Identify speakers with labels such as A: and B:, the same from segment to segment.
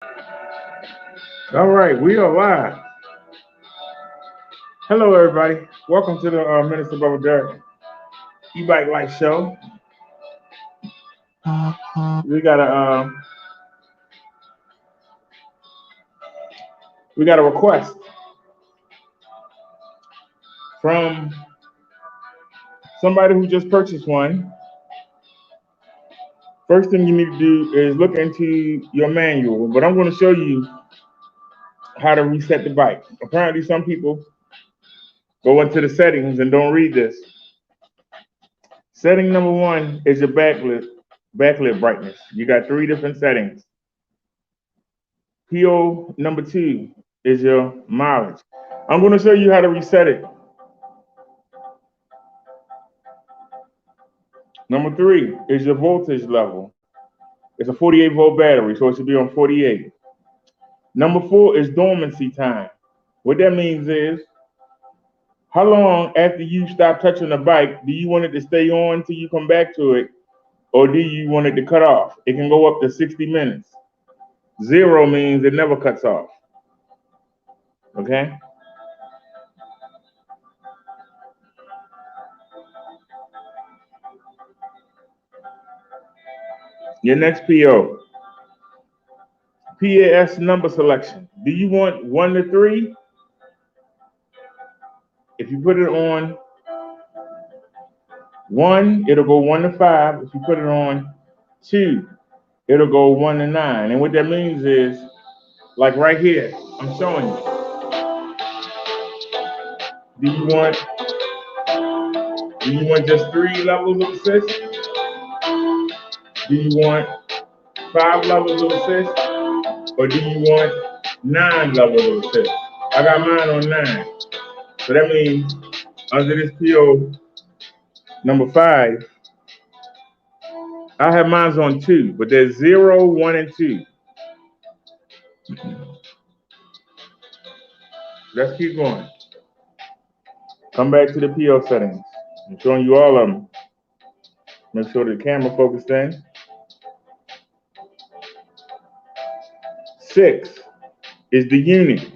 A: All right, we are live. Hello, everybody. Welcome to the Minister Bubba Derek E-Bike Life Show. We got a request from somebody who just purchased one. First thing you need to do is look into your manual, but I'm going to show you how to reset the bike. Apparently, some people go into the settings and don't read this. Setting number one is your backlit brightness. You got three different settings. PO number two is your mileage. I'm going to show you how to reset it. Number three is your voltage level. It's a 48 volt battery, so it should be on 48. Number four is dormancy time. What that means is, how long after you stop touching the bike do you want it to stay on till you come back to it, or do you want it to cut off? It can go up to 60 minutes. Zero means it never cuts off. Okay? Your next PO. P.O.S. number selection. Do you want 1 to 3? If you put it on 1, it'll go 1 to 5. If you put it on 2, it'll go 1 to 9. And what that means is, like right here, I'm showing you. Do you want just 3 levels of assist? Do you want 5 levels of assist? Or do you want 9 levels of assist? I got mine on 9. So that means under this PO number 5, I have mine on 2, but there's 0, 1, and 2. Let's keep going. Come back to the PO settings. I'm showing you all of them. Make sure the camera focused in. 6 is the unit.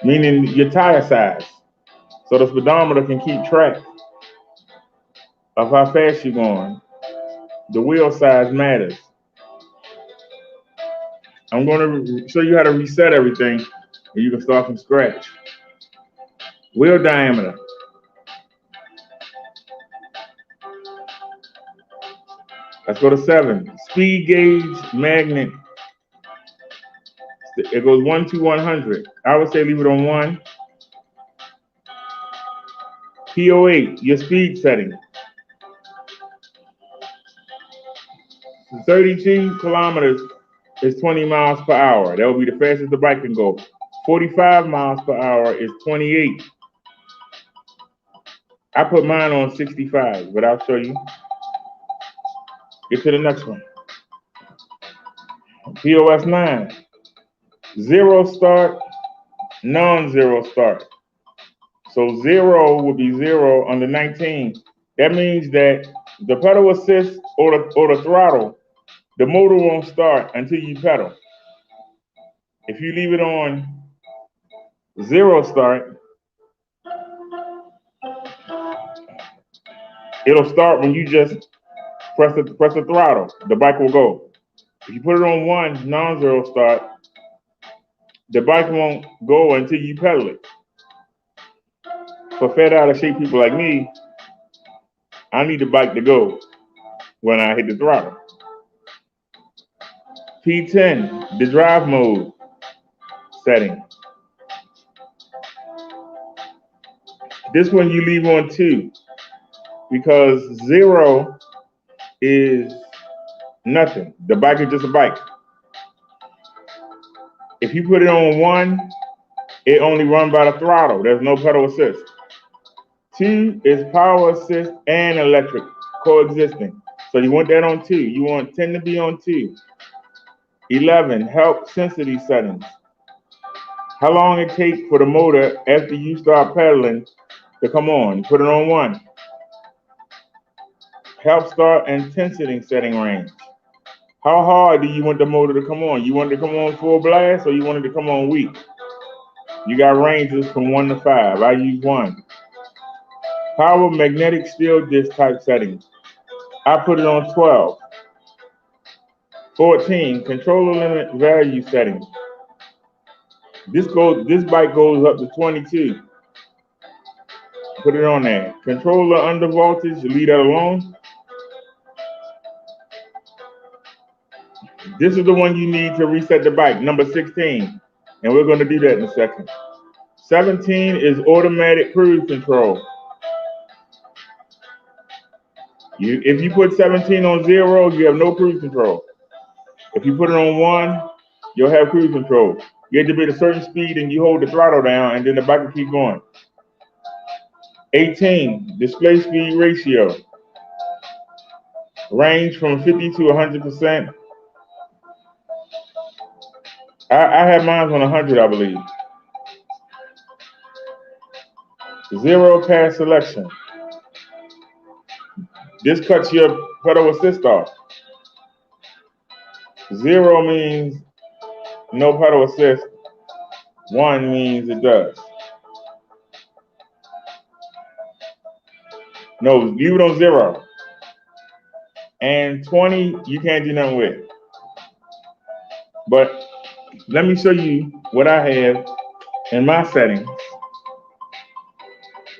A: Meaning your tire size. So the speedometer can keep track of how fast you're going. The wheel size matters. I'm going to show you how to reset everything, and you can start from scratch. Wheel diameter. Let's go to 7. Speed gauge magnet. It goes 1 to 100. I would say leave it on 1. PO8, your speed setting. 32 kilometers is 20 miles per hour. That would be the fastest the bike can go. 45 miles per hour is 28. I put mine on 65, but I'll show you. Get to the next one. POS 9. 0 start, non-zero start. So 0 would be 0 under 19. That means that the pedal assist or the throttle, the motor won't start until you pedal. If you leave it on 0 start, it'll start when you just press the throttle. The bike will go. If you put it on 1 non-zero start, the bike won't go until you pedal it. For fat out of shape people like me, I need the bike to go when I hit the throttle. P10, the drive mode setting. This one you leave on 2 because 0 is nothing. The bike is just a bike. If you put it on 1, it only runs by the throttle. There's no pedal assist. 2 is power assist and electric coexisting. So you want that on 2. You want 10 to be on 2. 11, help sensitivity settings. How long it takes for the motor after you start pedaling to come on. Put it on 1. Help start intensity setting range. How hard do you want the motor to come on? You want it to come on full blast or you want it to come on weak? You got ranges from 1 to 5. I use 1. Power magnetic steel disc type settings. I put it on 12. 14, controller limit value settings. This bike goes up to 22. Put it on there. Controller under voltage, leave that alone. This is the one you need to reset the bike, number 16. And we're going to do that in a second. 17 is automatic cruise control. If you put 17 on 0, you have no cruise control. If you put it on 1, you'll have cruise control. You have to be at a certain speed and you hold the throttle down and then the bike will keep going. 18, display speed ratio. Range from 50 to 100%. I have mine on 100, I believe. 0 pass selection. This cuts your pedal assist off. 0 means no pedal assist. 1 means it does. No, leave it on 0. And 20, you can't do nothing with. But let me show you what I have in my settings.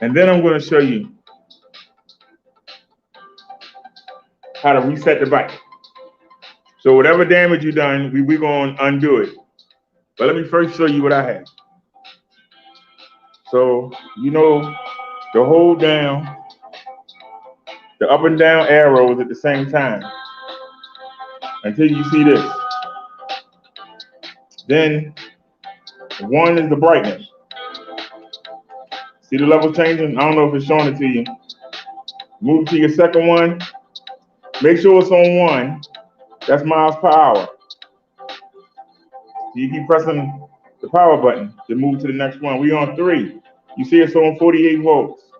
A: And then I'm going to show you how to reset the bike. So whatever damage you've done, we're going to undo it. But let me first show you what I have. So, you know, to hold down the up and down arrows at the same time until you see this. Then 1 is the brightness. See the level changing? I don't know if it's showing it to you. Move to your second one. Make sure it's on 1. That's miles per hour. You keep pressing the power button to move to the next one. We're on 3. You see it's on 48 volts.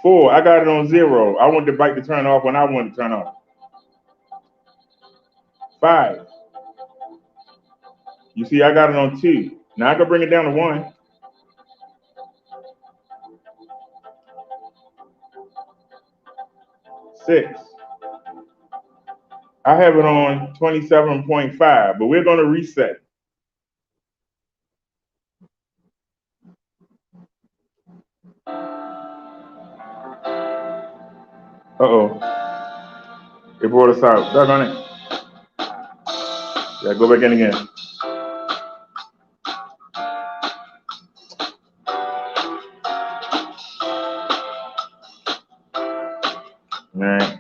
A: 4, I got it on 0. I want the bike to turn off when I want it to turn off. 5. You see I got it on 2. Now I can bring it down to 1. 6. I have it on 27.5, but we're going to reset. Uh-oh. It brought us out. Doggone it. Yeah, go back in again. All right.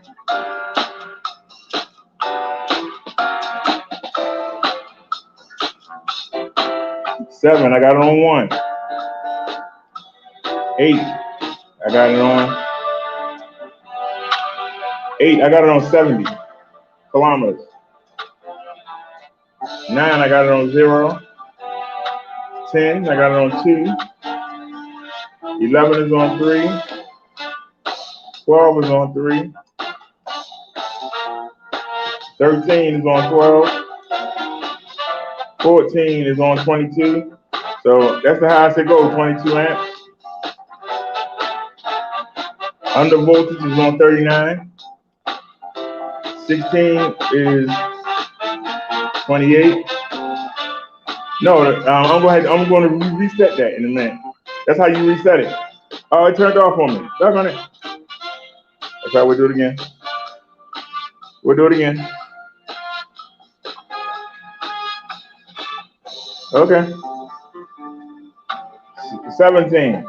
A: 7, I got it on 1. 8, I got it on 8, I got it on 70 kilometers. 9, I got it on 0. 10, I got it on 2. 11 is on 3. 12 is on 3. 13 is on 12. 14 is on 22. So that's the highest it goes, 22 amps. Under voltage is on 39. 16 is 28. No, I'm going to reset that in a minute. That's how you reset it. Oh, it turned off on me. That's on it. That's how we do it again. We'll do it again. Okay. 17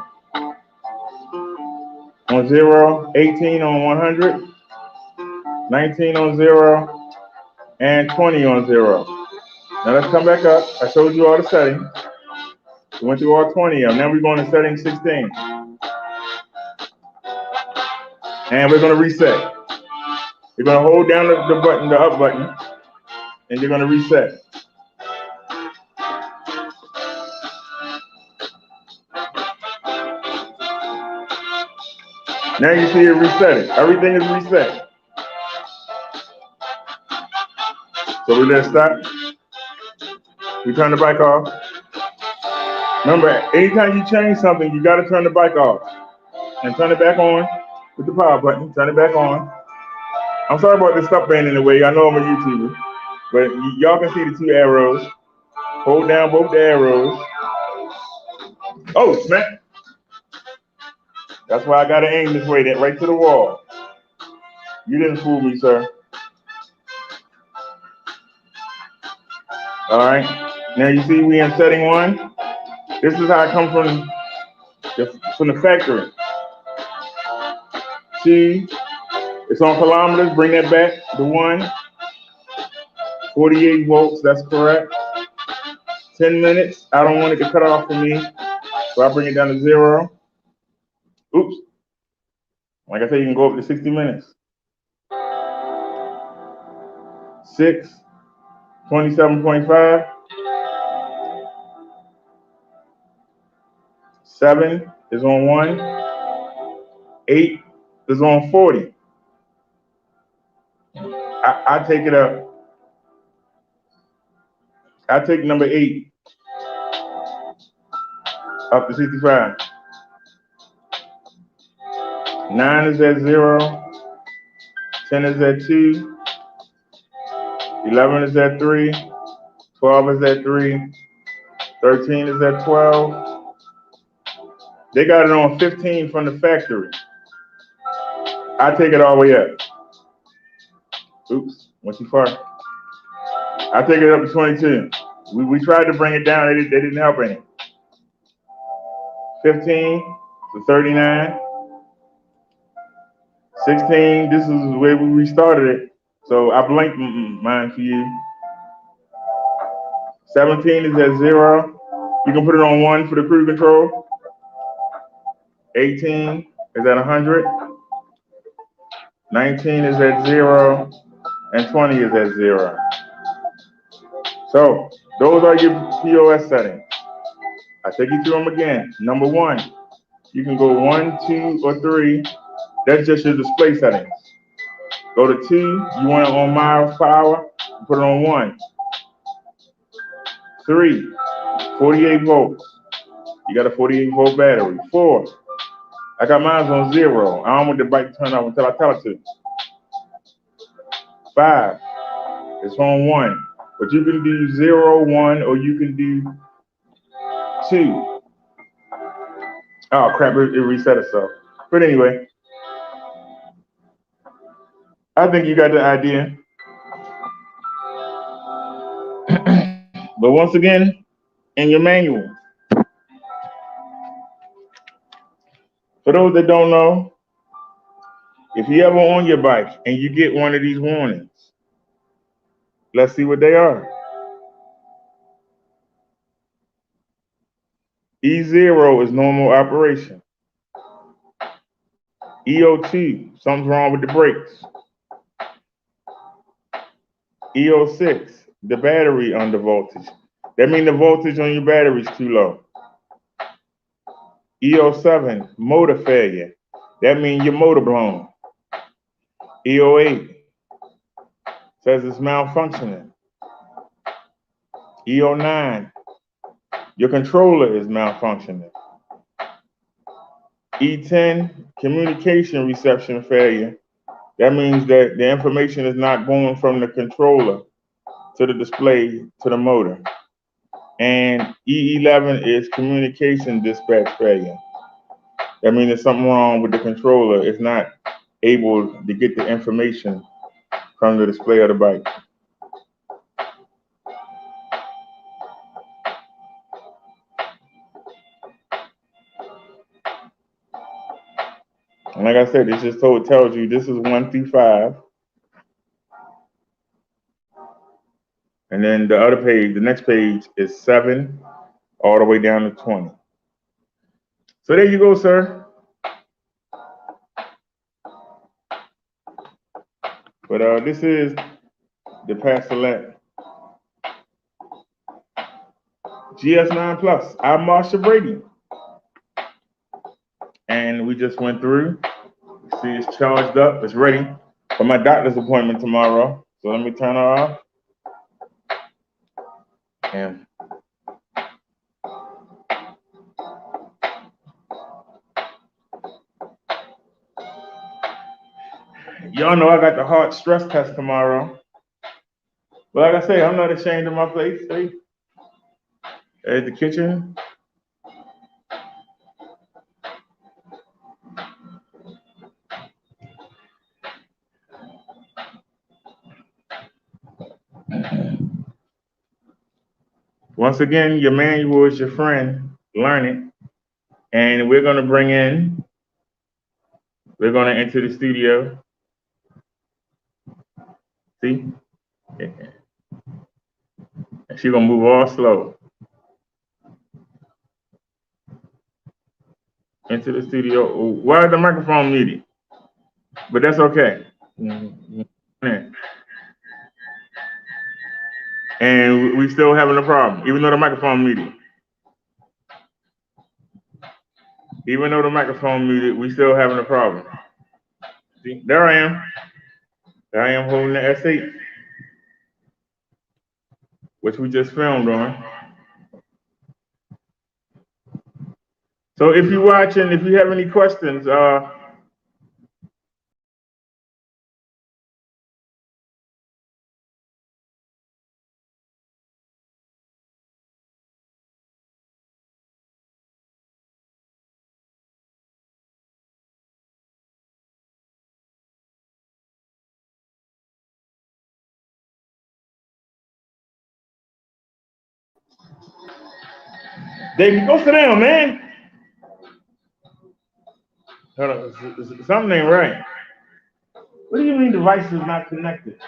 A: on 0, 18 on 100, 19 on 0, and 20 on 0. Now let's come back up. I showed you all the settings. We went through all 20 of them. Now we're going to setting 16. And we're going to reset. You're going to hold down the button, the up button, and you're going to reset. Now you see it resetting. Everything is reset. So we let it stop. We turn the bike off. Remember, anytime you change something, you got to turn the bike off and turn it back on with the power button. Turn it back on. I'm sorry about this stuff being in the way. I know I'm a YouTuber, but y'all can see the two arrows. Hold down both the arrows. Oh, snap. That's why I got to aim this way, that right to the wall. You didn't fool me, sir. All right. Now you see we in setting 1. This is how it comes from the factory. See, it's on kilometers. Bring that back to 1. 48 volts. That's correct. 10 minutes. I don't want it to cut off for me, so I bring it down to 0. Oops. Like I said, you can go up to 60 minutes. 6. 27.5. 7 is on 1. 8 is on 40. I take it up. I take number 8 up to 65. 9 is at 0. 10 is at 2. 11 is at 3. 12 is at 3. 13 is at 12. They got it on 15 from the factory. I take it all the way up. Oops, went too far. I take it up to 22. We tried to bring it down. They didn't help any. 15 to 39. 16, this is where we restarted it. So I blinked mine for you. 17 is at 0. You can put it on 1 for the cruise control. 18 is at 100. 19 is at 0. And 20 is at 0. So those are your POS settings. I take you through them again. Number 1, you can go 1, 2, or 3. That's just your display settings. Go to 2, you want it on miles per hour, put it on 1. 3, 48 volts. You got a 48 volt battery. 4, I got mine on 0. I don't want the bike to turn off until I tell it to. 5, it's on 1. But you can do 0, 1, or you can do 2. Oh crap, it reset itself. But anyway, I think you got the idea. But once again, in your manual, for those that don't know, if you ever on your bike and you get one of these warnings, let's see what they are. E0 is normal operation. EO2, something's wrong with the brakes. EO6, the battery under voltage. That means the voltage on your battery is too low. EO7, motor failure. That means your motor blown. EO8 says it's malfunctioning. EO9, your controller is malfunctioning. E10, communication reception failure. That means that the information is not going from the controller to the display to the motor. And E11 is communication dispatch failure. That means there's something wrong with the controller. It's not able to get the information from the display of the bike. And like I said, it just tells you this is 1 through 5. And then the other page, the next page is 7 all the way down to 20. So there you go, sir. But this is the Paselec GS9-PLUS. I'm Marsha Brady. And we just went through See, it's charged up. It's ready for my doctor's appointment tomorrow. So let me turn it off. And y'all know I got the heart stress test tomorrow. But like I say, I'm not ashamed of my place. See? At the kitchen. Once again, your manual is your friend. Learn it. And we're going to enter the studio. See? And she's going to move all slow. Into the studio. Why is the microphone muted? But that's okay. And we still having a problem, even though the microphone muted. Even though the microphone muted, we still having a problem. See, there I am. There I am holding the S8, which we just filmed on. So if you're watching, if you have any questions, David, go sit down, man. Hold on, something ain't right. What do you mean device is not connected?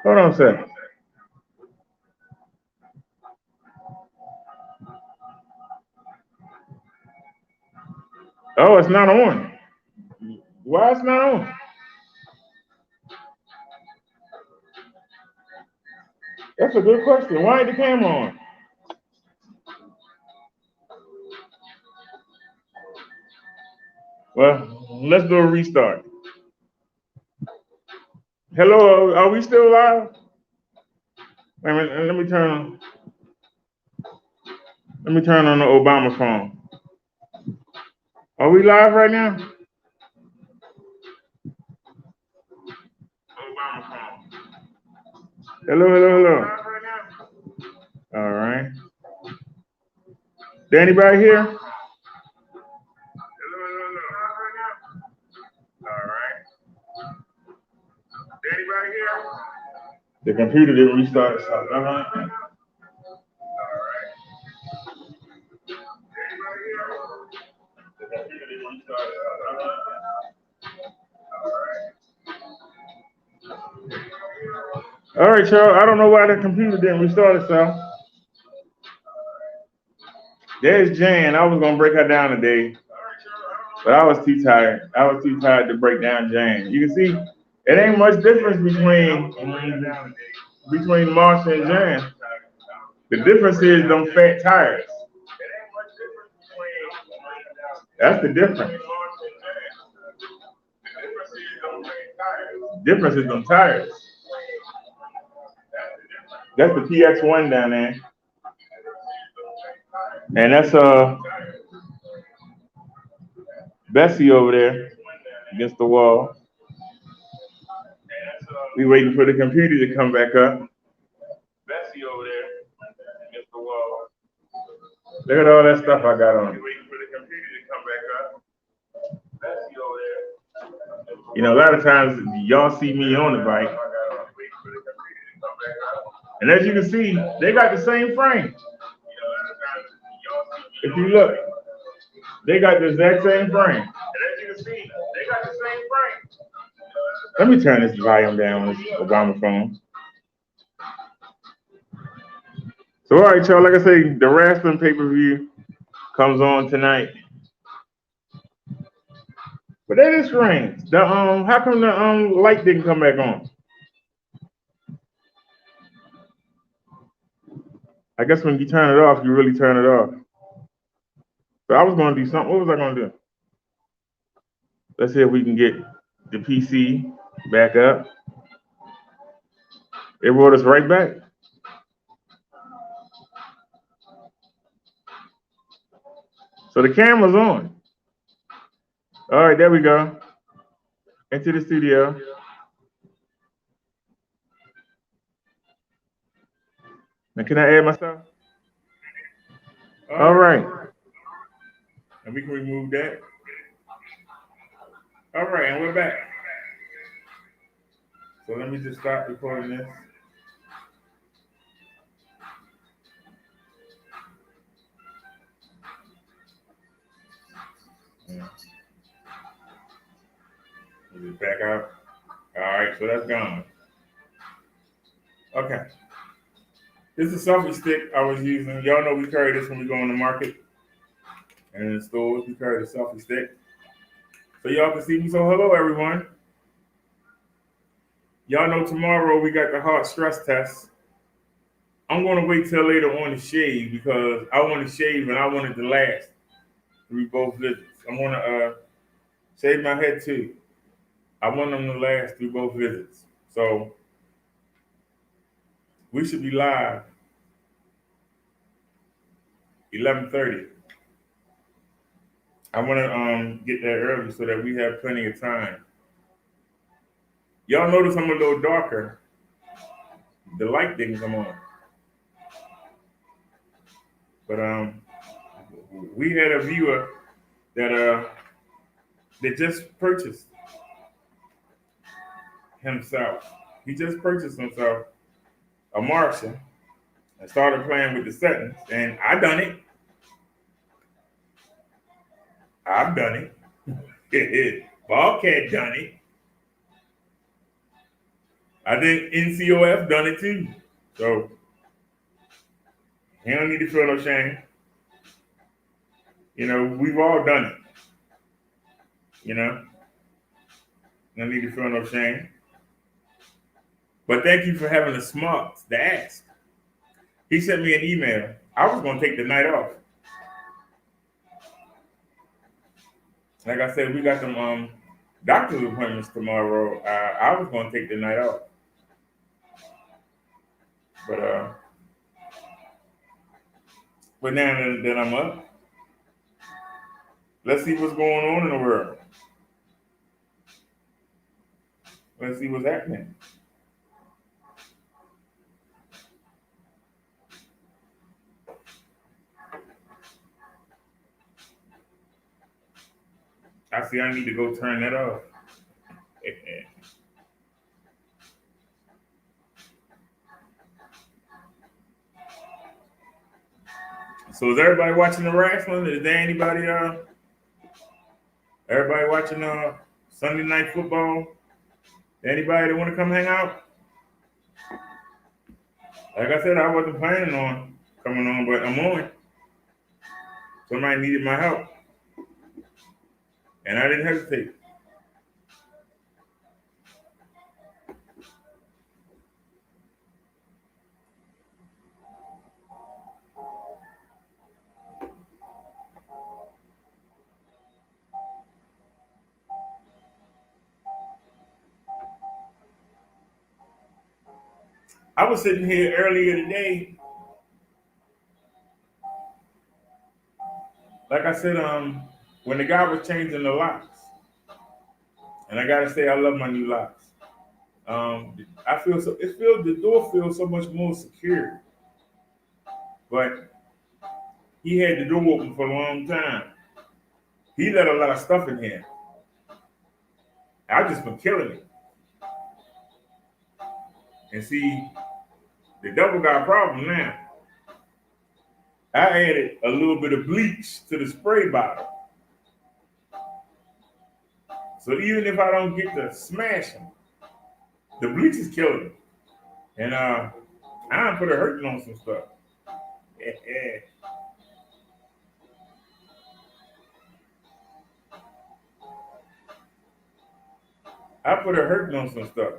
A: Hold on a second. Oh, it's not on. Why it's not on? That's a good question. Why ain't the camera on? Well, let's do a restart. Hello, are we still live? Wait a minute, let me turn on the Obama phone. Are we live right now? Obama phone. Hello. All right. Is there anybody here? Hello. All right. Is there anybody here? The computer didn't restart itself. All right. All right, y'all. I don't know why the computer didn't restart itself. There's Jan. I was gonna break her down today, but I was too tired. I was too tired to break down Jan. You can see it ain't much difference between Marsha and Jan. The difference is them fat tires. That's the difference. Difference is them tires. That's the PX1 down there. And that's Bessie over there against the wall. We waiting for the computer to come back up. Bessie over there against the wall. Look at all that stuff I got on. We waiting for the computer to come back up. Bessie over there. You know, a lot of times y'all see me on the bike. And as you can see, they got the same frame. If you look, they got the exact same frame. And as you can see, they got the same frame. Let me turn this volume down on this Obama phone. So all right, y'all, like I say, the wrestling pay-per-view comes on tonight. But that is strange. The how come the light didn't come back on? I guess when you turn it off, you really turn it off. So I was going to do something. What was I going to do? Let's see if we can get the PC back up. It brought us right back. So the camera's on. All right, there we go. Into the studio. Now, can I add myself? All right. And we can remove that. All right, and we're back. So let me just stop recording this. Yeah. Just back out. All right, so that's gone. Okay. This is a selfie stick I was using. Y'all know we carry this when we go on the market and in the stores. We carry the selfie stick. So y'all can see me. So hello, everyone. Y'all know tomorrow we got the heart stress test. I'm going to wait till later on to shave because I want to shave and I want it to last through both visits. I want to shave my head too. I want them to last through both visits. So we should be live 11:30. I want to get there early so that we have plenty of time. Y'all notice I'm a little darker. The light didn't come on. But we had a viewer that just purchased himself. He just purchased himself a Marsha and started playing with the settings. And I done it. I've done it. Bobcat done it. I think NCOF done it too. So he don't need to feel no shame. You know, we've all done it. You know, no need to feel no shame. But thank you for having the smarts to ask. He sent me an email. I was going to take the night off. Like I said, we got some doctor's appointments tomorrow. I was going to take the night off. But now that I'm up, let's see what's going on in the world. Let's see what's happening. I see I need to go turn that off. So is everybody watching the wrestling? Is there anybody everybody watching Sunday night football? Anybody that want to come hang out? Like I said, I wasn't planning on coming on, but I'm on. Somebody needed my help. And I didn't hesitate. I was sitting here earlier today. Like I said, when the guy was changing the locks, and I gotta say I love my new locks. I feel the door feels so much more secure. But he had the door open for a long time. He let a lot of stuff in here. I just been killing it. And see, the double got a problem now. I added a little bit of bleach to the spray bottle. So even if I don't get to smash them, the bleach is killing them. And I done put a hurting on some stuff. I put a hurting on some stuff.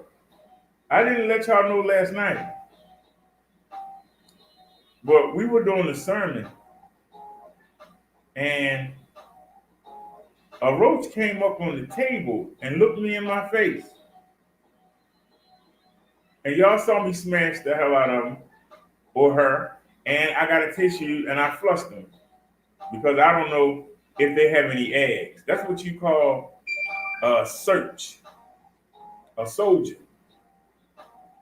A: I didn't let y'all know last night. But we were doing the sermon, and a roach came up on the table and looked me in my face. And y'all saw me smash the hell out of him or her, and I got a tissue and I flushed them because I don't know if they have any eggs. That's what you call a search, a soldier.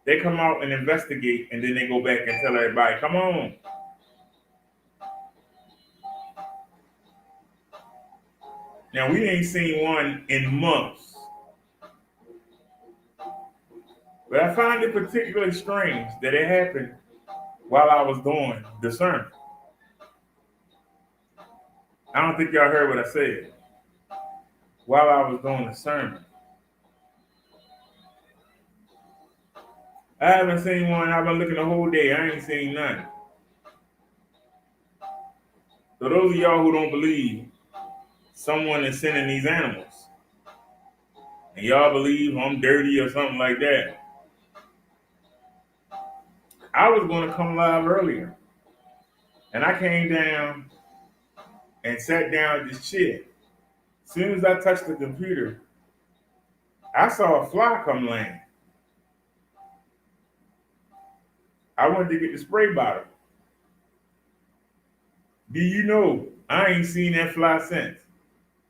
A: They come out and investigate, and then they go back and tell everybody, come on. Now, we ain't seen one in months. But I find it particularly strange that it happened while I was doing the sermon. I don't think y'all heard what I said. While I was doing the sermon. I haven't seen one. I've been looking the whole day. I ain't seen none. So those of y'all who don't believe someone is sending these animals, and y'all believe I'm dirty or something like that, I was going to come live earlier. And I came down and sat down at this chair. As soon as I touched the computer, I saw a fly come land. I went to get the spray bottle. Do you know I ain't seen that fly since?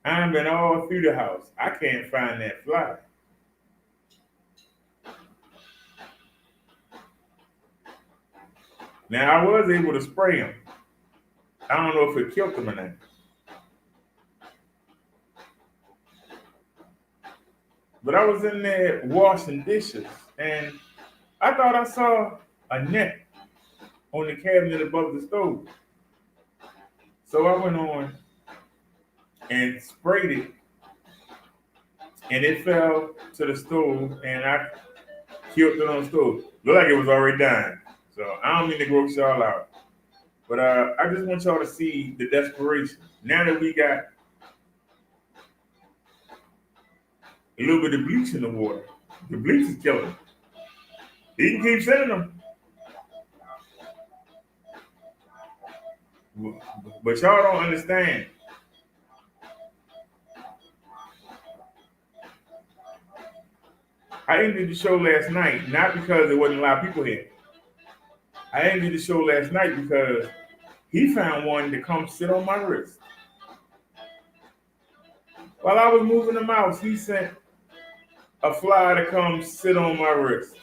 A: I've been all through the house. I can't find that fly. Now, I was able to spray him. I don't know if it killed him or not. But I was in there washing dishes, and I thought I saw a net on the cabinet above the stove. So I went on and sprayed it, and it fell to the stove, and I killed it on the stove. Looked like it was already dying. So I don't mean to gross y'all out. But I just want y'all to see the desperation. Now that we got a little bit of bleach in the water, the bleach is killing them. He can keep sending them. But y'all don't understand. I ended the show last night, not because there wasn't a lot of people here. I ended the show last night because he found one to come sit on my wrist. While I was moving the mouse, he sent a fly to come sit on my wrist.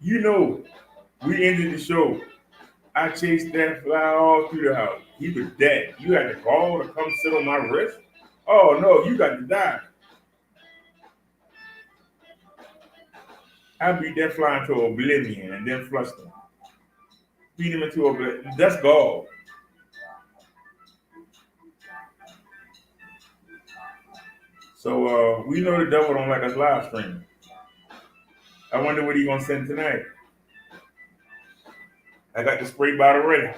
A: You know, we ended the show. I chased that fly all through the house. He was dead. You had to call to come sit on my wrist? Oh, no, you got to die. I beat that fly into oblivion and then flushed him. Beat him into oblivion. That's gall. So we know the devil don't like us live streaming. I wonder what he's going to send tonight. I got the spray bottle ready.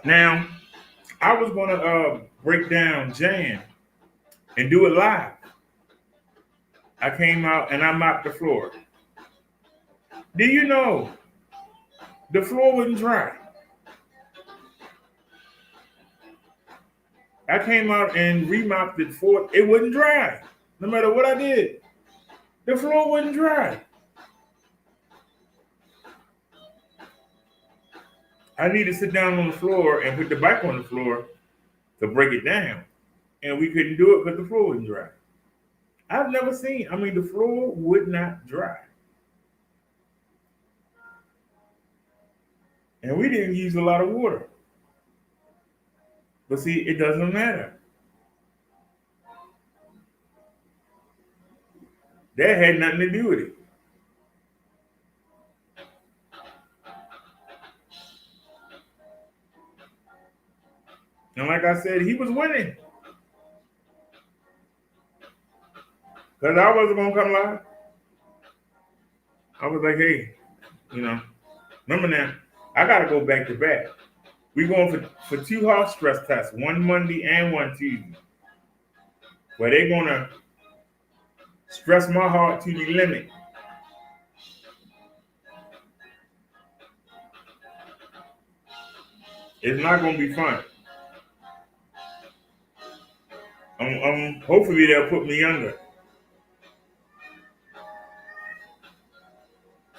A: Now, I was going to break down Jan and do it live. I came out and I mopped the floor. Do you know the floor wasn't dry? I came out and remopped it for it wasn't dry. No matter what I did, the floor wasn't dry. I need to sit down on the floor and put the bike on the floor to break it down. And we couldn't do it because the floor wasn't dry. I've never seen, the floor would not dry. And we didn't use a lot of water. But see, it doesn't matter. That had nothing to do with it. And like I said, he was winning. Because I wasn't going to come live. I was like, hey, remember now, I got to go back to back. We're going for 2 heart stress tests, one Monday and one Tuesday. where they're gonna stress my heart to the limit. It's not gonna be fun. Hopefully they'll put me under.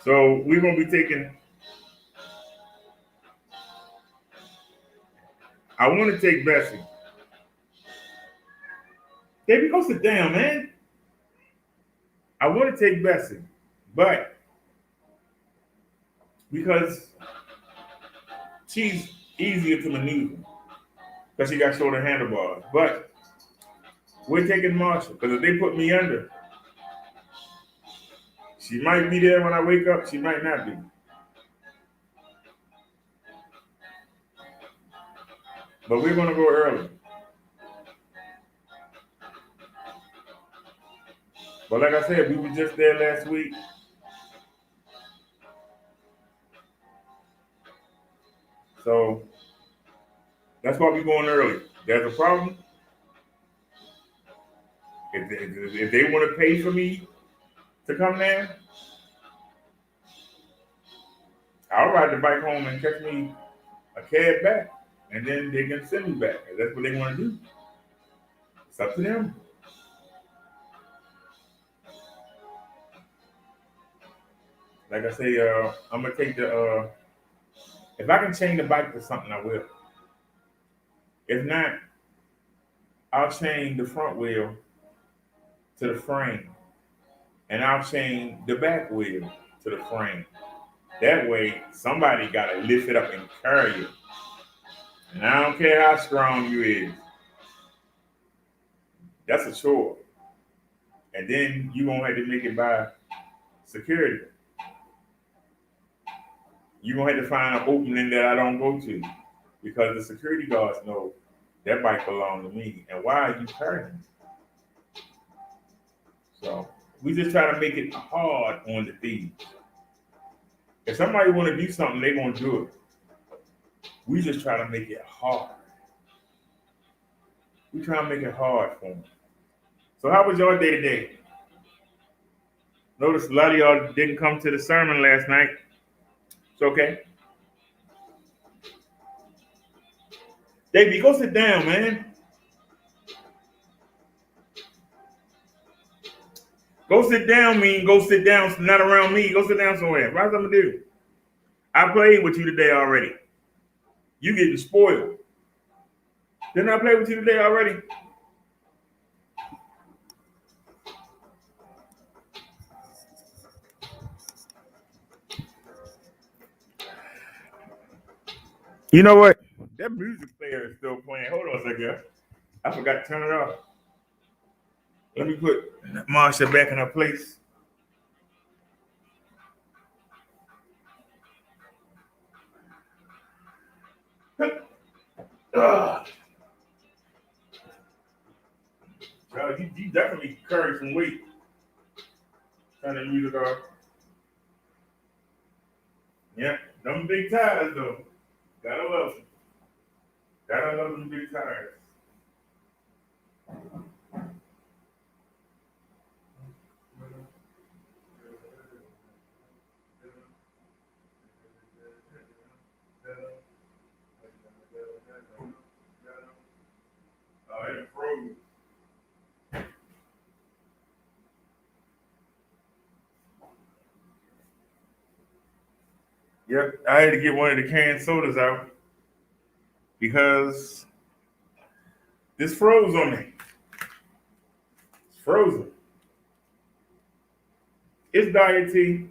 A: So we're gonna be taking. I want to take Bessie. Baby, go sit down, man. I want to take Bessie, but because she's easier to maneuver, because she got shorter handlebars. But we're taking Marsha, because if they put me under, she might be there when I wake up. She might not be. But we're gonna go early. But like I said, we were just there last week. So that's why we're going early. There's a problem. If they want to pay for me to come there, I'll ride the bike home and catch me a cab back. And then they can send me back. If that's what they want to do. It's up to them. Like I say, I'm gonna take the if I can change the bike to something, I will. If not, I'll change the front wheel to the frame. And I'll change the back wheel to the frame. That way, somebody gotta lift it up and carry it. And I don't care how strong you is. That's a chore. And then you gonna have to make it by security. You're gonna have to find an opening that I don't go to. Because the security guards know that bike belongs to me. And why are you carrying it? So we just try to make it hard on the thieves. If somebody want to do something, they gonna do it. We just try to make it hard. We try to make it hard for them. So how was your day today? Notice a lot of y'all didn't come to the sermon last night. It's okay. Davey, go sit down, man. Go sit down go sit down, not around me. Go sit down somewhere. What's I'm gonna do? I played with you today already. You getting spoiled. Didn't I play with you today already? You know what? That music player is still playing. Hold on a second. I forgot to turn it off. Let me put Marsha back in her place. You definitely carry some weight. Turn the music off. Yeah, them big tires though. Gotta love them. Gotta love them big tires. Oh, it froze. Yep, I had to get one of the canned sodas out because this froze on me. It's frozen. It's diet tea,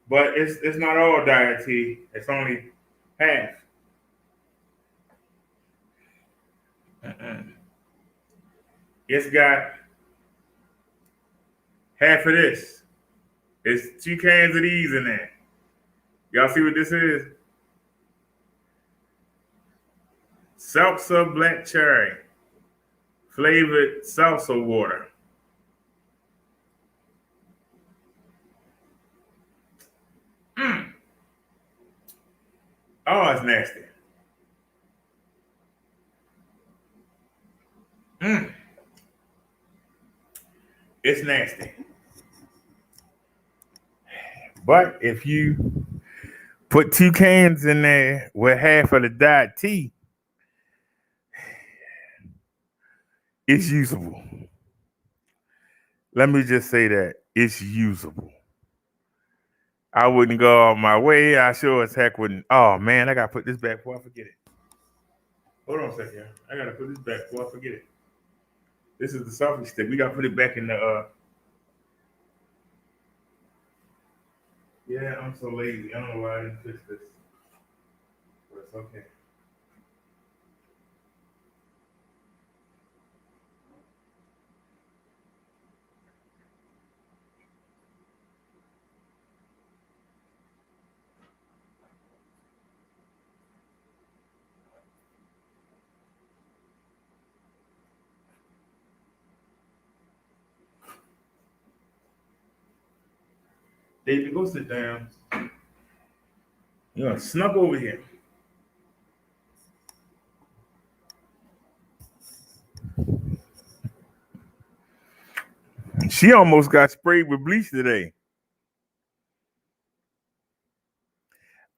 A: but it's not all diet tea. It's only half. It's got half of this. It's 2 cans of these in there. Y'all see what this is? Salsa black cherry flavored salsa water. Oh, it's nasty. It's nasty. But if you put 2 cans in there with half of the dyed tea, it's usable. Let me just say that. It's usable. I wouldn't go on my way. I sure as heck wouldn't. Oh, man, I got to put this back before I forget it. Hold on a second. I got to put this back before I forget it. This is the selfie stick. We got to put it back in the... Yeah, I'm so lazy. I don't know why I didn't fix this. But it's okay. David, go sit down. You're gonna snuck over here. She almost got sprayed with bleach today.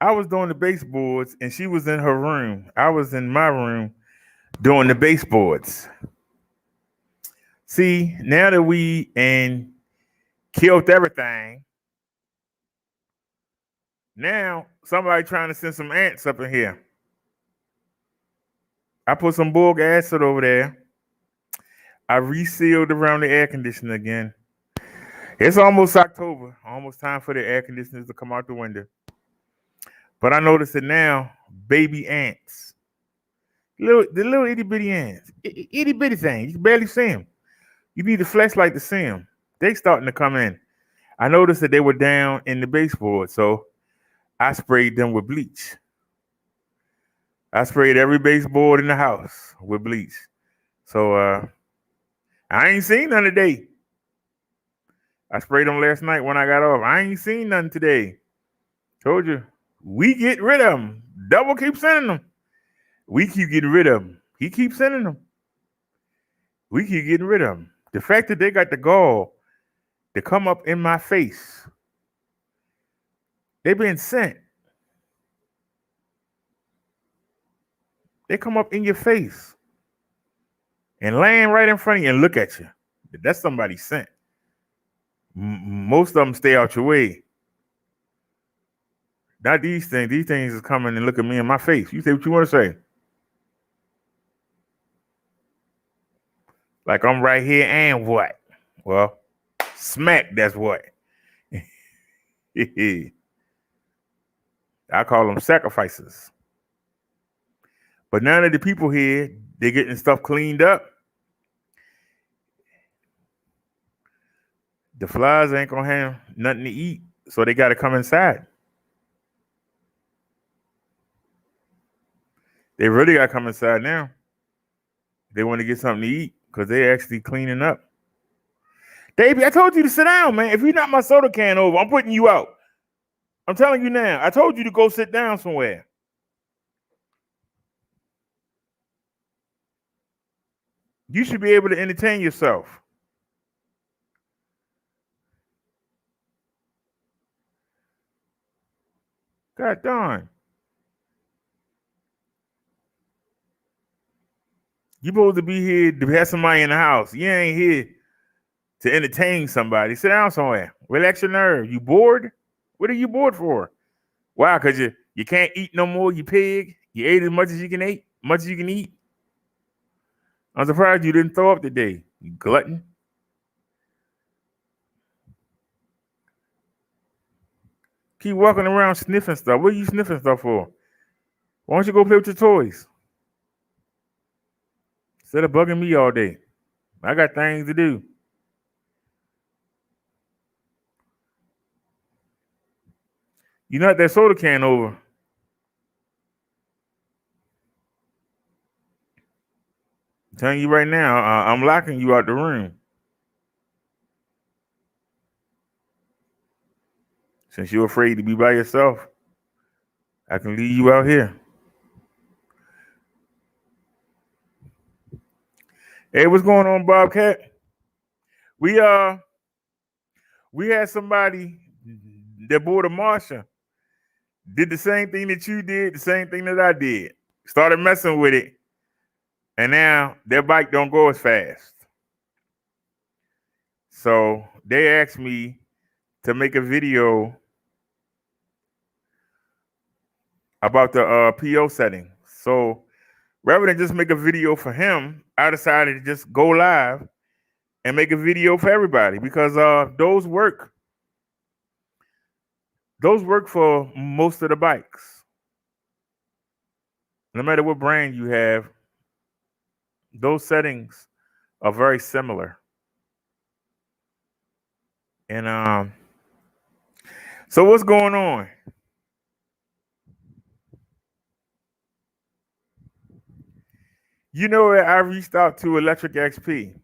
A: I was doing the baseboards and she was in her room. I was in my room doing the baseboards. See, now that we killed everything, now somebody trying to send some ants up in here. I put some bulk acid over there. I resealed around the air conditioner again. It's almost October, almost time for the air conditioners to come out the window. But I noticed that now, baby ants, the little itty bitty ants, itty bitty thing, you can barely see them. You need a flashlight to see them. They starting to come in. I noticed that they were down in the baseboard, so I sprayed them with bleach. I sprayed every baseboard in the house with bleach. So I ain't seen none today. I sprayed them last night when I got off. I ain't seen none today. Told you, we get rid of them. Double keep sending them. We keep getting rid of them. He keeps sending them. We keep getting rid of them. The fact that they got the gall to come up in my face, they been sent. They come up in your face and land right in front of you and look at you. That's somebody sent. Most of them stay out your way. Not these things. These things is coming and look at me in my face. You say what you want to say. Like I'm right here and what? Well, smack, that's what. I call them sacrifices. But now that the people here, they're getting stuff cleaned up, the flies ain't gonna have nothing to eat, so they gotta come inside. They really gotta come inside now. They want to get something to eat because they're actually cleaning up. Davey, I told you to sit down, man. If you knock my soda can over, I'm putting you out. I'm telling you now. I told you to go sit down somewhere. You should be able to entertain yourself. God darn. You supposed to be here to have somebody in the house. You ain't here to entertain somebody. Sit down somewhere. Relax your nerve. You bored? What are you bored for? Why? Because you can't eat no more, you pig. You ate as much as you can eat, I'm surprised you didn't throw up today, you glutton. Keep walking around sniffing stuff. What are you sniffing stuff for? Why don't you go play with your toys? Instead of bugging me all day. I got things to do. You knocked that soda can over. I'm telling you right now, I'm locking you out the room. Since you're afraid to be by yourself, I can leave you out here. Hey, what's going on, Bobcat?
B: We had somebody that bought a Marsha, did the same thing that you did, the same thing that I did. Started messing with it, and now their bike don't go as fast. So they asked me to make a video about the P.O.S setting. So rather than just make a video for him, I decided to just go live and make a video for everybody because those work. Those work for most of the bikes. No matter what brand you have, those settings are very similar. And so what's going on? You know, I reached out to Electric XP.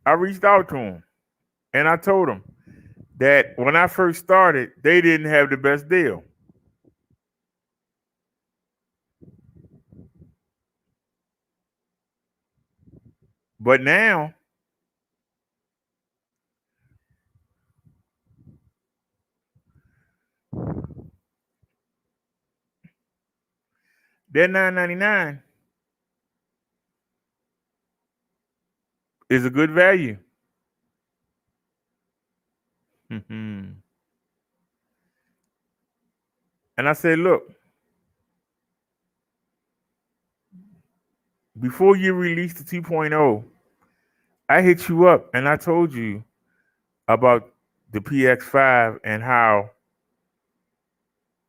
B: I reached out to them and I told them that when I first started, they didn't have the best deal. But now their $9.99 is a good value. And I said, look, before you release the 2.0, I hit you up and I told you about the PX5 and how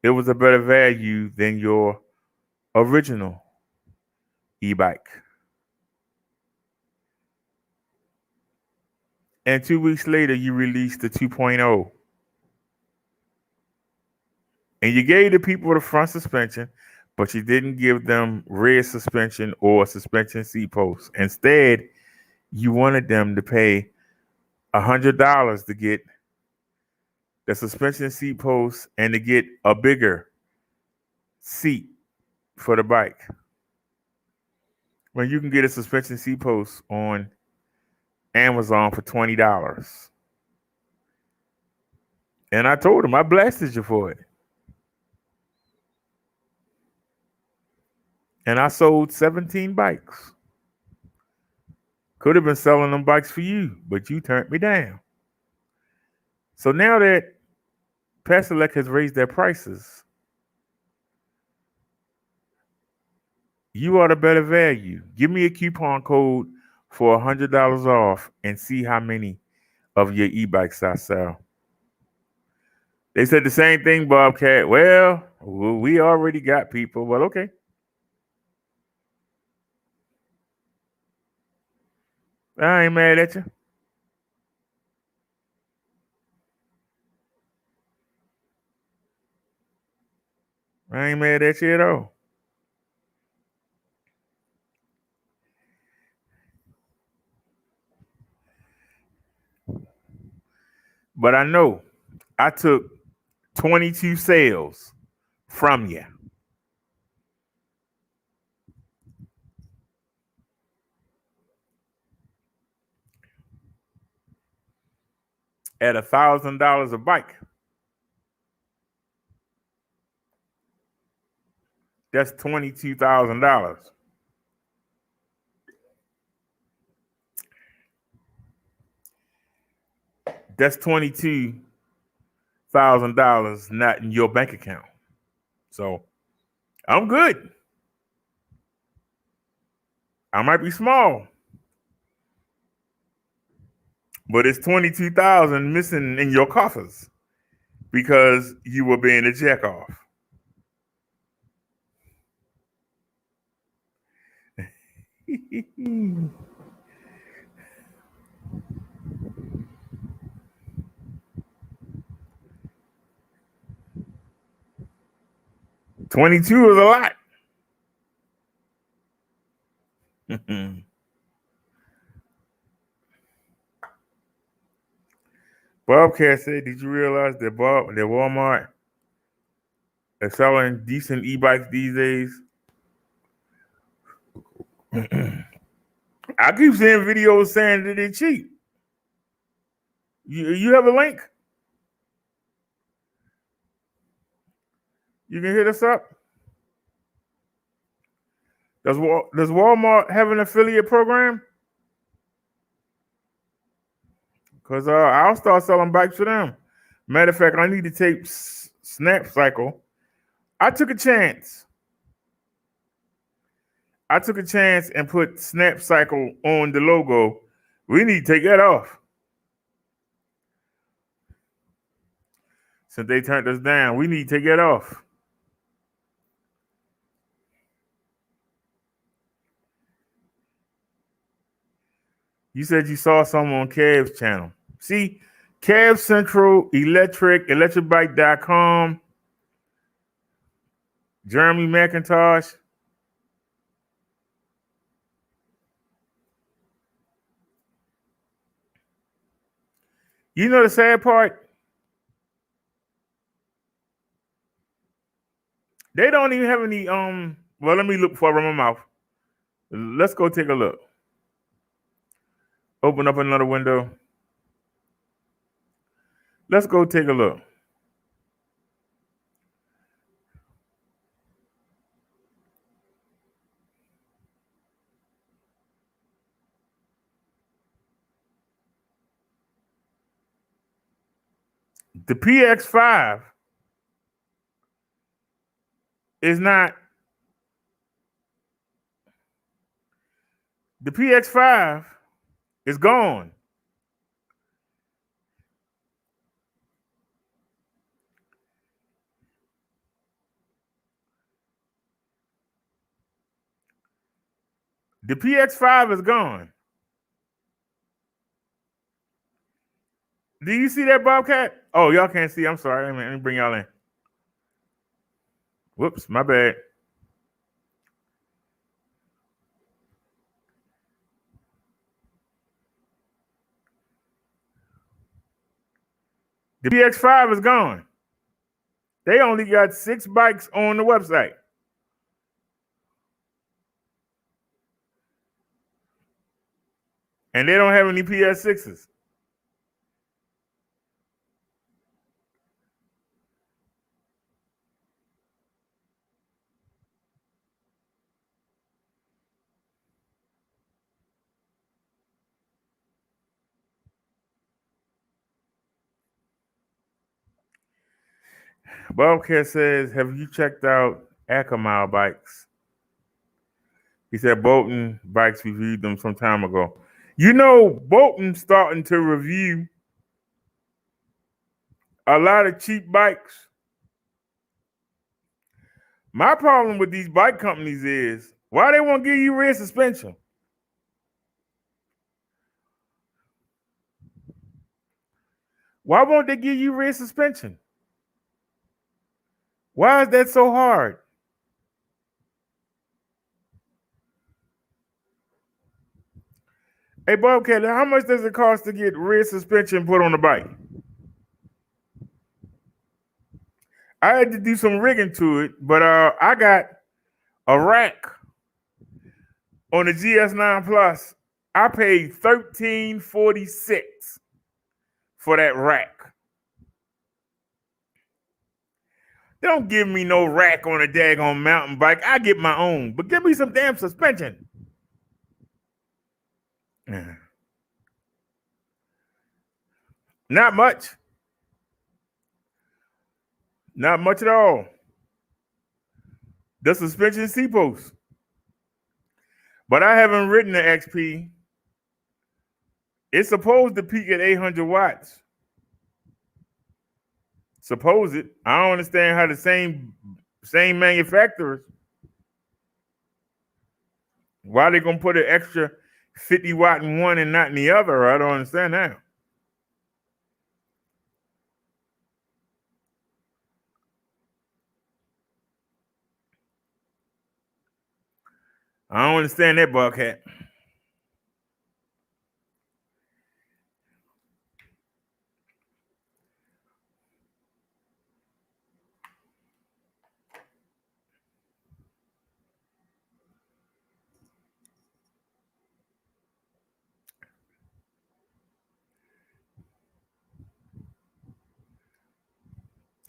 B: it was a better value than your original e-bike. And 2 weeks later, you released the 2.0. And you gave the people the front suspension, but you didn't give them rear suspension or suspension seat posts. Instead, you wanted them to pay $100 to get the suspension seat posts and to get a bigger seat for the bike. When you can get a suspension seat post on Amazon for $20. And I told him I blasted you for it. And I sold 17 bikes. Could have been selling them bikes for you, but you turned me down. So now that Paselec has raised their prices, you are the better value. Give me a coupon code for $100 off and see how many of your e-bikes I sell. They said the same thing, Bobcat. Well, we already got people. Well, okay. I ain't mad at you. I ain't mad at you at all. But I know I took 22 sales from you. At $1,000 a bike. That's $22,000. That's $22,000 not in your bank account. So I'm good. I might be small, but it's 22,000 missing in your coffers because you were being a jack off. $22 is a lot. Bobcat said, "Did you realize that Walmart is selling decent e-bikes these days?" I keep seeing videos saying that they're cheap. You have a link? You can hit us up. Does Walmart have an affiliate program? Because I'll start selling bikes for them. Matter of fact, I need to take Snap Cycle. I took a chance. And put Snap Cycle on the logo. We need to take that off. Since they turned us down, we need to take that off. You said you saw something on Kev's channel. See, Kev Central Electric, electricbike.com, Jeremy McIntosh. You know the sad part? They don't even have any well, let me look before I run my mouth. Let's go take a look. Open up another window. Let's go take a look. The PX5 is not. The PX5 is gone. The PX5 is gone. Do you see that, Bobcat? Oh, y'all can't see. I'm sorry. Let me bring y'all in. Whoops, my bad. The PX5 is gone. They only got 6 bikes on the website. And they don't have any PS6s. Bobcat says, have you checked out Akamai bikes? He said Bolton bikes reviewed them some time ago. You know, Bolton's starting to review a lot of cheap bikes. My problem with these bike companies is why they won't give you rear suspension. Why won't they give you rear suspension? Why is that so hard? Hey, Bobcat, how much does it cost to get rear suspension put on the bike? I had to do some rigging to it, but I got a rack on the GS9-PLUS. I paid $13.46 for that rack. Don't give me no rack on a daggone mountain bike. I get my own, but give me some damn suspension. Not much. Not much at all. The suspension C-post. But I haven't ridden the XP. It's supposed to peak at 800 watts. Suppose it. I don't understand how the same manufacturers, why they gonna put an extra 50 watt in one and not in the other. I don't understand that. I don't understand that, Buckhead.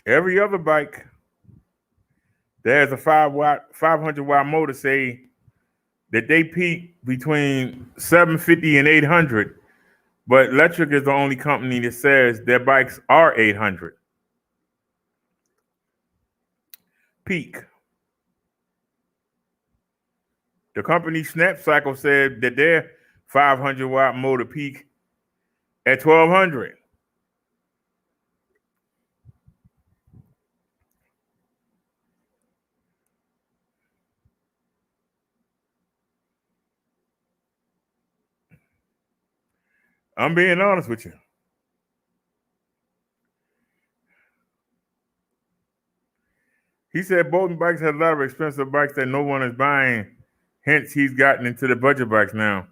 B: Every other bike that has a 500 watt motor say that they peak between 750 and 800, but Electric is the only company that says their bikes are 800 peak. The company Snapcycle said that their 500 watt motor peak at 1200. I'm being honest with you. He said Bolton Bikes has a lot of expensive bikes that no one is buying. Hence, he's gotten into the budget bikes now.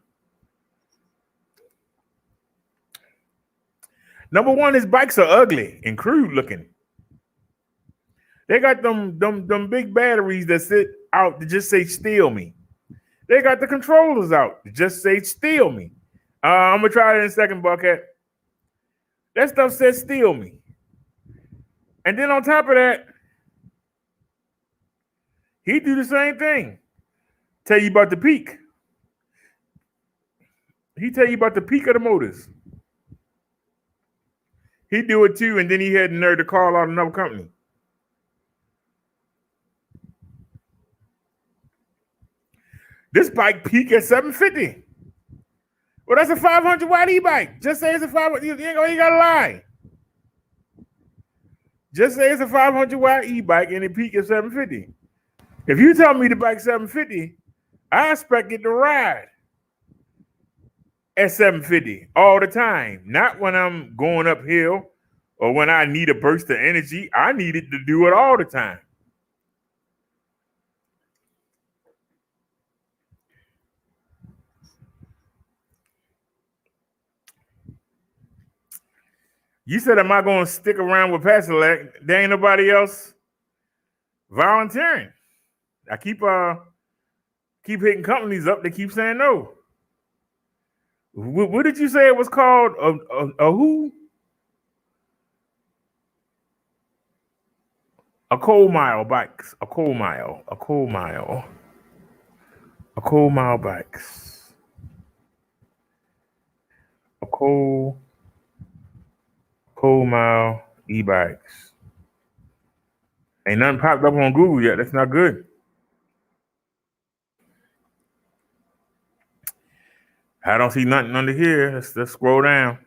B: Number one, his bikes are ugly and crude looking. They got them big batteries that sit out to just say "steal me." They got the controllers out to just say "steal me." I'm gonna try it in a second, Buckhead. That stuff says "steal me," and then on top of that, he do the same thing. Tell you about the peak. He tell you about the peak of the motors. He do it too, and then he had the nerve to call out another company. This bike peak at 750. Well, that's a 500 watt e-bike. Just say it's a 500. You ain't gotta lie. Just say it's a 500 watt e-bike and it peak at 750. If you tell me the bike 750, I expect it to ride at 750 all the time. Not when I'm going uphill or when I need a burst of energy. I need it to do it all the time. You said, am I going to stick around with Paselec? There ain't nobody else volunteering. I keep hitting companies up. They keep saying no. What did you say it was called? A who? A coal mile bikes. A coal mile. A coal mile. A coal mile bikes. A coal mile e-bikes. Ain't nothing popped up on Google yet. That's not good. I don't see nothing under here. Let's scroll down.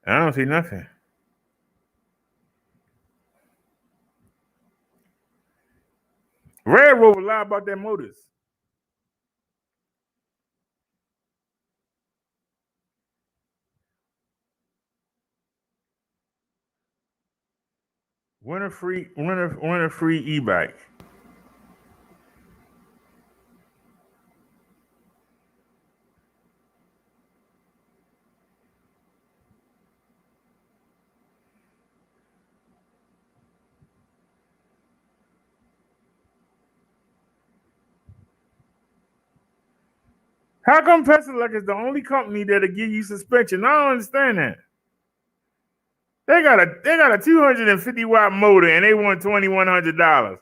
B: I don't see nothing. Red Rover lie about their motors. Winter free e-bike. How come Paselec is the only company that'll give you suspension? I don't understand that. They got a 250 watt motor and they want $2,100.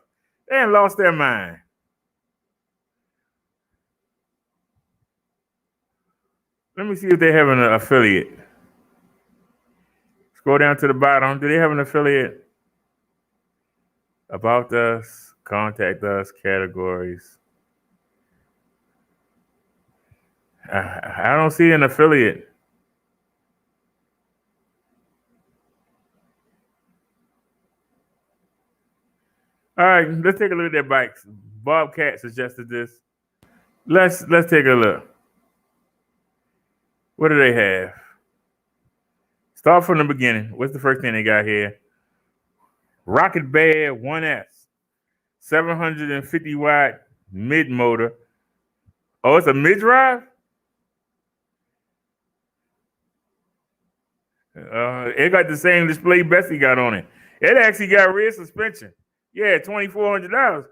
B: They ain't lost their mind. Let me see if they have an affiliate. Scroll down to the bottom. Do they have an affiliate? About us, contact us, categories. I don't see an affiliate. All right, let's take a look at their bikes. Bobcat suggested this. Let's take a look. What do they have? Start from the beginning. What's the first thing they got here? Rocket Bear 1S, 750 watt mid motor. Oh, it's a mid drive? It got the same display Bessie got on it. It actually got rear suspension. Yeah, $2,400.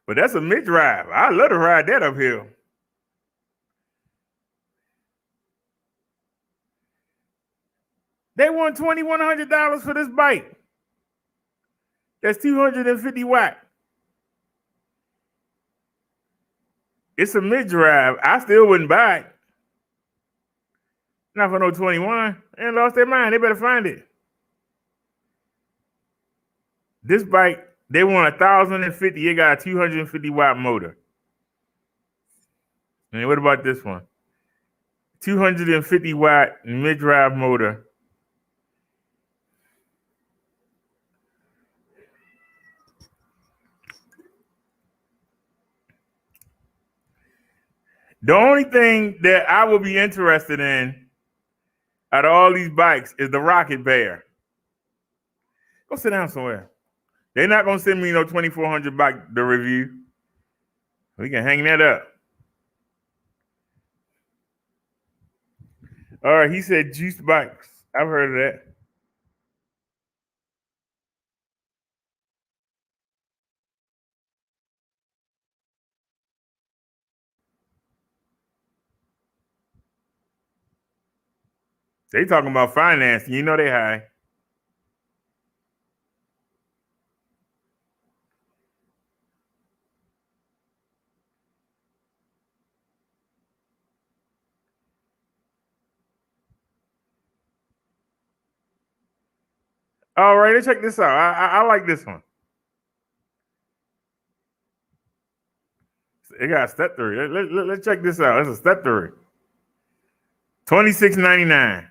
B: But that's a mid-drive. I love to ride that uphill. They want $2,100 for this bike. That's 250 watt. It's a mid-drive. I still wouldn't buy it. Not for no 21. They ain't lost their mind. They better find it. This bike, they want 1,050. It got a 250 watt motor. And what about this one? 250 watt mid-drive motor. The only thing that I would be interested in out of all these bikes is the Rocket Bear. Go sit down somewhere. They're not going to send me no 2,400 bike to review. We can hang that up. All right, he said juice bikes. I've heard of that. They talking about financing. You know they high. All right, let's check this out. I like this one. It got a step through. Let's check this out. It's a step through. $26.99.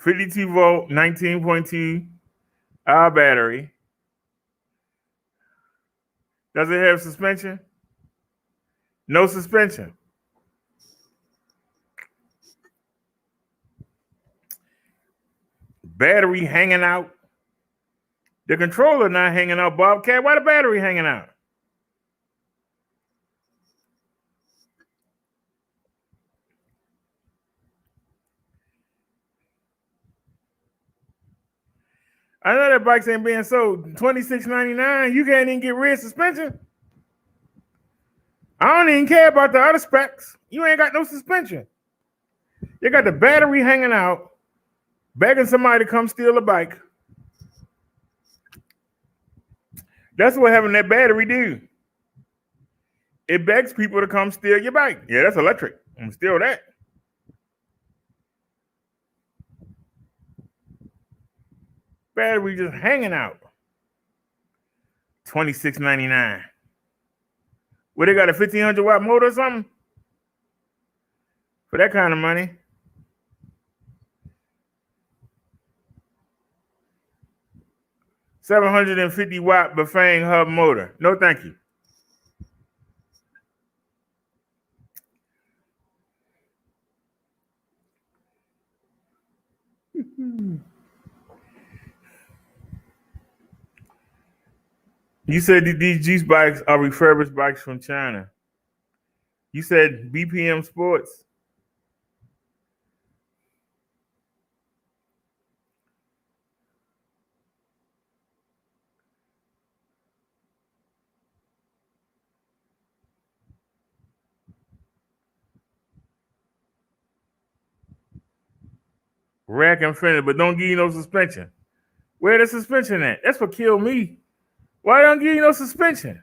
B: $52 volt, 19.2 hour battery. Does it have suspension? No suspension. Battery hanging out. The controller not hanging out, Bobcat. Why the battery hanging out? I know that bikes ain't being sold. $26.99. You can't even get rear suspension. I don't even care about the other specs. You ain't got no suspension. You got the battery hanging out, begging somebody to come steal a bike. That's what having that battery do. It begs people to come steal your bike. Yeah, that's electric. I'm gonna steal that. Battery just hanging out. $26.99. Well, they got a 1,500 watt motor or something? For that kind of money. $750 watt Bafang hub motor. No, thank you. You said that these juice bikes are refurbished bikes from China. You said BPM Sports. Rack and fender, but don't give you no suspension. Where the suspension at? That's what killed me. Why don't give you no suspension?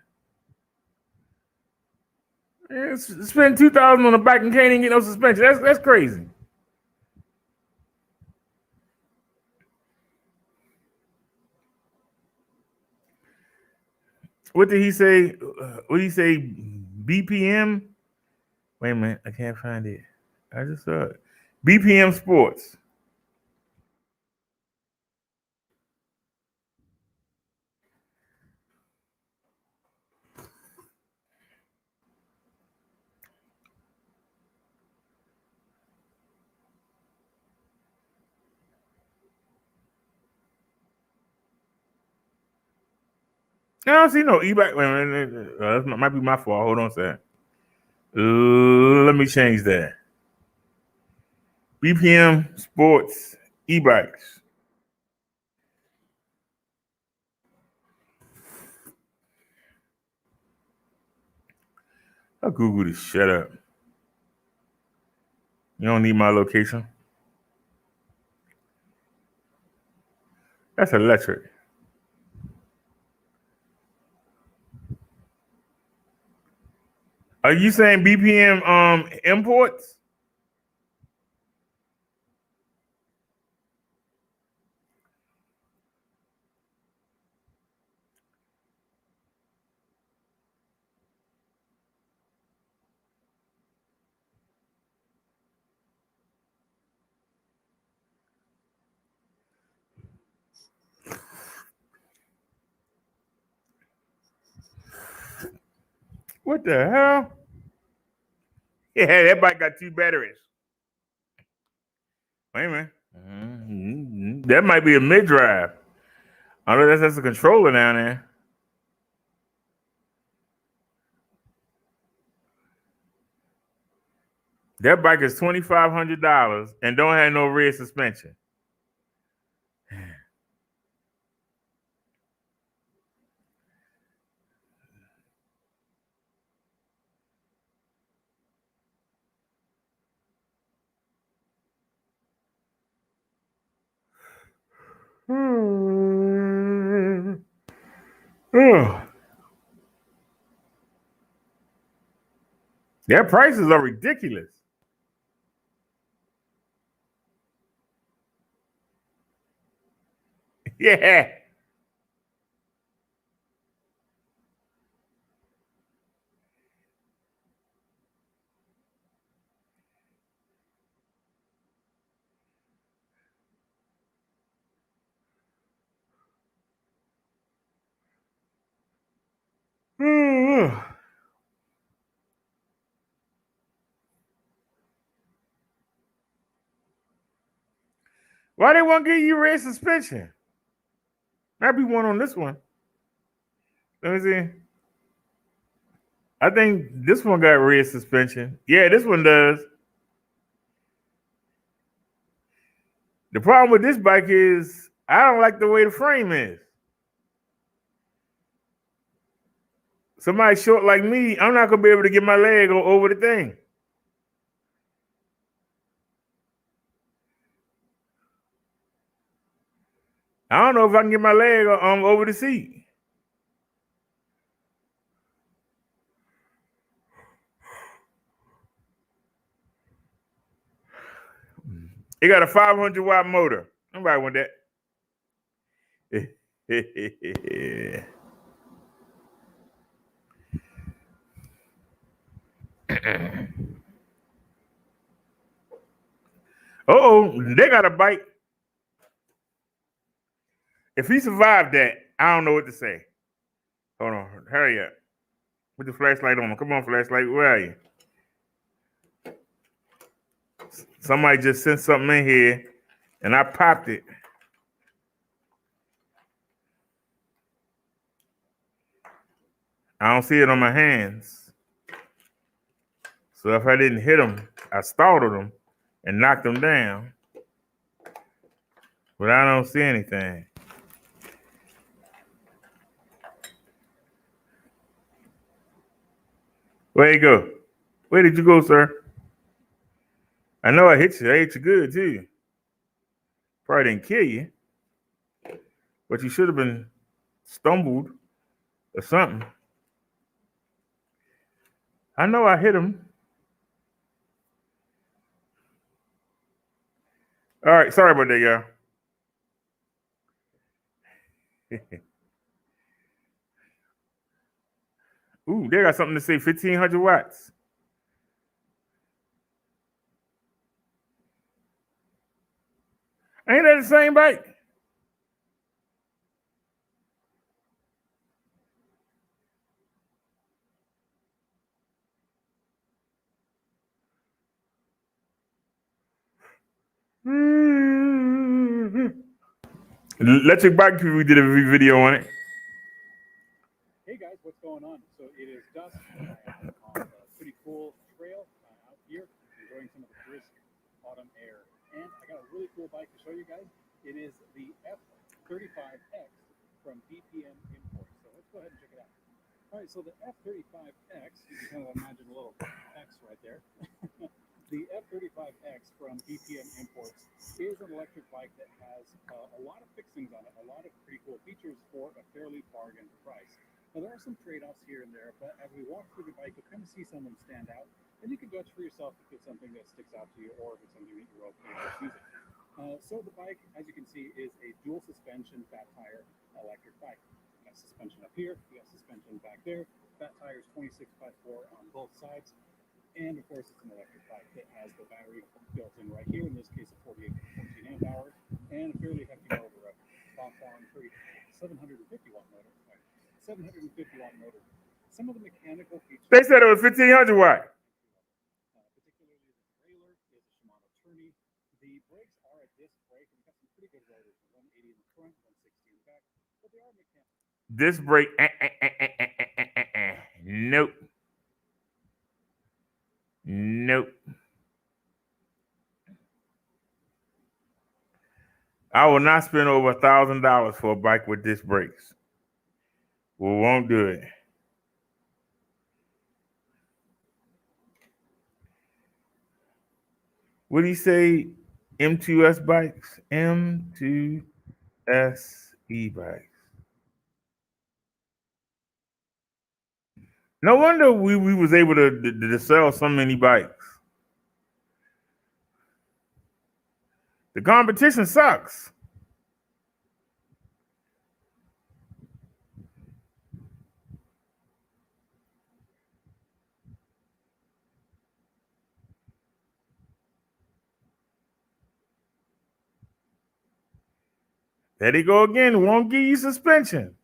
B: Spend $2,000 on a bike and can't even get no suspension. That's crazy. What did he say? What did he say? BPM? Wait a minute, I can't find it. I just saw it. BPM Sports. I don't see no e-bike. Wait a minute. That might be my fault. Hold on a second. Let me change that. BPM Sports e-bikes. I'll Google this. Shut up. You don't need my location. That's electric. Are you saying BPM imports? What the hell? Yeah, that bike got 2 batteries. Wait a minute. That might be a mid-drive. I know that's a controller down there. That bike is $2,500 and don't have no rear suspension. Their prices are ridiculous. Yeah. Why they won't give you rear suspension? Might be one on this one. Let me see. I think this one got rear suspension. Yeah, this one does. The problem with this bike is I don't like the way the frame is. Somebody short like me, I'm not gonna be able to get my leg over the thing. I don't know if I can get my leg over the seat. It got a 500 watt motor. Nobody want that. They got a bike. If he survived that, I don't know what to say. Hold on, hurry up. Put the flashlight on. Come on, flashlight. Where are you? Somebody just sent something in here, and I popped it. I don't see it on my hands. So if I didn't hit him, I startled him and knocked him down. But I don't see anything. Where'd he go? Where did you go, sir? I know I hit you. I hit you good, too. Probably didn't kill you. But you should have been stumbled or something. I know I hit him. All right, sorry about that, y'all. Ooh, they got something to say 1,500 watts. Ain't that the same bike? Electric bike people did a video on it.
C: Hey guys, what's going on? So it is dusk. I am on a pretty cool trail out here, enjoying some of the brisk autumn air. F-35X, you can kind of imagine a little X right there. The F-35X from BPM Imports is an electric bike that has a lot of fixings on it, a lot of pretty cool features for a fairly bargain price. Now, there are some trade-offs here and there, but as we walk through the bike, you'll kind of see some of them stand out, and you can judge for yourself if it's something that sticks out to you or if it's something that you're okay with using. So the bike, as you can see, is a dual suspension fat tire electric bike. You got suspension up here, you got suspension back there. Fat tires 26x4 on both sides. And of course, it's an electric bike that has the battery built in right here, in this case, a 48 to 14 amp hour, and a fairly hefty motor, a compound 750 watt motor. 750 watt motor. Some of the mechanical features.
B: They said it was 1500 watt.
C: Particularly the trailer is a Shimano Tourney. The brakes are a disc brake, and we've got some pretty good rotors, 180 in the front, 160 in the back, but they are mechanical.
B: This brake, nope. Nope. I will not spend over $1,000 for a bike with disc brakes. We won't do it. What do you say? M2S bikes? M2S e-bikes. No wonder we was able to sell so many bikes. The competition sucks. There they go again. Won't give you suspension.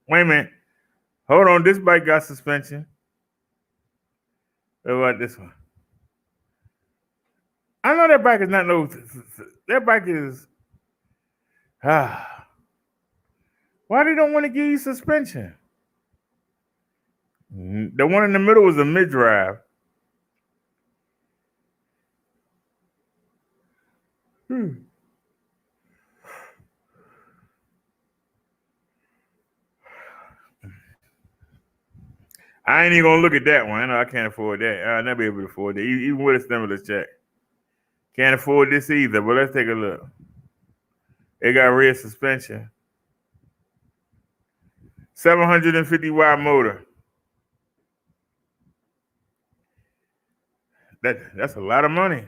B: Wait a minute. Hold on. This bike got suspension. What about this one? I know that bike is not no. That bike is. Why they don't want to give you suspension? The one in the middle was a mid-drive. I ain't even gonna look at that one. I know I can't afford that. I'll never be able to afford that, even with a stimulus check. Can't afford this either. But let's take a look. It got rear suspension. 750 watt motor. That's a lot of money.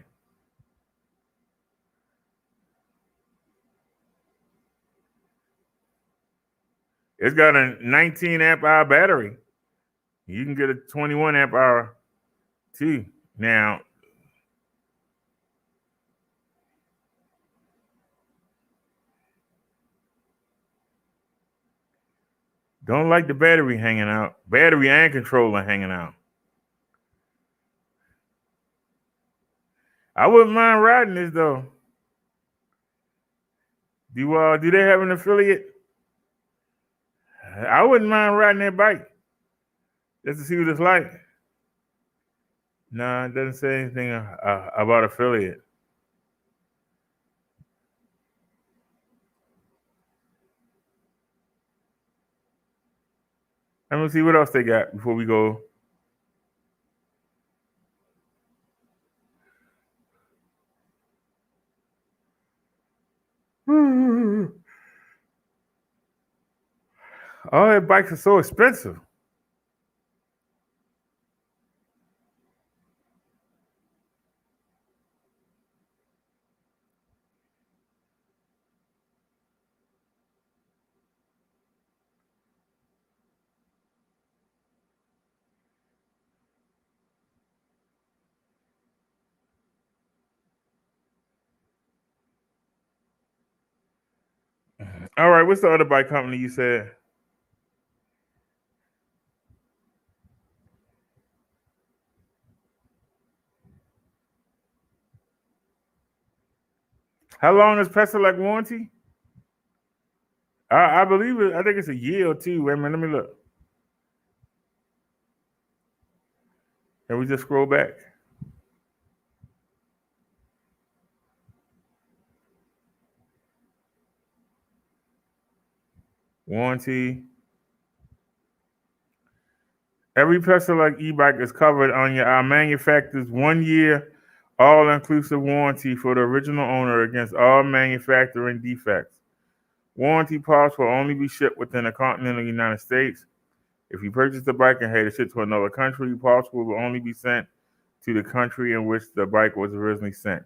B: It's got a 19 amp hour battery. You can get a 21 amp hour too. Now, don't like the battery hanging out. Battery and controller hanging out. I wouldn't mind riding this though. Do they have an affiliate? I wouldn't mind riding that bike just to see what it's like. No, it doesn't say anything about affiliate. Let me see what else they got before we go. All their bikes are so expensive. All right, what's the other bike company you said? How long is Paselec warranty? I believe it. I think it's a year or two. Wait a minute, let me look. Can we just scroll back? Warranty. Every Paselec e-bike is covered on our manufacturer's 1-year all-inclusive warranty for the original owner against all manufacturing defects. Warranty parts will only be shipped within the continental United States. If you purchase the bike and had it shipped to another country, parts will only be sent to the country in which the bike was originally sent.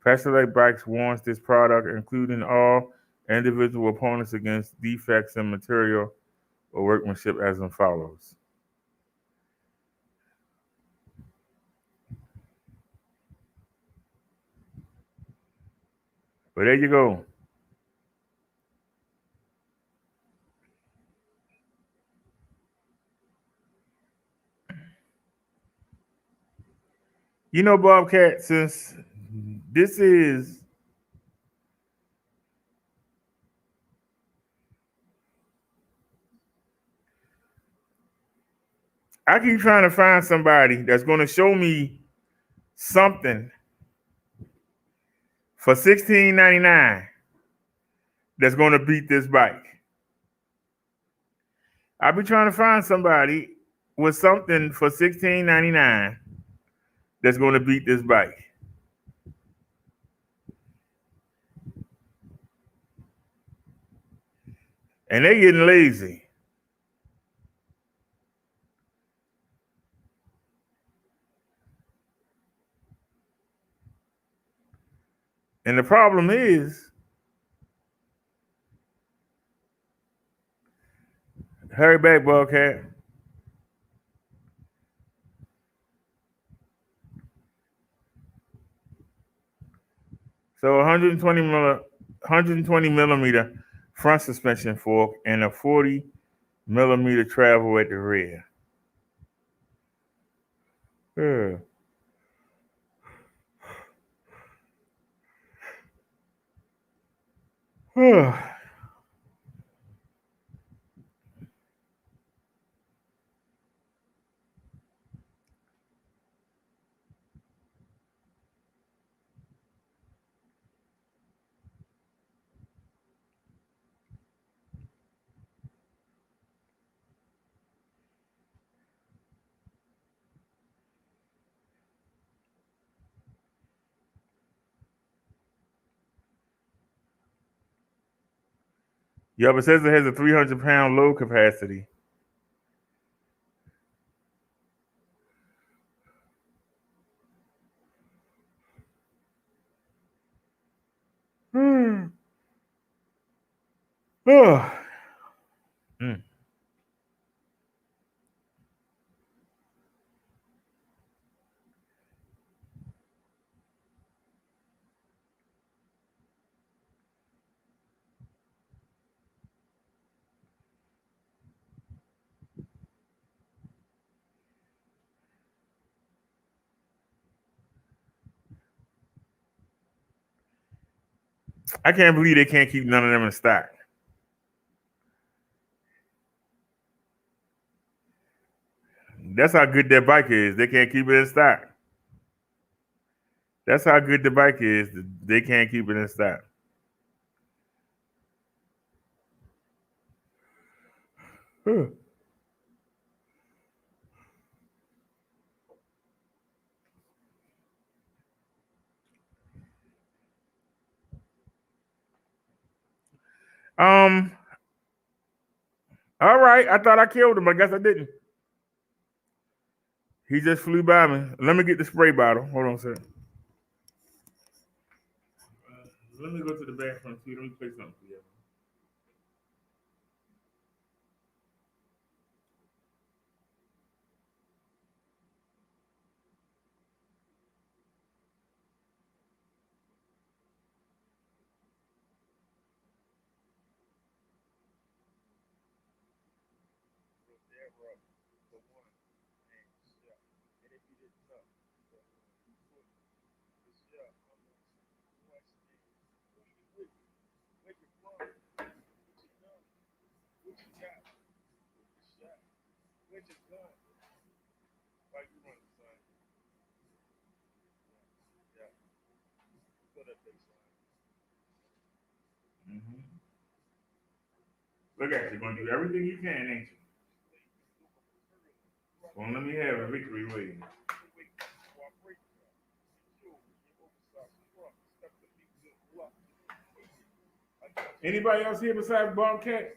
B: Paselec Bikes warrants this product, including all individual opponents against defects in material or workmanship as follows. But there you go. You know, Bobcat, since this is I keep trying to find somebody that's going to show me something for $16.99 that's going to beat this bike. I'll be trying to find somebody with something for $16.99 that's going to beat this bike. And they're getting lazy. And the problem is, hurry back, Bobcat. So 120 millimeter front suspension fork and a 40 millimeter travel at the rear. Yeah. Yeah, but it says it has a 300-pound load capacity. Mm. I can't believe they can't keep none of them in stock. That's how good that bike is. They can't keep it in stock. That's how good the bike is. They can't keep it in stock. All right. I thought I killed him. I guess I didn't. He just flew by me. Let me get the spray bottle. Hold on a second. Let me go to the bathroom too. Let me play something for you. Mm-hmm. Look at you. You're going to do everything you can, ain't you? Well, let me have a victory wave. Anybody else here besides Bobcat?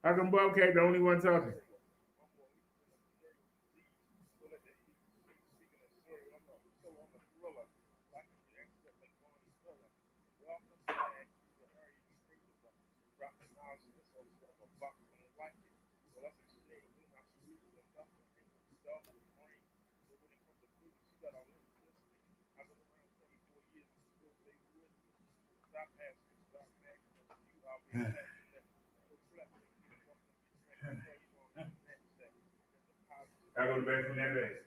B: How come Bobcat the only one talking? I go to bed from that base.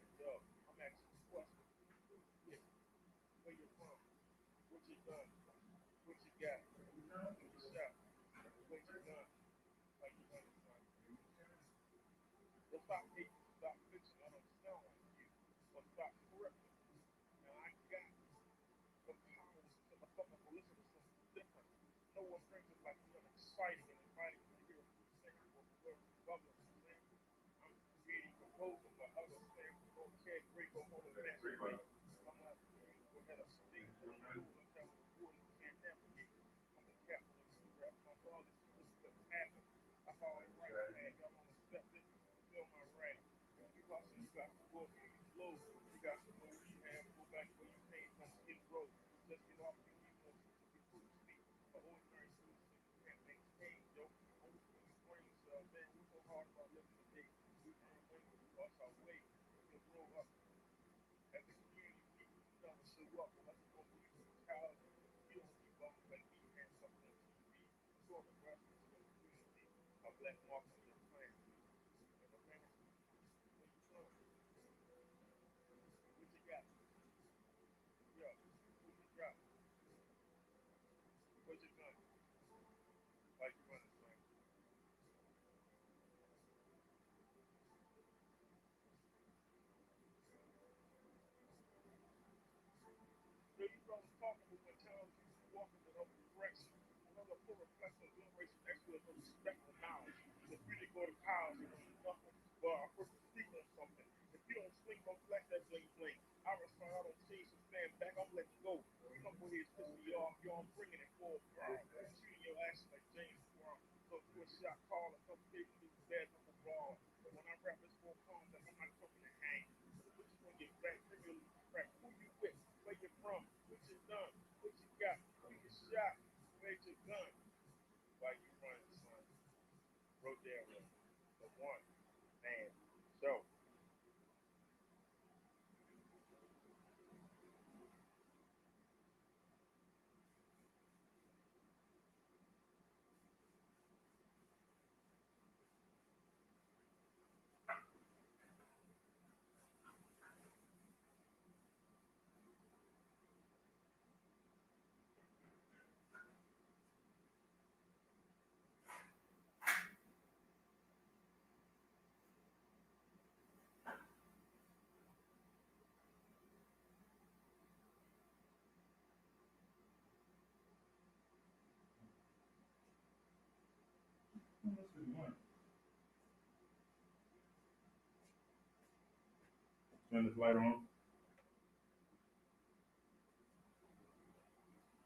B: Turn this light on.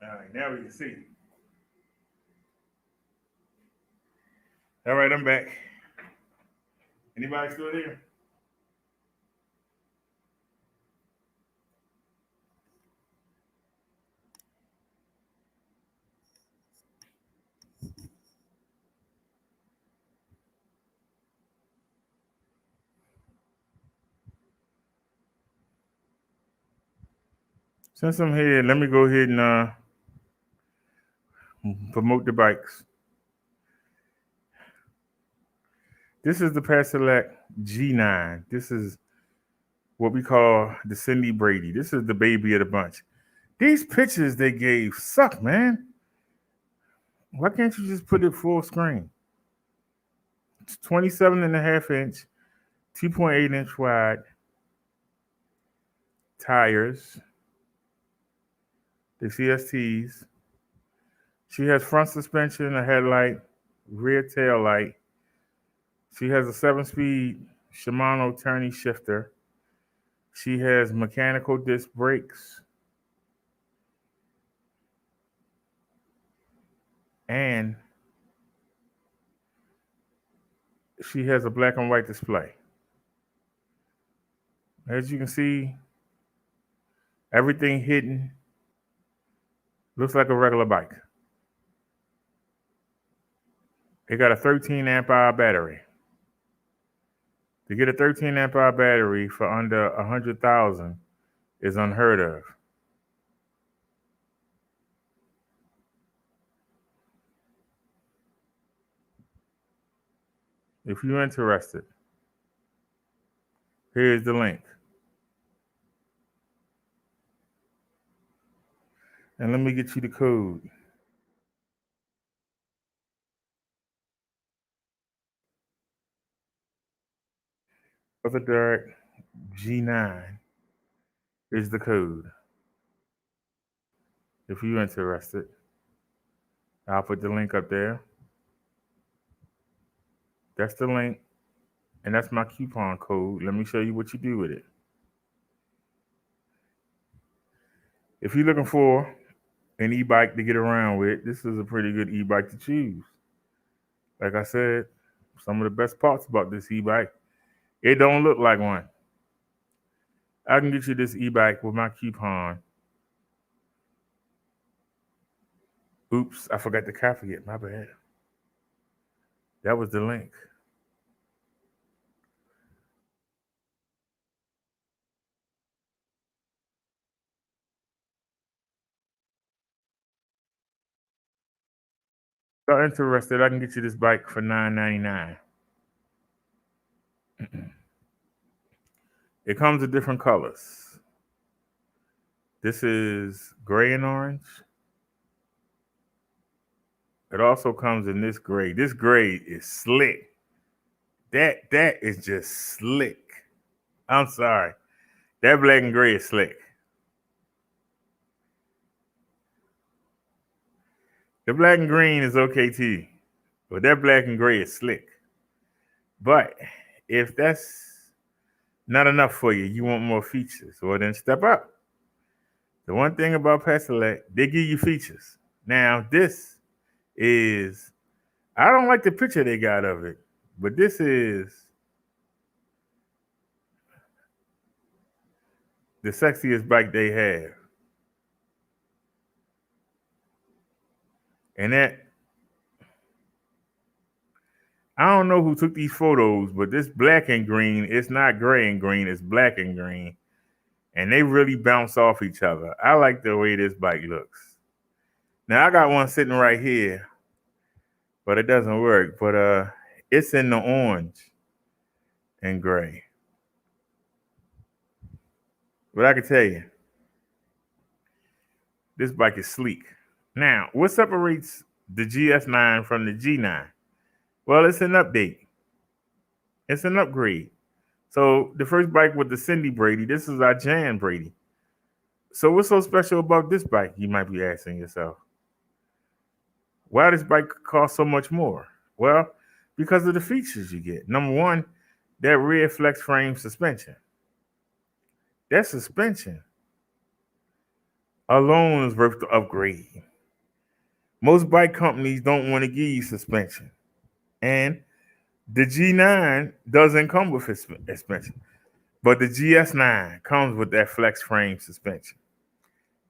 B: All right, now we can see. All right, I'm back. Anybody still here? Since I'm here, let me go ahead and promote the bikes. This is the Paselec G9. This is what we call the Cindy Brady. This is the baby of the bunch. These pictures they gave suck, man. Why can't you just put it full screen? It's 27.5 inch, 2.8 inch wide tires. The CSTs. She has front suspension, a headlight, rear tail light, She has a 7-speed Shimano tourney shifter. She has mechanical disc brakes. And she has a black and white display. As you can see, everything hidden. Looks like a regular bike. It got a 13 amp hour battery. To get a 13 amp hour battery for under 100,000 is unheard of. If you're interested, here's the link. And let me get you the code. For the Dark G9 is the code. If you're interested, I'll put the link up there. That's the link, and that's my coupon code. Let me show you what you do with it. If you're looking for an e-bike to get around with, this is a pretty good e-bike to choose. Like I said, some of the best parts about this e-bike, it don't look like one. I can get you this e-bike with my coupon. Oops, I forgot to copy it. My bad. That was the link. If you're interested, I can get you this bike for $9.99. It comes in different colors. This is gray and orange. It also comes in this gray. This gray is slick. That is just slick. I'm sorry. That black and gray is slick. The black and green is okay too, but that black and gray is slick. But if that's not enough for you, you want more features, well then step up. The one thing about Paselec, they give you features. Now this is, I don't like the picture they got of it, but this is the sexiest bike they have. And that, I don't know who took these photos, but this black and green, it's not gray and green, it's black and green. And they really bounce off each other. I like the way this bike looks. Now I got one sitting right here, but it doesn't work. But it's in the orange and gray. But I can tell you, this bike is sleek. Now, what separates the GS9 from the G9? Well, it's an update. It's an upgrade. So the first bike with the Cindy Brady, this is our Jan Brady. So what's so special about this bike, you might be asking yourself? Why does this bike cost so much more? Well, because of the features you get. Number one, that rear flex frame suspension. That suspension alone is worth the upgrade. Most bike companies don't want to give you suspension. And the G9 doesn't come with suspension. But the GS9 comes with that flex frame suspension.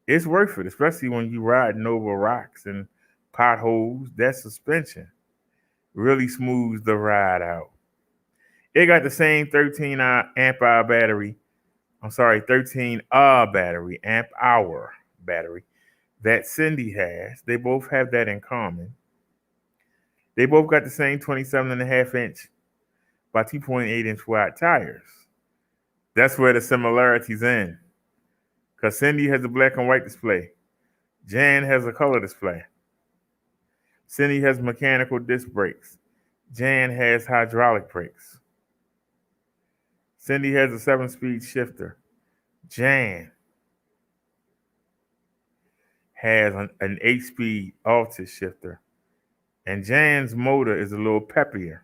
B: It's worth it, especially when you riding over rocks and potholes. That suspension really smooths the ride out. It got the same 13 amp hour battery. 13 battery, amp hour battery that Cindy has. They both have that in common. They both got the same 27.5-inch by 2.8-inch wide tires. That's where the similarities end. Because Cindy has a black and white display. Jan has a color display. Cindy has mechanical disc brakes. Jan has hydraulic brakes. Cindy has a 7-speed shifter. Jan has an 8-speed Altus shifter. And Jan's motor is a little peppier.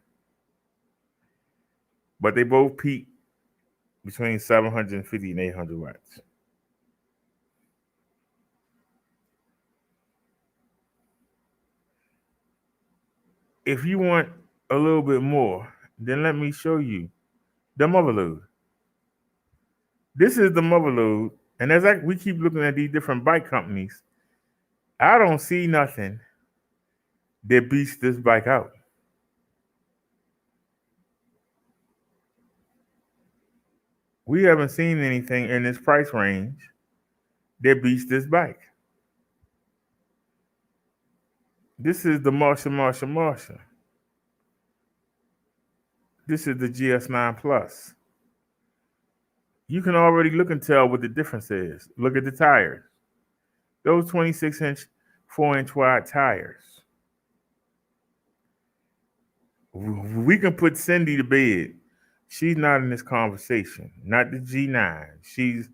B: but they both peak between 750 and 800 watts. If you want a little bit more, then let me show you the mother load. This is the mother load, and as we keep looking at these different bike companies, I don't see nothing that beats this bike out. We haven't seen anything in this price range that beats this bike. This is the Marsha. This is the GS9-PLUS. You can already look and tell what the difference is. Look at the tires. Those 26-inch, 4-inch wide tires. We can put Cindy to bed. She's not in this conversation. Not the G9.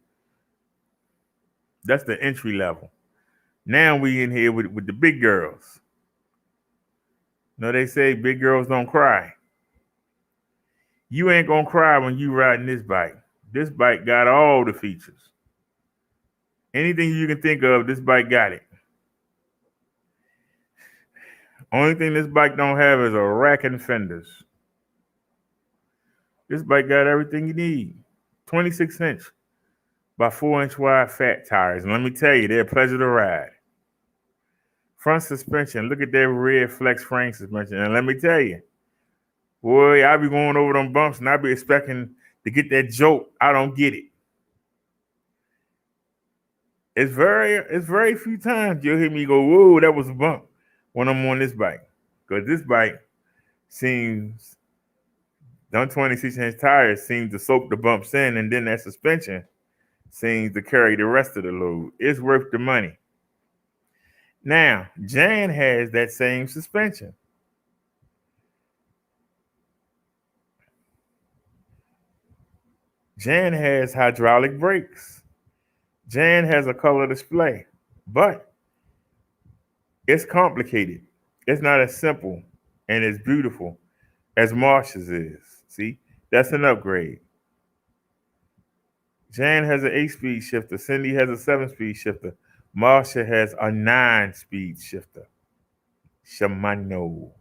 B: That's the entry level. Now we in here with the big girls. No, they say big girls don't cry. You ain't gonna cry when you riding this bike. This bike got all the features. Anything you can think of, this bike got it. Only thing this bike don't have is a rack and fenders. This bike got everything you need. 26-inch by 4-inch wide fat tires. And let me tell you, they're a pleasure to ride. Front suspension, look at that red flex frame suspension. And let me tell you, boy, I be going over them bumps and I be expecting to get that jolt. I don't get it. It's very few times you'll hear me go, whoa, that was a bump when I'm on this bike. Because this bike seems, them 26-inch tires seem to soak the bumps in, and then that suspension seems to carry the rest of the load. It's worth the money. Now, Jan has that same suspension. Jan has hydraulic brakes. Jan has a color display, but it's complicated. It's not as simple and as beautiful as Marsha's is. See, that's an upgrade. Jan has an 8-speed shifter. Cindy has a 7-speed shifter. Marsha has a 9-speed shifter. Shimano.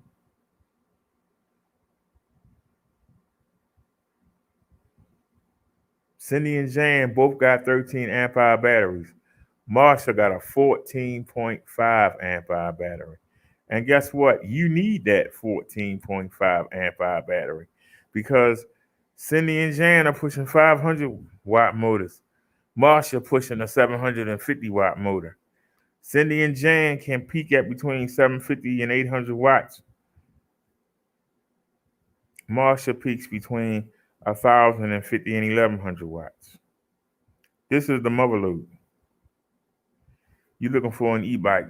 B: Cindy and Jan both got 13 amp hour batteries. Marsha got a 14.5 amp hour battery. And guess what? You need that 14.5 amp hour battery because Cindy and Jan are pushing 500 watt motors. Marsha pushing a 750 watt motor. Cindy and Jan can peak at between 750 and 800 watts. Marsha peaks between 1,050 and 1,100 watts. This is the mother load. You're looking for an e-bike.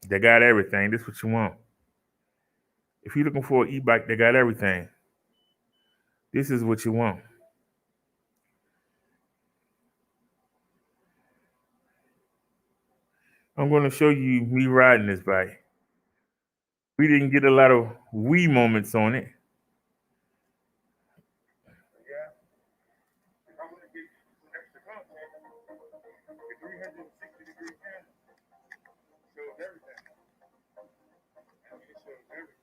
B: They got everything. This is what you want. If you're looking for an e-bike, they got everything. This is what you want. I'm going to show you me riding this bike. We didn't get a lot of wee moments on it. Yeah. If I want to get some extra content, the 360-degree camera shows everything. I mean, it shows everything.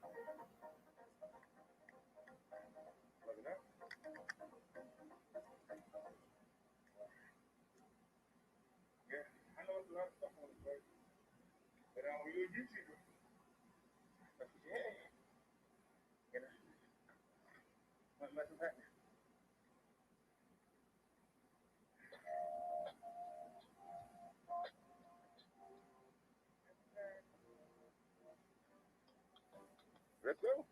B: Plug it up. Yeah, I know there's a lot of stuff on this bike, but when you're a YouTuber, that's what you have. You know, nothing much is happening. Let's go.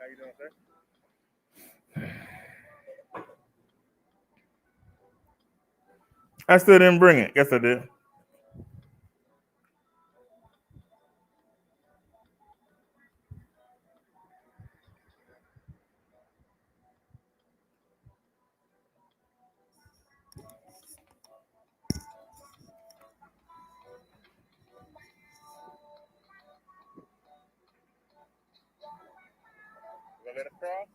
B: How you doing, sir? I still didn't bring it. Yes, I did. Gonna let us cross?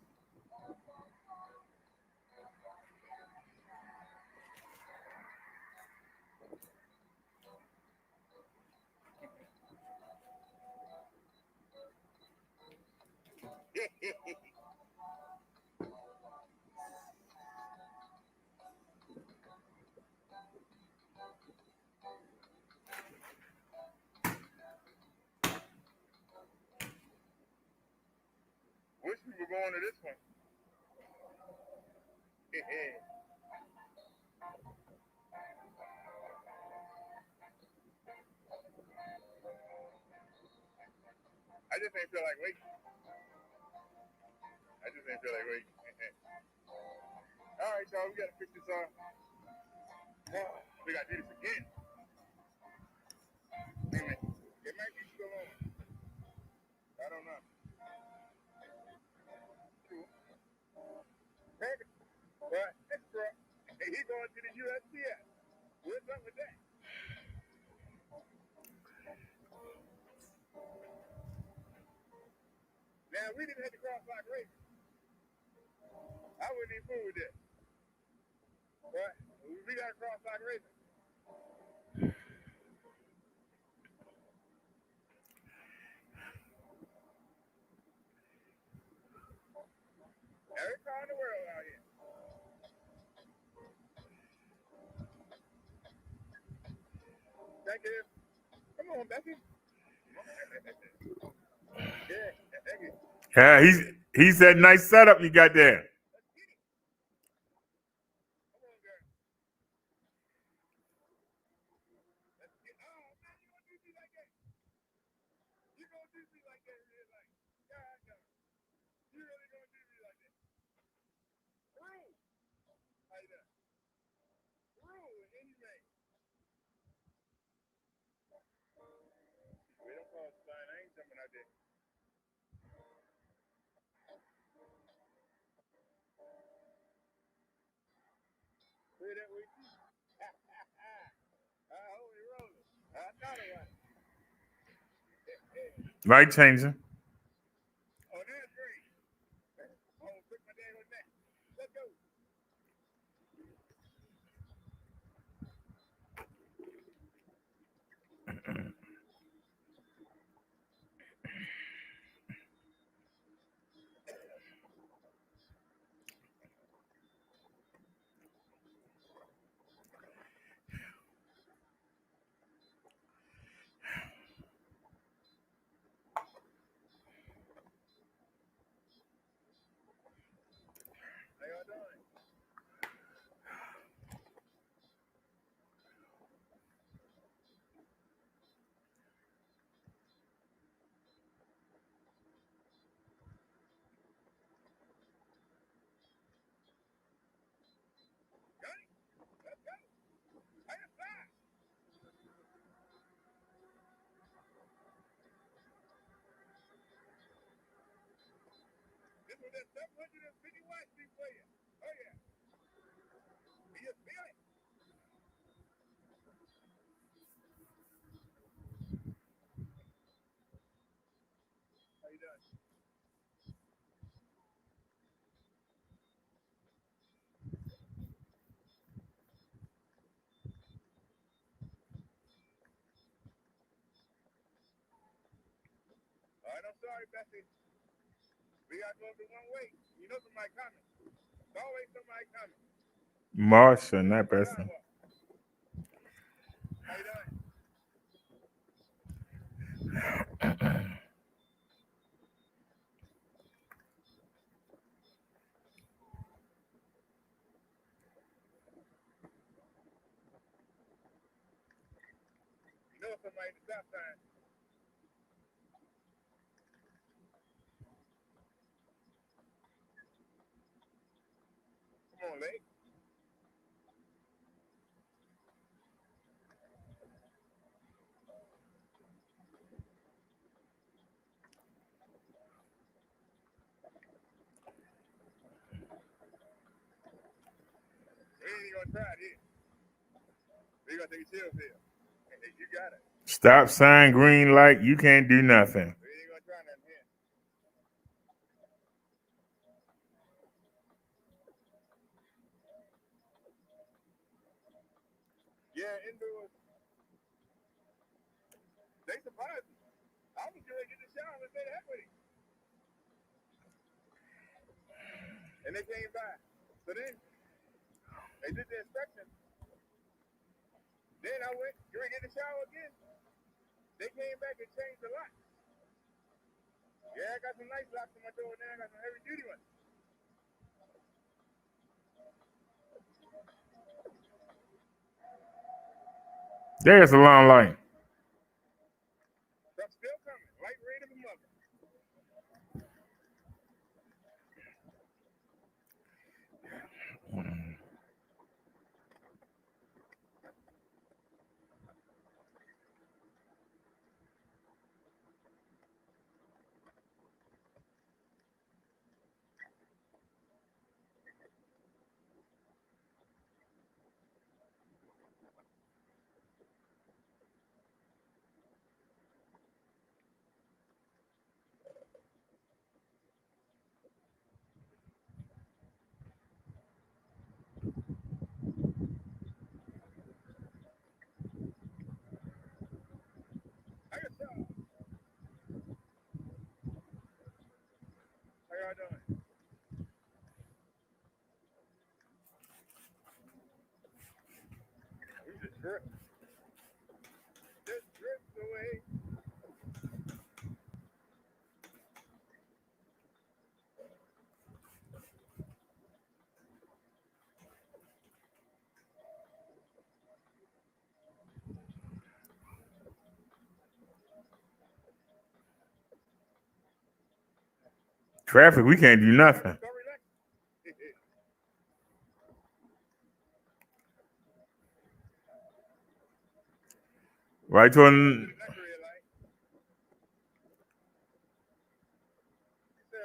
B: Wish we were going to this one. I just ain't feel like waiting. All right, y'all, we gotta fix this up. We gotta do this again. It might be still on. I don't know. But extra, and he going to the USPS. What's up with that? Now we didn't have to cross like racing. I wouldn't even fool with that. But we gotta cross like racing. Every car in the world out here. Thank you. Come on, Becky. Yeah, thank you.
A: Yeah, he said nice setup you got there. Right changer.
B: Oh, that's great. Oh, pick my dad on that. Let's go. How y'all doing? This was that 750 watts before you. Oh, yeah. You feel it? How you doing? All right, I'm sorry, Bessie. We got to go through one way. You know somebody coming. There's always somebody coming.
A: Marsha, not Bessie.
B: How you doing? You know somebody at the stop sign. Come on, Lake. We ain't gonna try it here. We gonna take a chill pill. Hey, you got it.
A: Stop sign, green light. You can't do nothing.
B: We ain't gonna try nothing here.
A: indoors. They surprised me. I was going to get the shower and say that with him. And they came by. So then they did the inspection. Then I went, you ready to get the shower again? They came back and changed the lock. Yeah, I got some nice locks on my door now. I got some heavy duty ones.
B: There's a long line.
A: Truck's still coming. Light red of a mother. I got y'all. How y'all doing? We just drift. Just drift away.
B: Traffic, we can't do nothing.
A: So relax.
B: Right to an,
A: Not the red light. It's a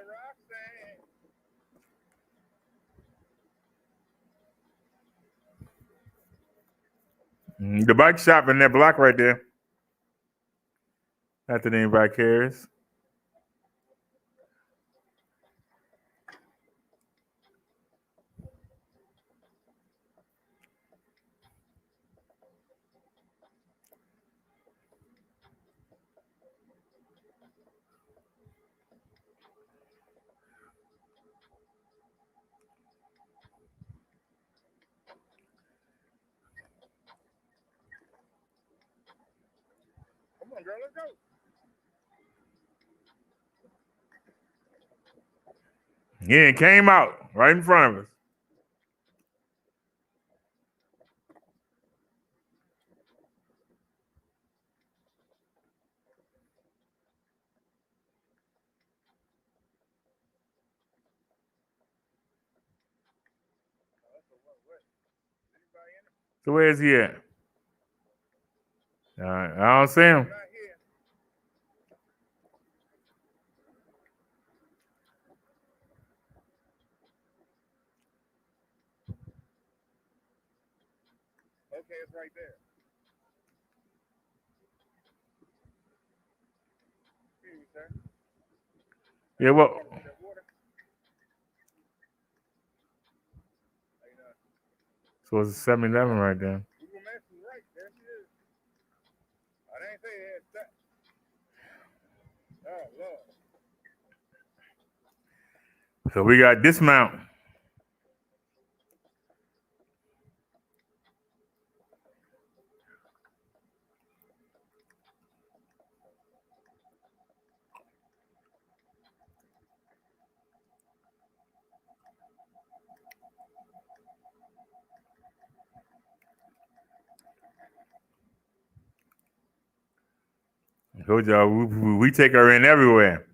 A: Roxanne.
B: the bike shop in that block right there. Not that anybody cares.
A: Come on, girl, let's go.
B: Yeah, it came out right in front of us. So where's he at? I don't see him.
A: Not here. Okay, it's right there. Excuse me, sir.
B: Yeah, well,
A: That water. How you doing?
B: so it's a 7-Eleven right there.
A: Google Maps is right. There she is. I didn't say it had steps. Oh, Lord.
B: So we got dismount. I told y'all we take her in everywhere.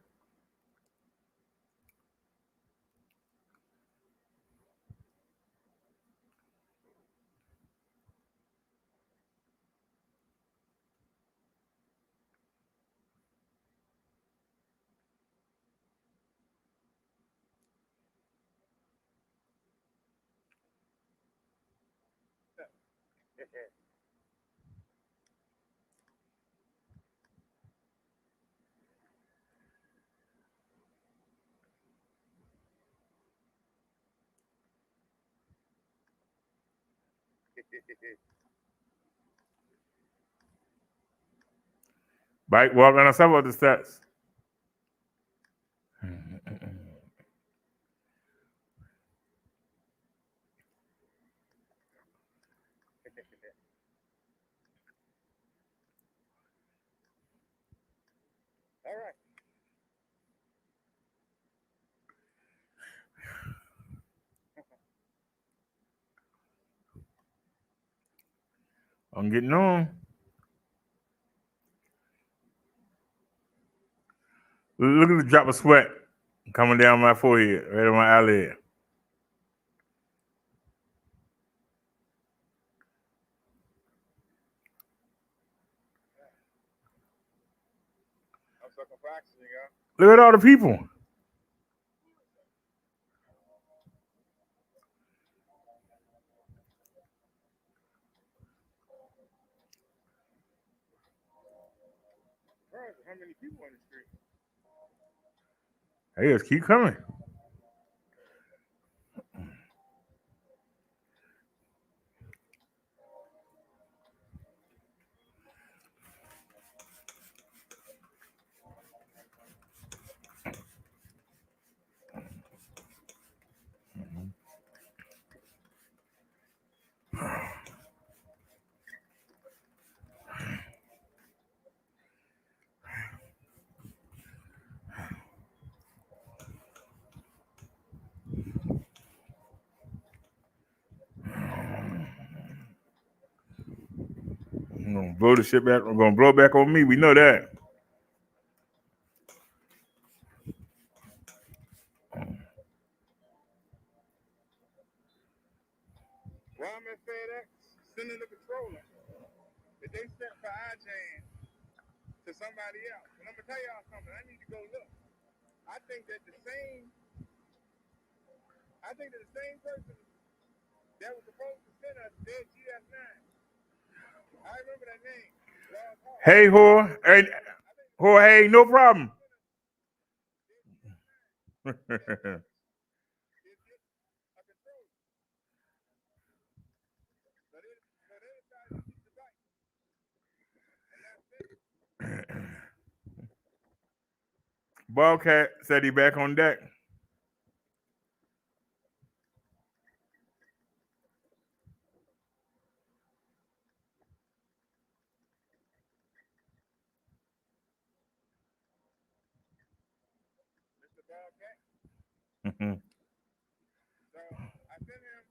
B: Bike walk on some of the steps.
A: All right.
B: I'm getting on. Look at the drop of sweat coming down my forehead, right on my eyelid.
A: I'm sucking for oxygen, y'all.
B: Look at all the people.
A: How many people on the street?
B: Hey, just keep coming. I'm gonna blow the shit back. I'm gonna blow back on me. We know that.
A: Well, I'm at FedEx sending the controller. If they sent for iJan to somebody else, and I'm gonna tell y'all something. I need to go look. I think that the same person that was supposed to send us their GS9. I remember that name.
B: Hey, whore. Hey, whore. Hey, no problem. Bobcat said he back on deck.
A: Mr. Bobcat. So I sent him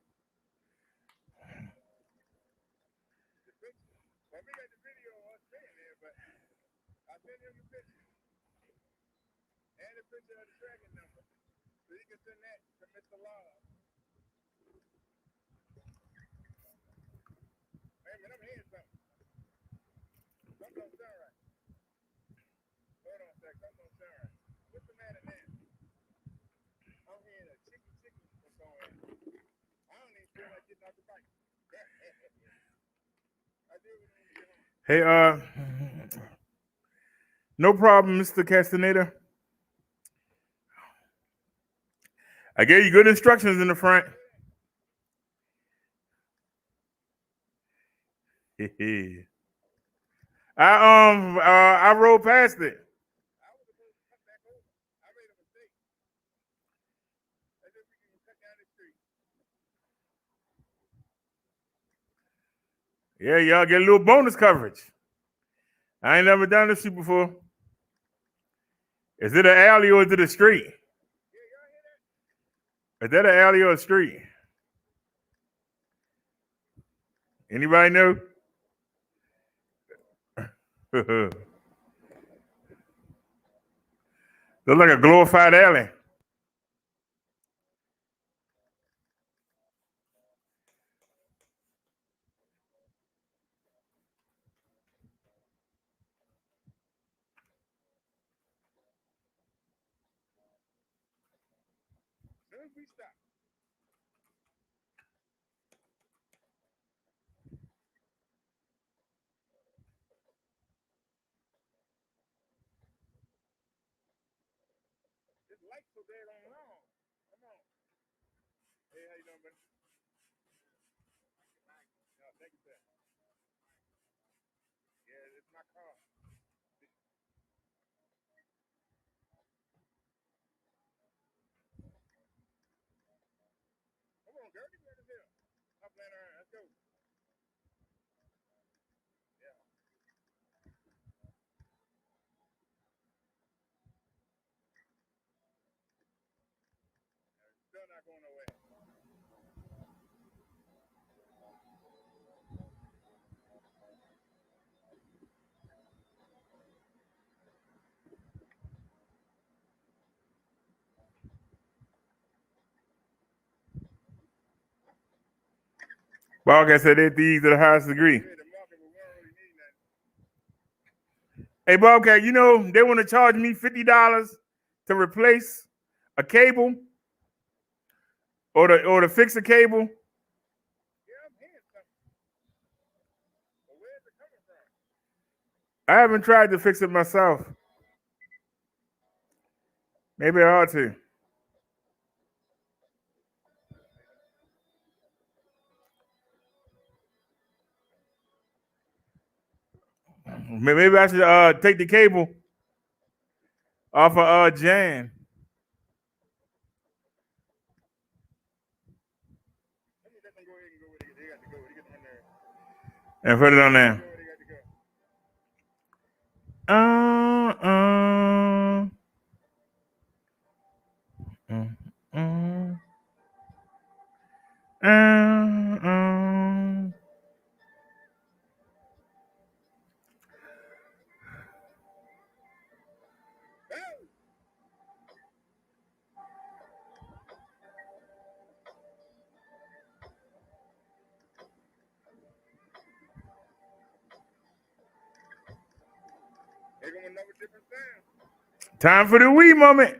A: the picture. Well, we got the video of us being there, but I sent him the picture and the picture of the tracking number, so he can send that to Mr. Law. Hey man, I'm hearing something. Something don't sound right. Hold on a sec. Something don't sound right. What's the matter now? I'm hearing a chicky or something. I don't even feel like getting off the bike. I do when I get home.
B: Hey, no problem, Mr. Castaneda. I gave you good instructions in the front. I rode past it.
A: I was supposed to cut back over. I made a mistake. I said we can cut down the street.
B: Yeah, y'all get a little bonus coverage. I ain't never done this shit before. Is it an alley or is it a street?
A: Yeah, y'all hear that?
B: Is that an alley or a street? Anybody know? Look like a glorified alley.
A: As soon as we stop. This light's so dead on long. Come on. Hey, how you doing, buddy? No, thank you, sir. Yeah, it's my car.
B: Bobcat said they thieves to the highest degree. Hey, Bobcat, you know they want to charge me $50 to replace a cable or to fix a cable. I haven't tried to fix it myself. Maybe I ought to. Maybe I should take the cable off of Jan and put it on there. Uh, uh, mm, mm, uh, uh. Time for the wee moment.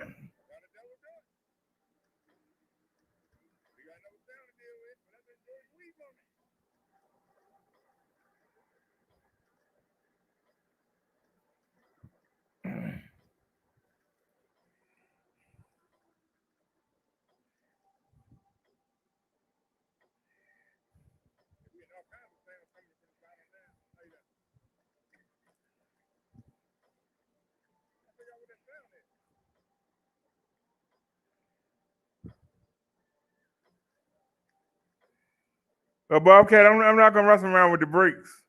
B: Bobcat, I'm not gonna wrestle around with the brakes.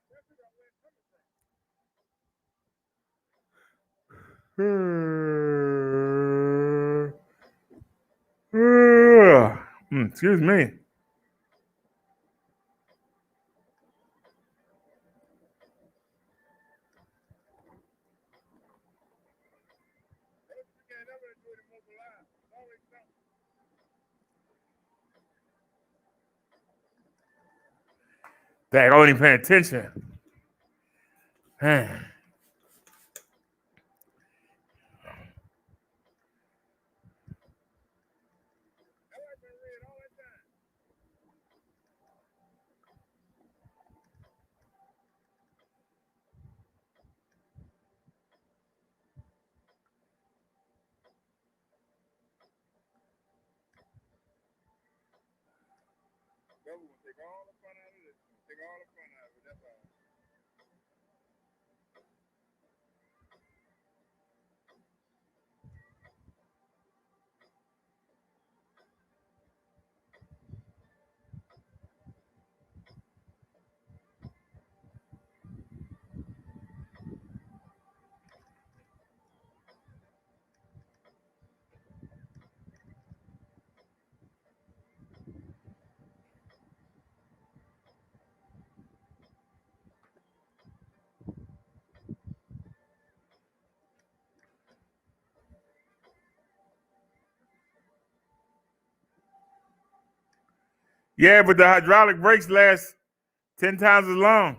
B: Excuse me. Dang, I wasn't paying attention. Yeah, but the hydraulic brakes last 10 times as long.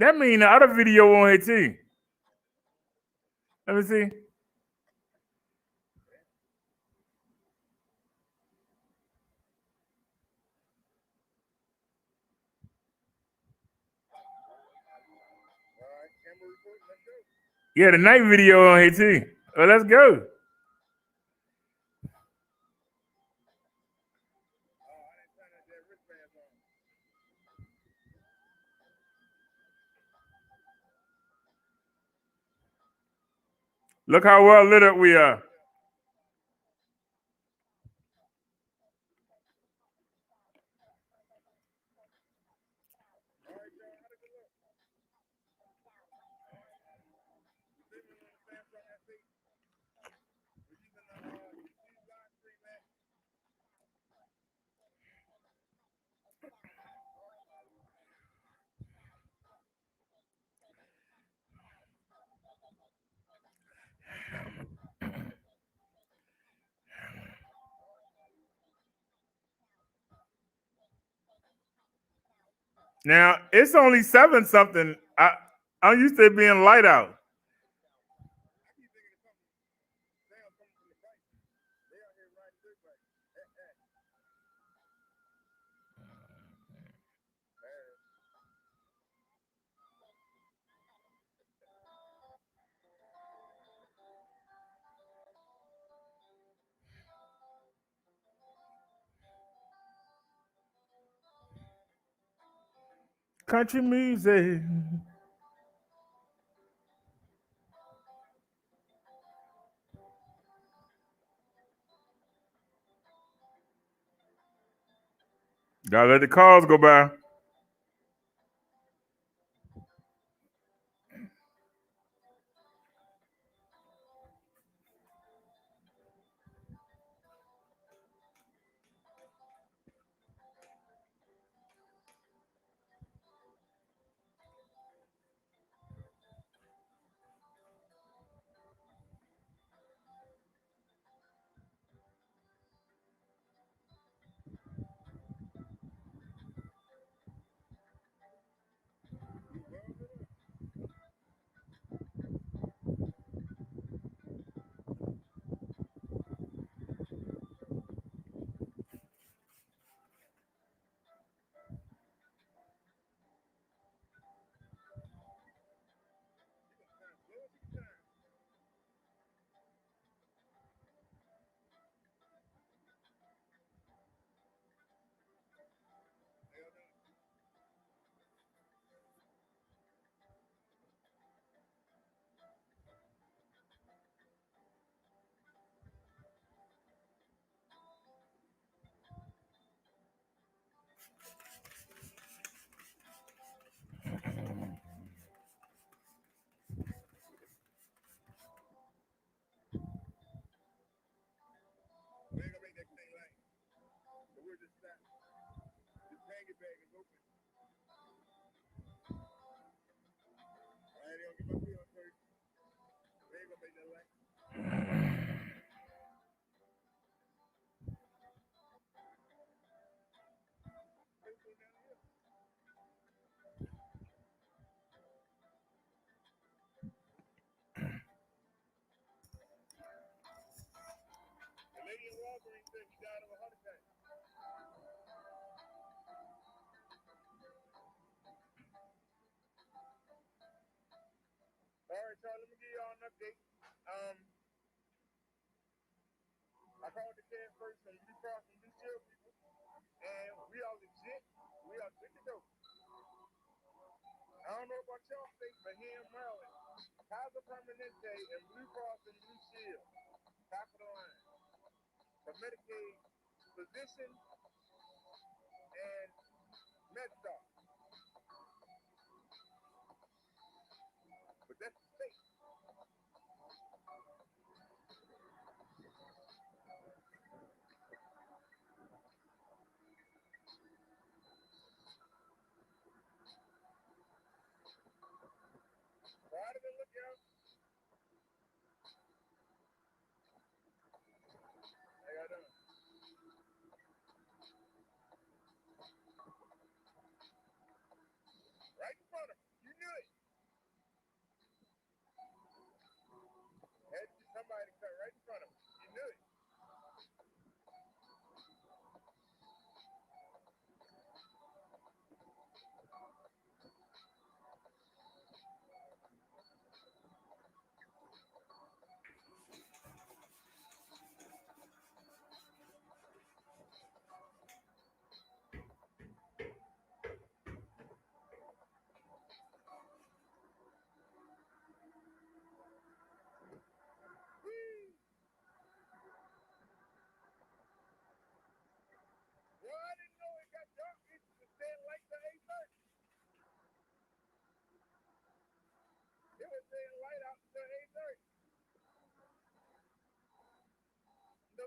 B: That mean the other video on here too. Let me see. Yeah, the night video on here too. Well, let's go. Look how well lit up we are. Now it's only 7 something. I'm used to it being light out. Country music. Gotta let the cars go by.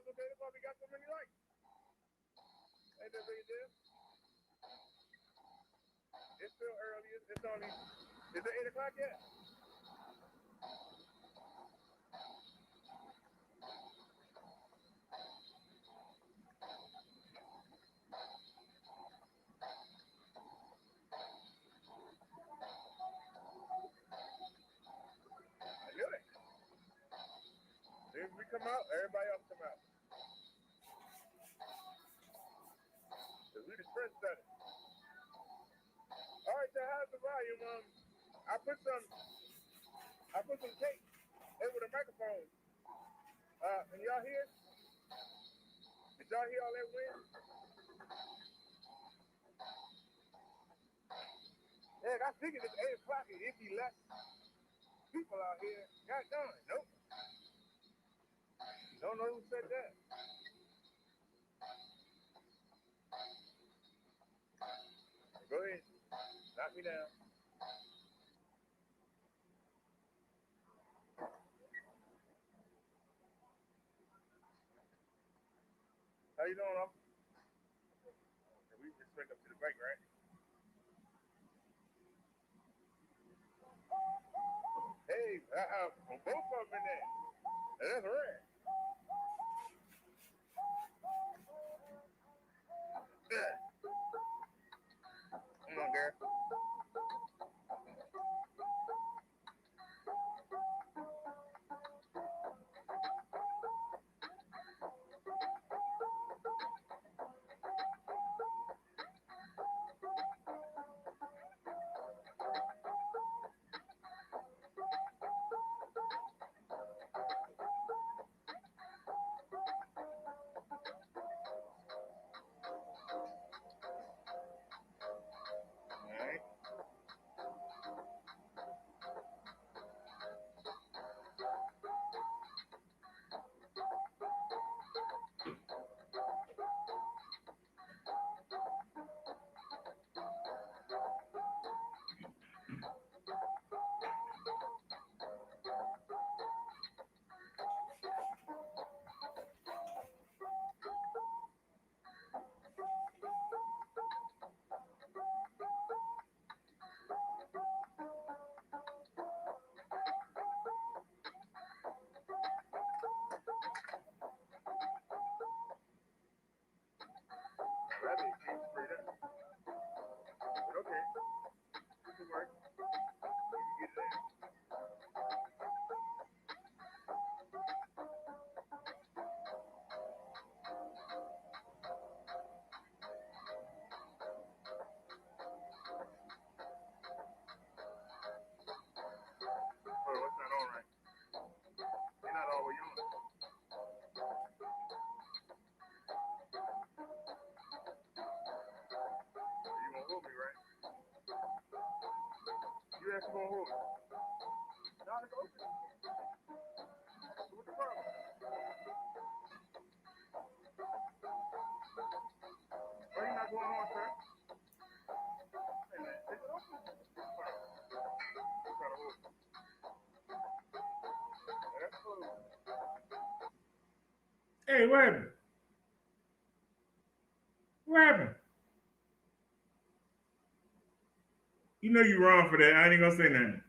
B: that's okay. That's why we got so many lights. Ain't that big deal? It's still early. It's only. Is it 8 o'clock yet? I knew it. As soon as we come out, everybody else come out. Cause we the trendsetters. All right, so how's the volume? I put some tape over the microphone. Can y'all hear? Did y'all hear all that wind? Yeah, I figured it's 8 o'clock and it'd be less people out here. God darn, nope. Don't know who said that. Go ahead, knock me down. How you doing, officer? We just went up to the bike, right? Hey, both of them in there. That's rare. Yeah. Come on, girl. All right. That'd be straight up. But okay, we can work. We can get it in. Oh, what's not on right? You're not always on. You gonna hold me, right? You actually gonna hold me? No, it's open. What's the problem? Why you not going on, sir? Hey, man, take it off. What's the problem? I'm trying to hold you. That's cool.
A: Hey, what happened? What happened? You know you wrong for that. I ain't gonna say nothing.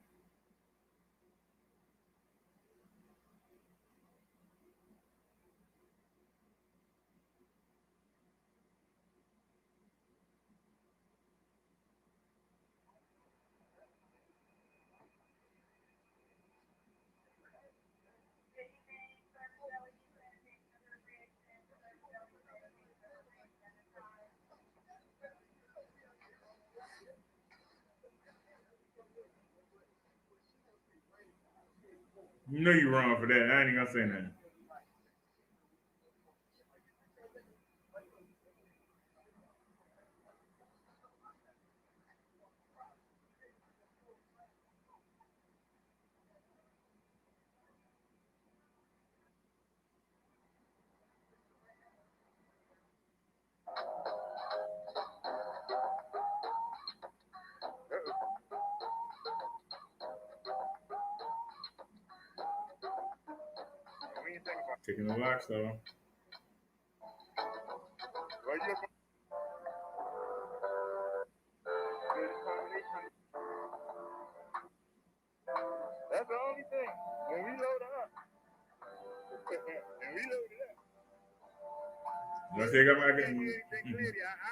A: You know you wrong for that. I ain't gonna say nothing. Taking the locks off.
B: That's the only thing. When we load it up, and we load it up. Let's take up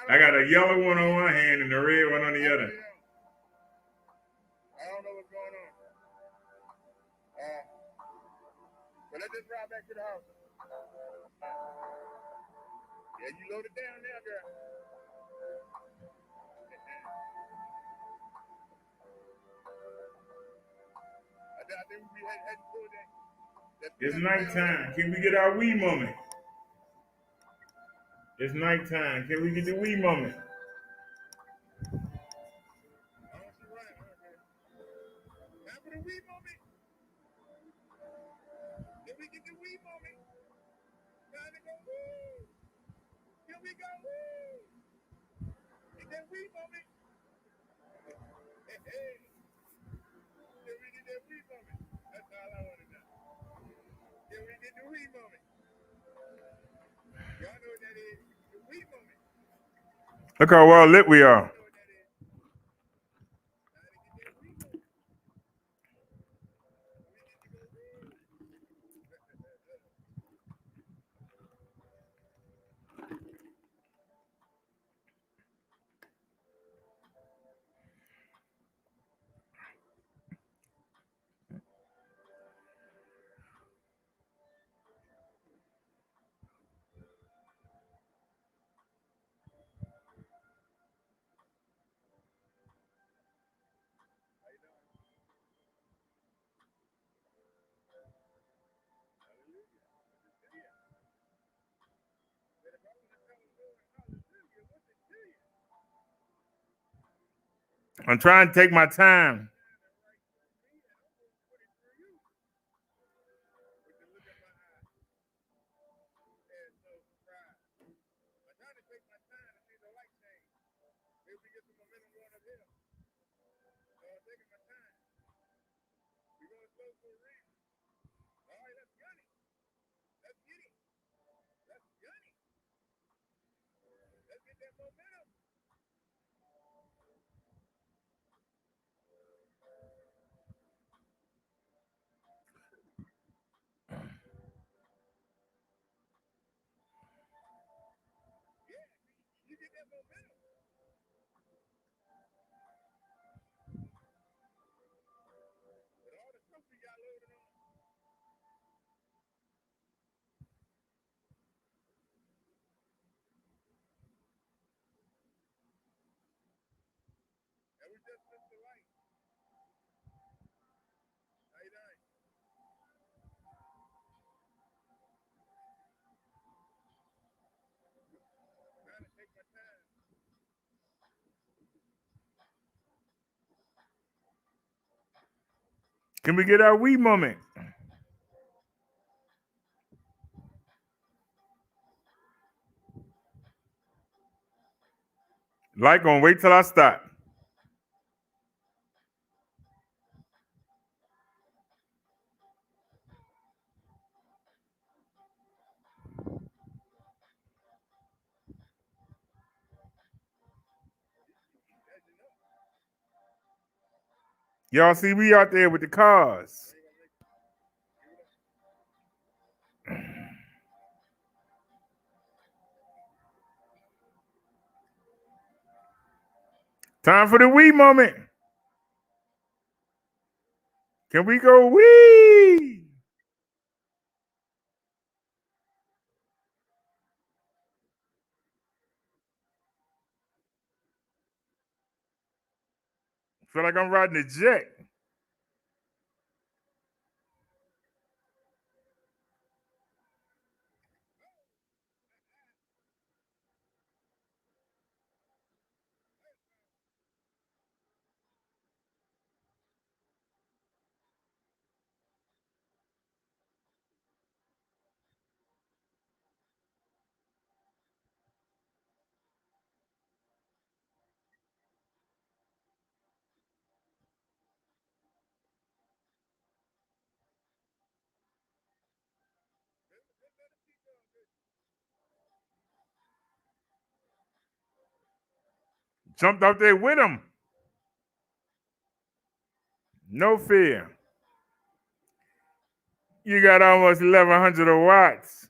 B: I got a yellow one on one hand and a red one on the other. I don't know what's going on. But let's just ride back to the house. Yeah, you load it down now, girl. I think we had to pull that. It's nighttime. Can we get our wee moment? It's nighttime. Can we get the wee moment? Time for the wee moment. Can we get the wee moment? Time to go woo. Here we go woo. Get that wee moment. Hey, hey. Can we get that wee moment? That's all I want to know. Can we get the wee moment? Y'all know what that is. The wee moment. Look how well lit we are. I'm trying to take my time. Can we get our wee moment? Like on wait till I start. Y'all see we out there with the cars. Time for the wee moment. Can we go wee? Feel like I'm riding a jet. Jumped out there with him. No fear. You got almost 1,100 watts.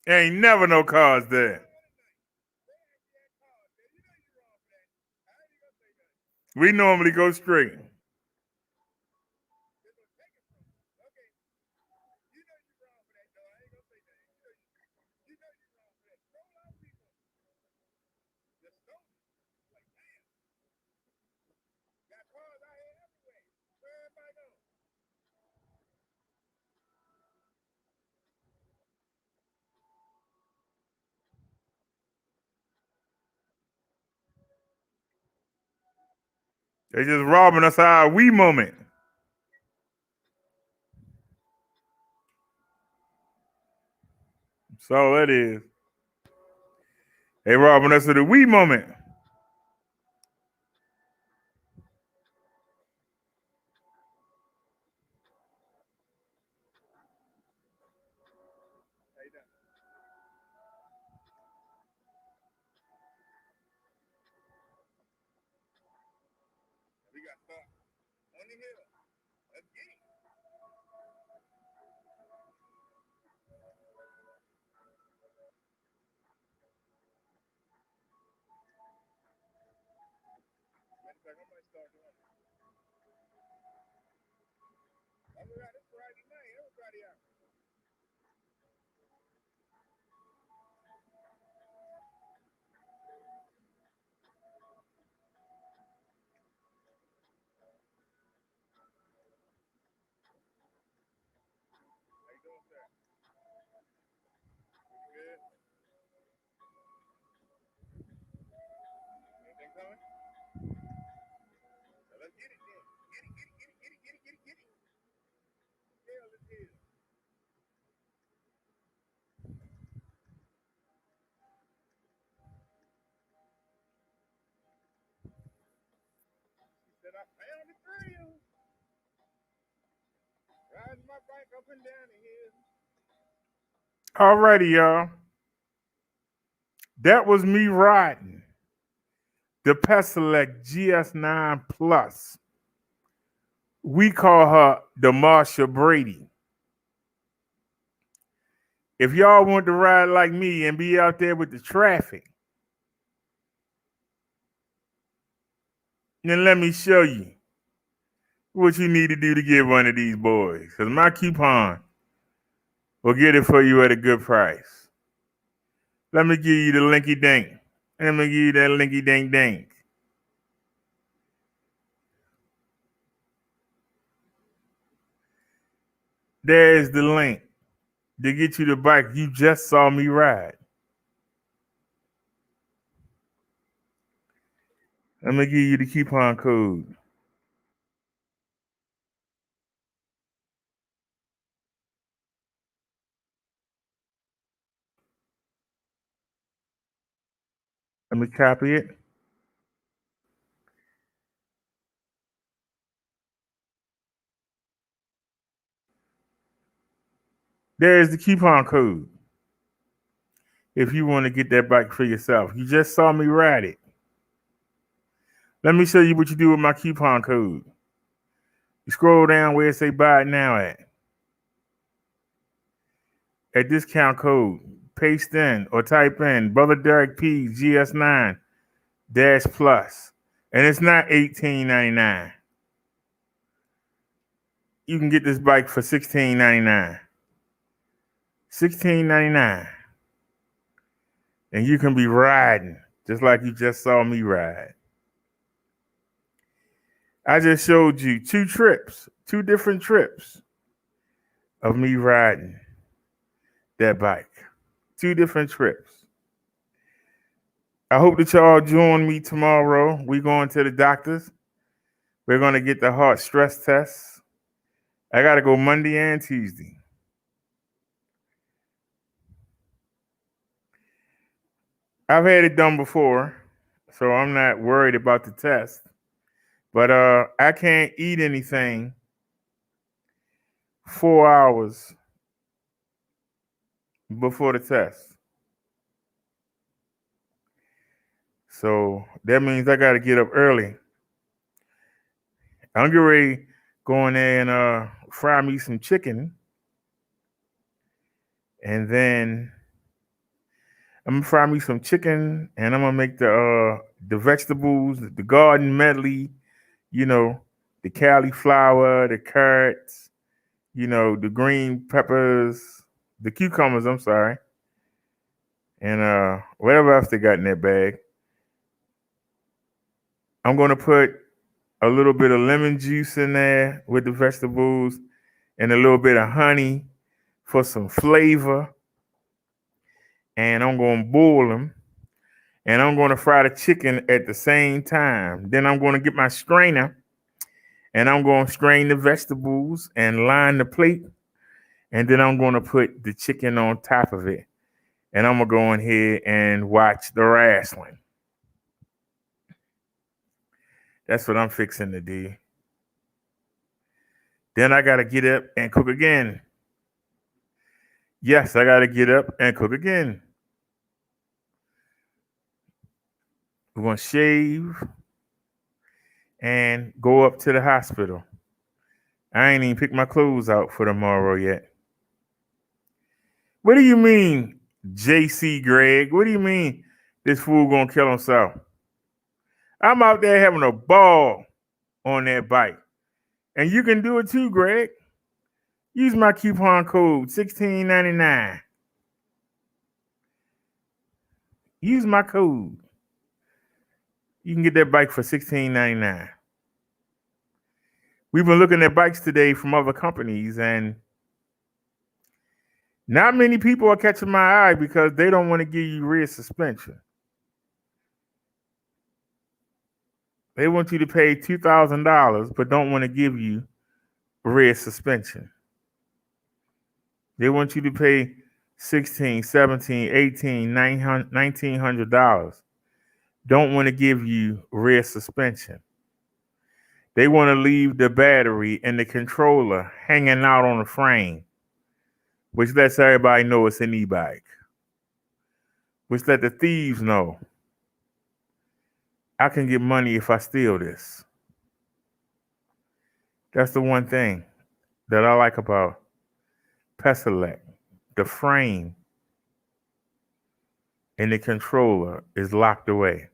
B: Ain't never no cars there. We normally go straight. They just robbing us our we moment. That's all that is. They robbing us of the we moment. Alrighty, y'all. That was me riding the Paselec GS9-PLUS. We call her the Marsha Brady. If y'all want to ride like me and be out there with the traffic, then let me show you what you need to do to get one of these boys. Because my coupon will get it for you at a good price. Let me give you the linky dink. Let me give you that linky dink dink. There's the link to get you the bike you just saw me ride. Let me give you the coupon code. Let me copy it. There's the coupon code. If you want to get that bike for yourself, you just saw me ride it. Let me show you what you do with my coupon code. You scroll down where it say buy it now at. at discount code. Paste in or type in Brother Derek P GS9-Plus. And it's not $18.99. You can get this bike for $16.99. $16.99. And you can be riding just like you just saw me ride. I just showed you two different trips of me riding that bike. Two different trips. I hope that y'all join me tomorrow. We're going to the doctors. We're going to get the heart stress test. I got to go Monday and Tuesday. I've had it done before, so I'm not worried about the test. But I can't eat anything 4 hours before the test. So that means I got to get up early. I'm getting ready to go in there and fry me some chicken. And then I'm going to fry me some chicken, and I'm going to make the vegetables, the garden medley, you know, the cauliflower, the carrots, you know, the green peppers, the cucumbers, I'm sorry, and whatever else they got in that bag. I'm going to put a little bit of lemon juice in there with the vegetables and a little bit of honey for some flavor. And I'm going to boil them. And I'm going to fry the chicken at the same time. Then I'm going to get my strainer and I'm going to strain the vegetables and line the plate. And then I'm going to put the chicken on top of it. And I'm going to go in here and watch the wrestling. That's what I'm fixing to do. Then I got to get up and cook again. Yes, I got to get up and cook again. We're going to shave and go up to the hospital. I ain't even picked my clothes out for tomorrow yet. What do you mean, JC Greg? What do you mean this fool going to kill himself? I'm out there having a ball on that bike. And you can do it too, Greg. Use my coupon code $16.99. Use my code. You can get that bike for $16.99. We've been looking at bikes today from other companies, and not many people are catching my eye because they don't want to give you rear suspension. They want you to pay $2,000, but don't want to give you rear suspension. They want you to pay $1,600, $1,700, $1,800, $1,900. Don't want to give you rear suspension. They want to leave the battery and the controller hanging out on the frame, which lets everybody know it's an e-bike, which let the thieves know I can get money if I steal this. That's the one thing that I like about Paselec. The frame and the controller is locked away.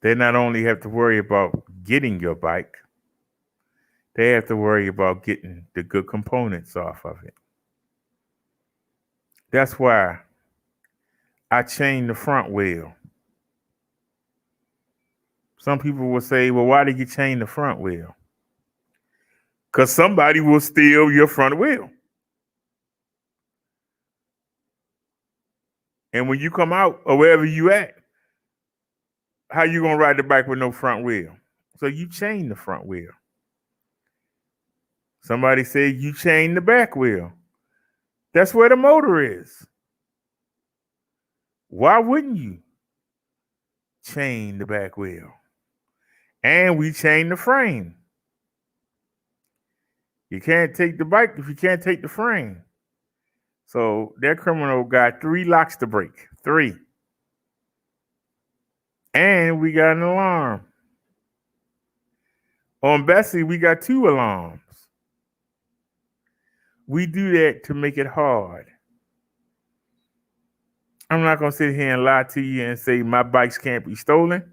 B: They not only have to worry about getting your bike, they have to worry about getting the good components off of it. That's why I chained the front wheel. Some people will say, well, why did you chain the front wheel? Because somebody will steal your front wheel. And when you come out or wherever you at, how you going to ride the bike with no front wheel? So you chain the front wheel. Somebody said you chain the back wheel. That's where the motor is. Why wouldn't you chain the back wheel? And we chain the frame. You can't take the bike if you can't take the frame. So that criminal got 3 locks to break. 3. And we got an alarm. On Bessie, we got 2 alarms. We do that to make it hard. I'm not gonna sit here and lie to you and say my bikes can't be stolen,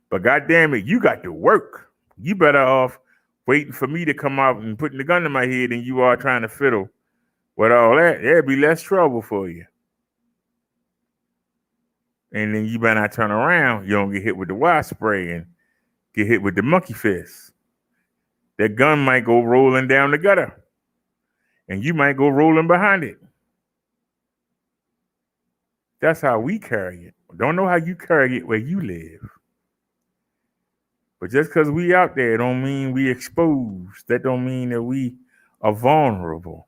B: but goddamn it, you got to work. You better off waiting for me to come out and putting the gun in my head than you are trying to fiddle with all that. There'd be less trouble for you. And then you better not turn around. You don't get hit with the wire spray and get hit with the monkey fist. That gun might go rolling down the gutter, and you might go rolling behind it. That's how we carry it. Don't know how you carry it where you live. But just because we out there don't mean we exposed. That don't mean that we are vulnerable.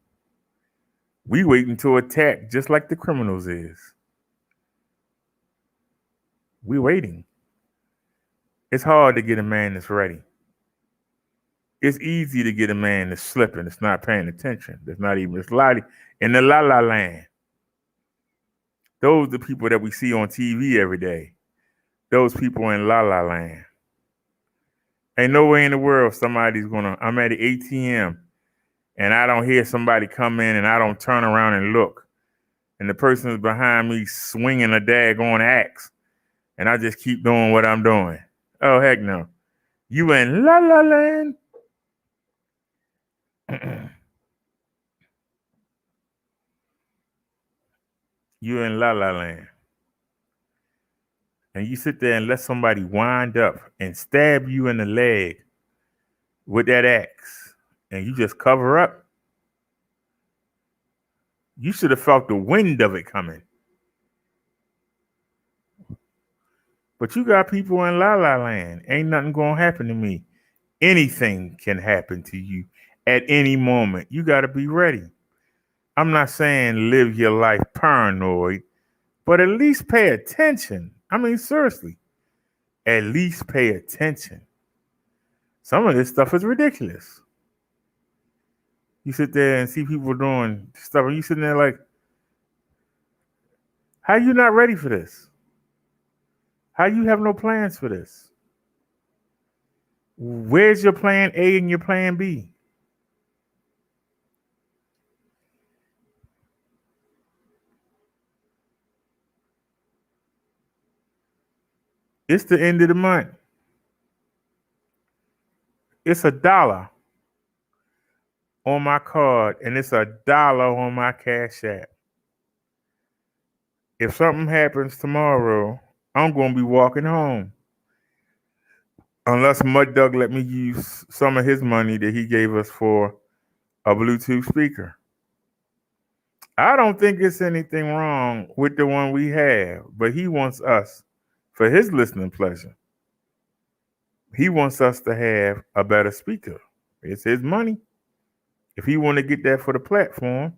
B: We waiting to attack just like the criminals is. We waiting. It's hard to get a man that's ready. It's easy to get a man that's slipping, that's not paying attention, that's not even sliding in the la la land. Those are the people that we see on TV every day. Those people in la la land. Ain't no way in the world I'm at the ATM and I don't hear somebody come in and I don't turn around and look. And the person is behind me swinging a daggone axe. And I just keep doing what I'm doing. Oh, heck no. You in la la land? You in la la land. And you sit there and let somebody wind up and stab you in the leg with that axe. And you just cover up. You should have felt the wind of it coming. But you got people in la la land. Ain't nothing gonna happen to me. Anything can happen to you at any moment. You got to be ready. I'm not saying live your life paranoid, but at least pay attention. I mean, seriously, at least pay attention. Some of this stuff is ridiculous. You sit there and see people doing stuff, and you sitting there like, how you not ready for this? How you have no plans for this? Where's your plan A and your plan B? It's the end of the month. It's $1 on my card and it's $1 on my Cash App. If something happens tomorrow, I'm going to be walking home. Unless Mud Dog let me use some of his money that he gave us for a Bluetooth speaker. I don't think it's anything wrong with the one we have, but he wants us, for his listening pleasure, he wants us to have a better speaker. It's his money. If he want to get that for the platform,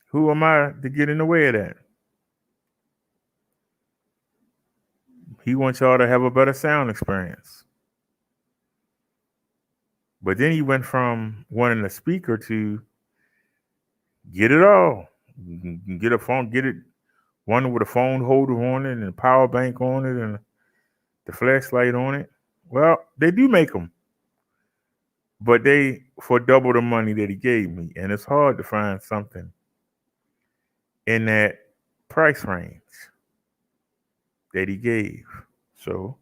B: who am I to get in the way of that? He wants y'all to have a better sound experience. But then he went from wanting a speaker to get it all. You can get a phone, get it, one with a phone holder on it and a power bank on it and the flashlight on it. Well, they do make them, but they for double the money that he gave me. And it's hard to find something in that price range that he gave. So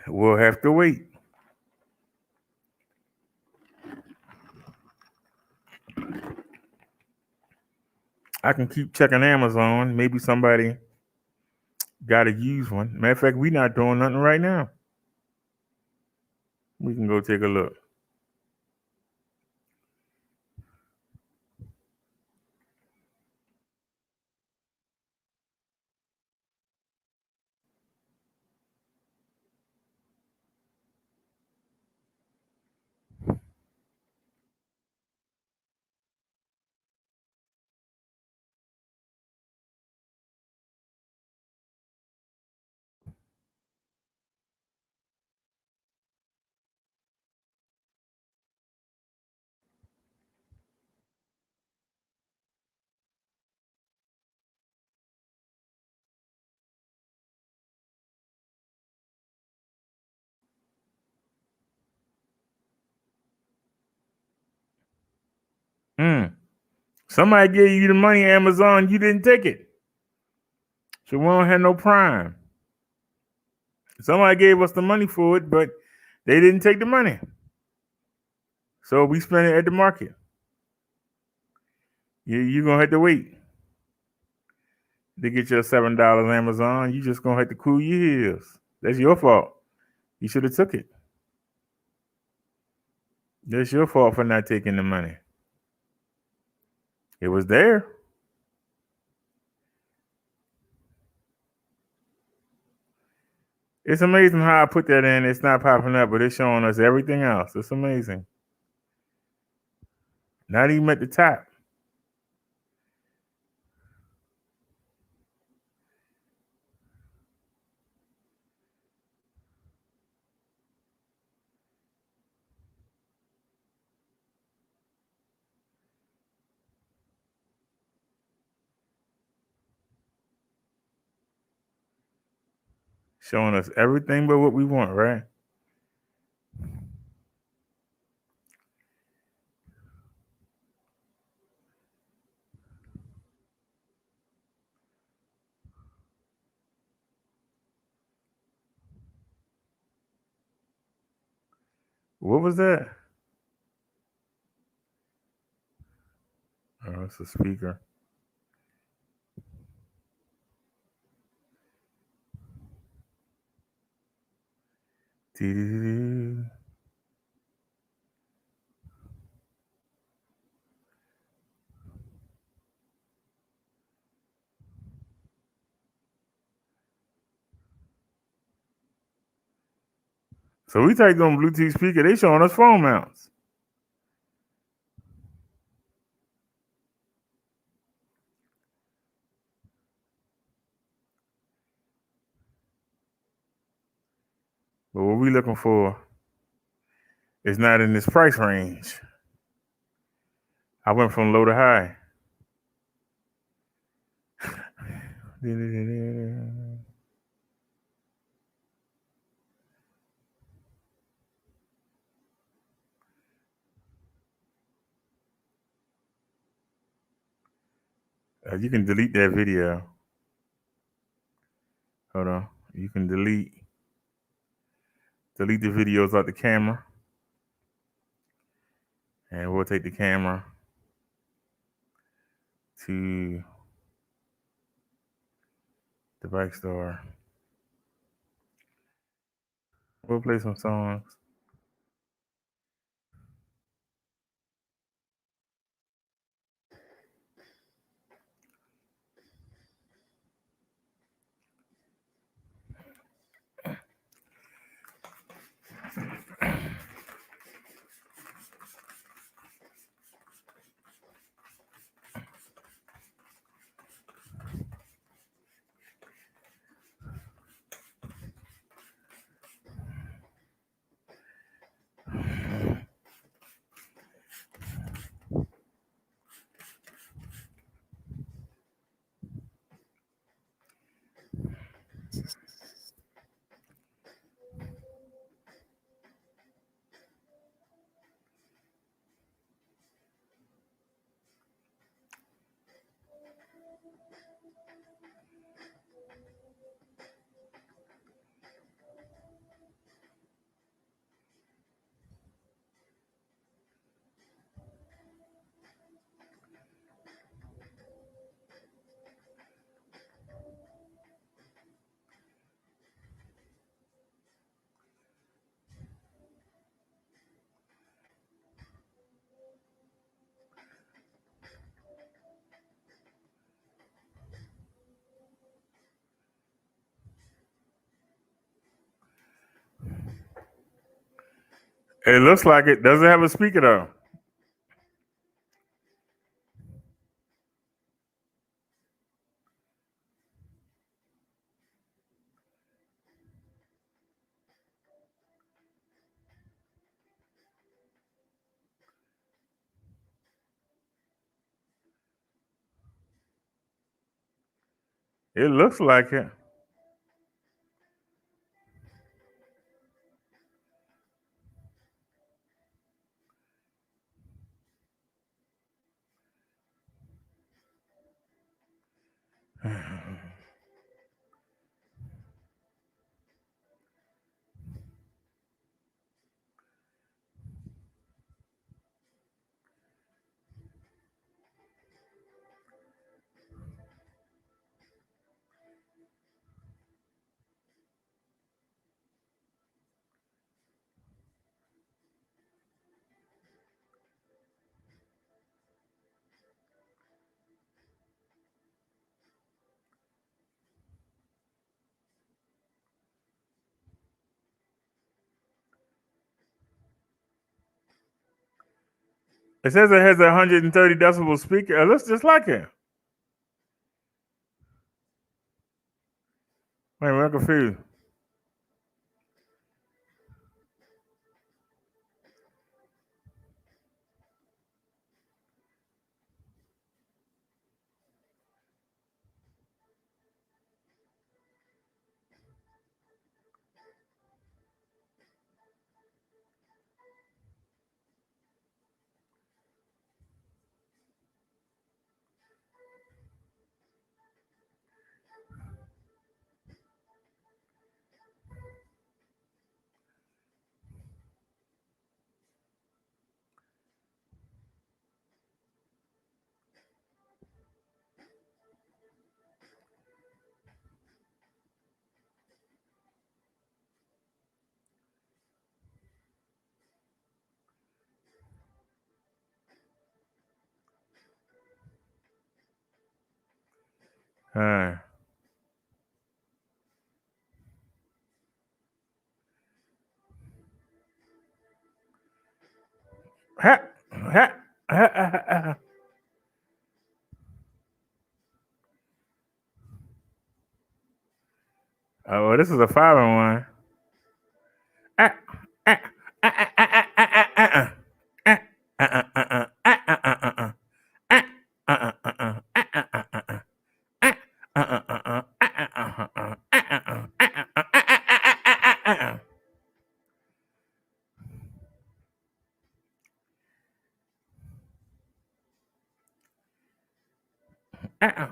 B: we'll have to wait. I can keep checking Amazon. Maybe somebody got to use one. Matter of fact, we not doing nothing right now. We can go take a look. Somebody gave you the money, Amazon, you didn't take it. So we don't have no Prime. Somebody gave us the money for it, but they didn't take the money. So we spent it at the market. You're going to have to wait to get your $7 Amazon. You just going to have to cool your heels. That's your fault. You should have took it. That's your fault for not taking the money. It was there. It's amazing how I put that in. It's not popping up, but it's showing us everything else. It's amazing. Not even at the top. Showing us everything but what we want, right? What was that? Oh, it's a speaker. Doo-doo-doo. So we take on Bluetooth speaker. They showing us phone mounts. But what we looking for is not in this price range. I went from low to high. You can delete that video. Hold on. You can delete the videos out the camera. And we'll take the camera to the bike store. We'll play some songs. It looks like it doesn't have a speaker though. It looks like it. It says it has a 130 decibel speaker. It looks just like it. Wait a minute, I'm confused. Uh, ha, ha, ha. Oh, well, this is a 5-in-1. Ah, ah, ah, ah, ah, ah, ah, ah, ah. Ah, ah, ah, ah, ah, ah, ah, ah, ah, ah. Ah, ah, ah, ah, ah, ah, ah, ah, ah, ah. Ah, ah,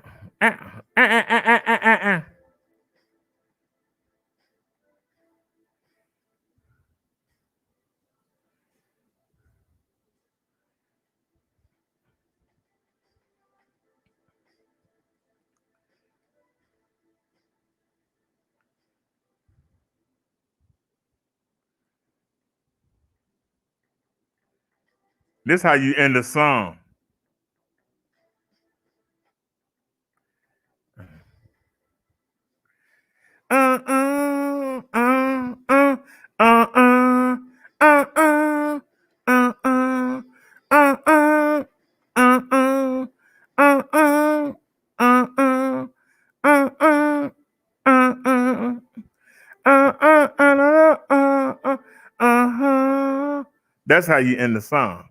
B: ah, ah, ah, ah, ah, ah, ah, ah, ah, ah, ah, ah, ah, ah, ah, ah. This how you end the song. That's how you end the song.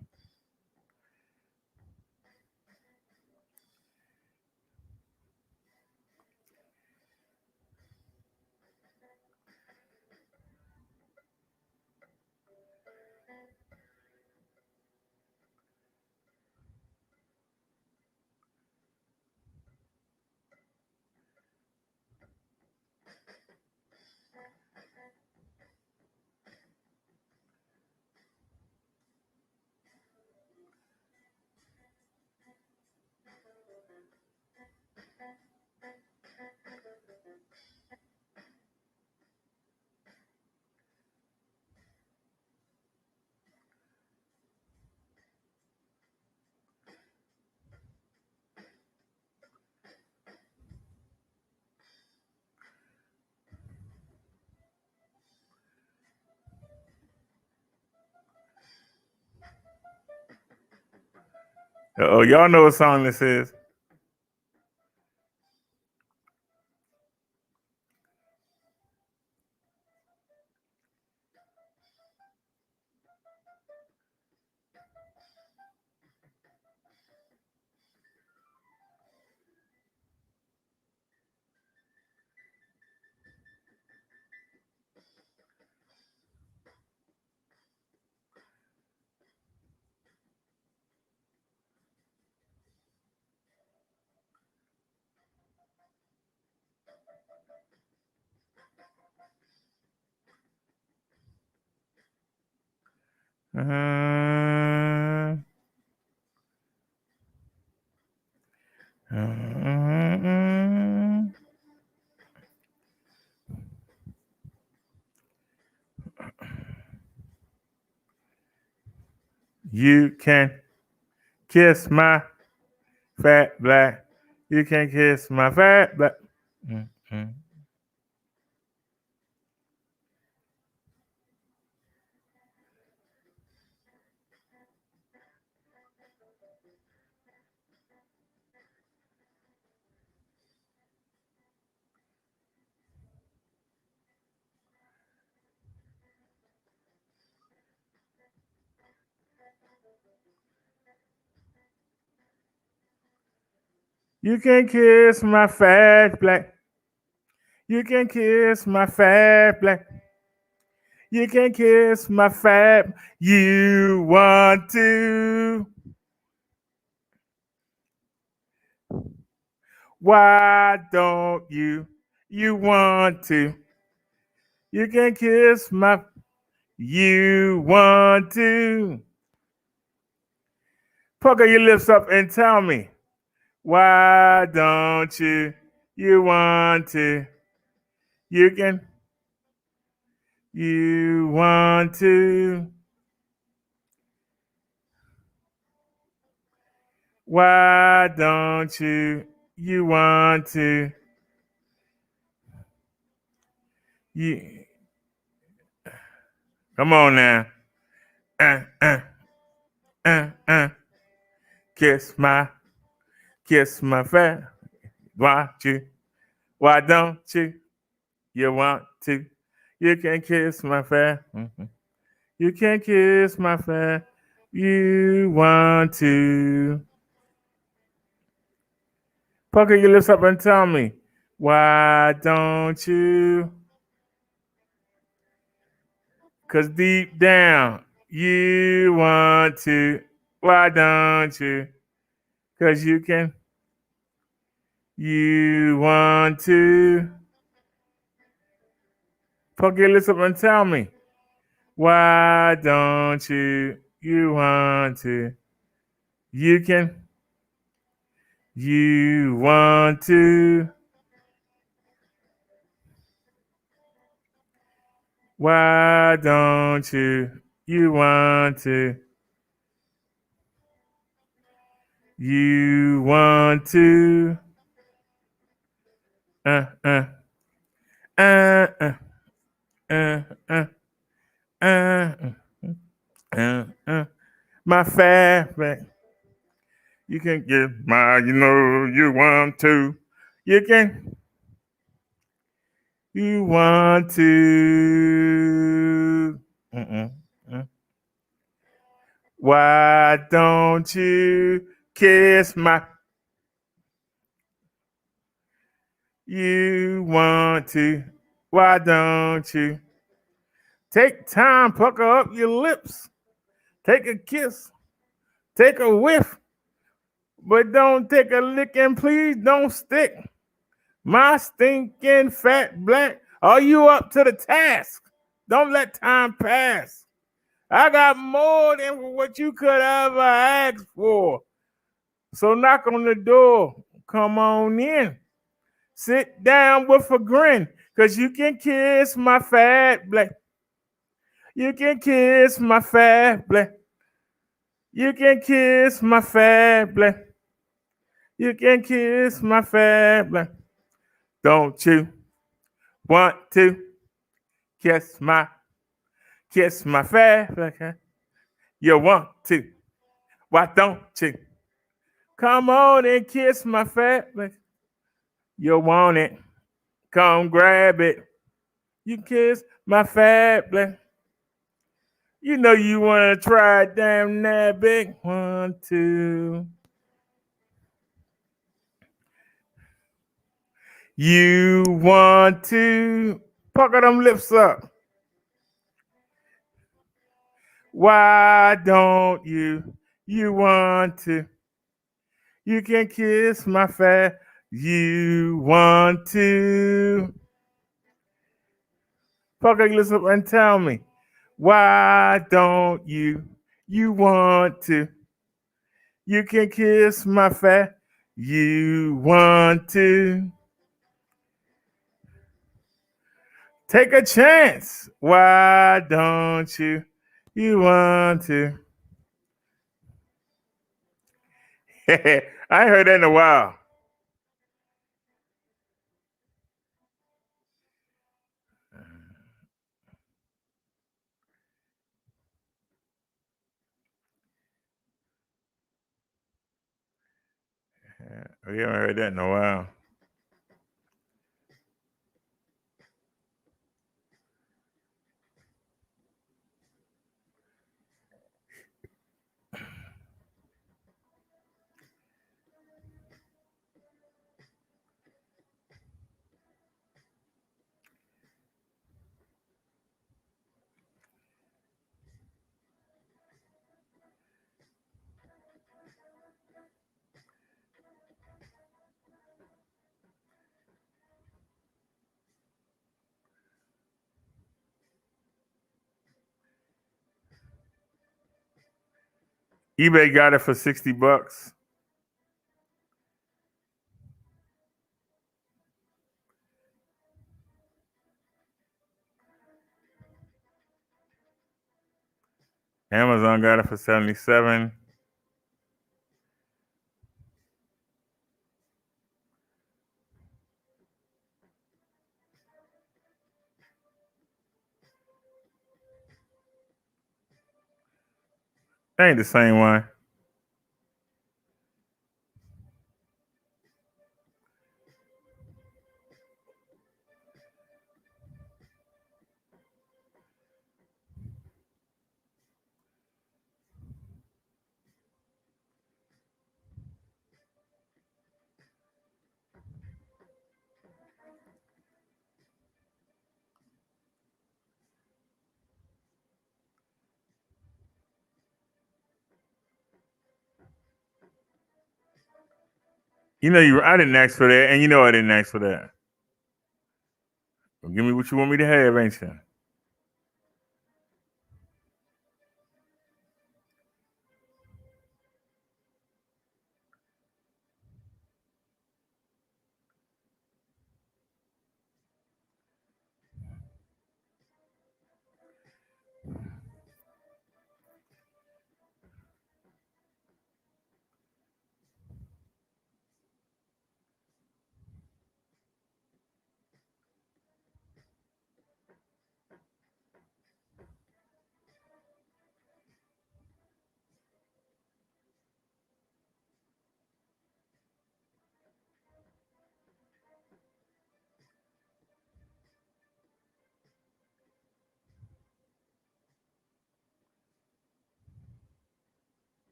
B: Oh, y'all know what song this is? You can kiss my fat black. You can kiss my fat black. You can kiss my fat black. You can kiss my fat black. You can kiss my fat. You want to? Why don't you? You want to? You can kiss my. You want to? Pucker your lips up and tell me. Why don't you? You want to? You can. You want to? Why don't you? You want to? You. Come on now. Uh, uh, uh. Kiss my fat. Why you? Why don't you? You want to? You can kiss my fat. You can kiss my fat. You want to? Pucker your lips up and tell me. Why don't you? 'Cause deep down you want to. Why don't you? 'Cause you can. You want to. Pucker your lips up and tell me. Why don't you? You want to? You can. You want to? Why don't you? You want to? You want to? Uh, uh, uh, uh, uh, uh, my fat back. You can get my, you want to. You can. You want to. Why don't you kiss my? You want to. Why don't you? Take time, pucker up your lips. Take a kiss. Take a whiff. But don't take a lick and please don't stick. My stinking fat black. Are you up to the task? Don't let time pass. I got more than what you could ever ask for. So knock on the door. Come on in. Sit down with a grin, 'cause you can kiss my fat black. You can kiss my fat black. You can kiss my fat black. You can kiss my fat black. Don't you want to kiss my fat black? You want to? Why don't you? Come on and kiss my fat black. You want it? Come grab it. You kiss my fat black. You know you want to try it damn that big. 1, 2. You want to? Pucker them lips up. Why don't you? You want to? You can kiss my fat. You want to? Pucker your lips up and tell me. Why don't you? You want to? You can kiss my fat. You want to? Take a chance. Why don't you? You want to? I ain't heard that in a while. We haven't heard that in a while. eBay got it for $60. Amazon got it for $77. That ain't the same one. You know, I didn't ask for that, and you know I didn't ask for that. Well, give me what you want me to have, ain't you?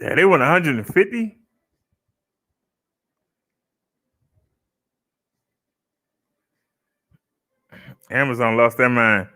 B: Yeah, they want 150. Amazon lost their mind.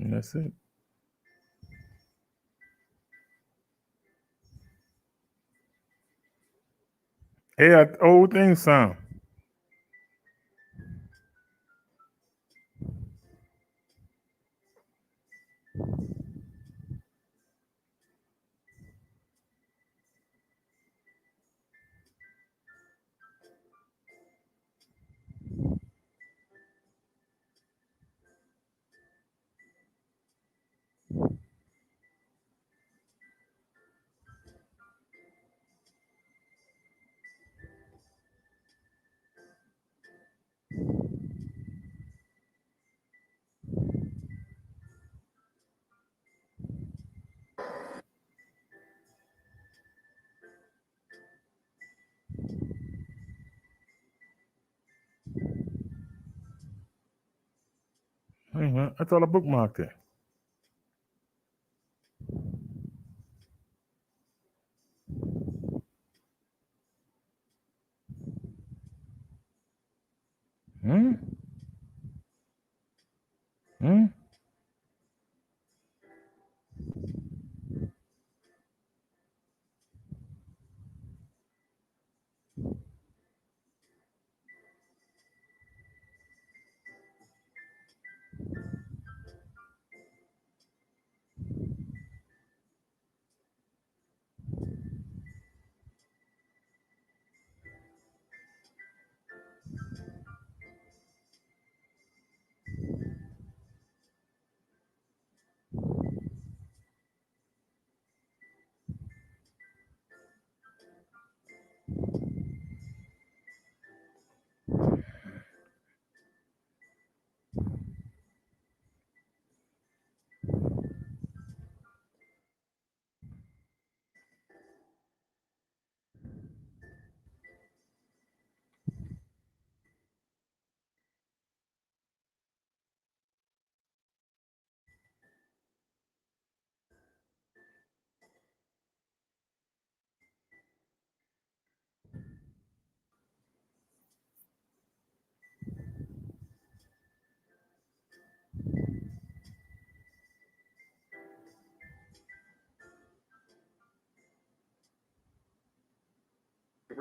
B: And that's it. Hey, that old thing sound. I thought I bookmarked it. Hmm? Hmm?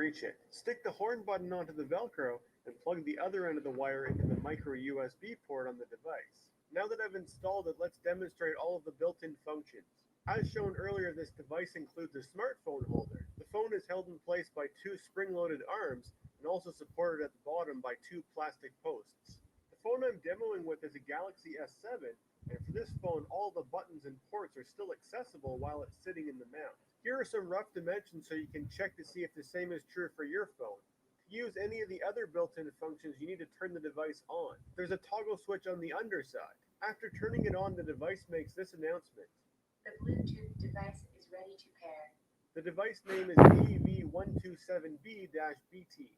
D: Reach it. Stick the horn button onto the Velcro and plug the other end of the wire into the micro USB port on the device. Now that I've installed it, let's demonstrate all of the built-in functions. As shown earlier, this device includes a smartphone holder. The phone is held in place by two spring-loaded arms and also supported at the bottom by two plastic posts. The phone I'm demoing with is a Galaxy S7, and for this phone, all the buttons and ports are still accessible while it's sitting in the mount. Here are some rough dimensions so you can check to see if the same is true for your phone. use any of the other built-in functions, you need to turn the device on. There's a toggle switch on the underside. After turning it on, the device makes this announcement.
E: The Bluetooth device is ready to pair.
D: The device name is AV127B-BT.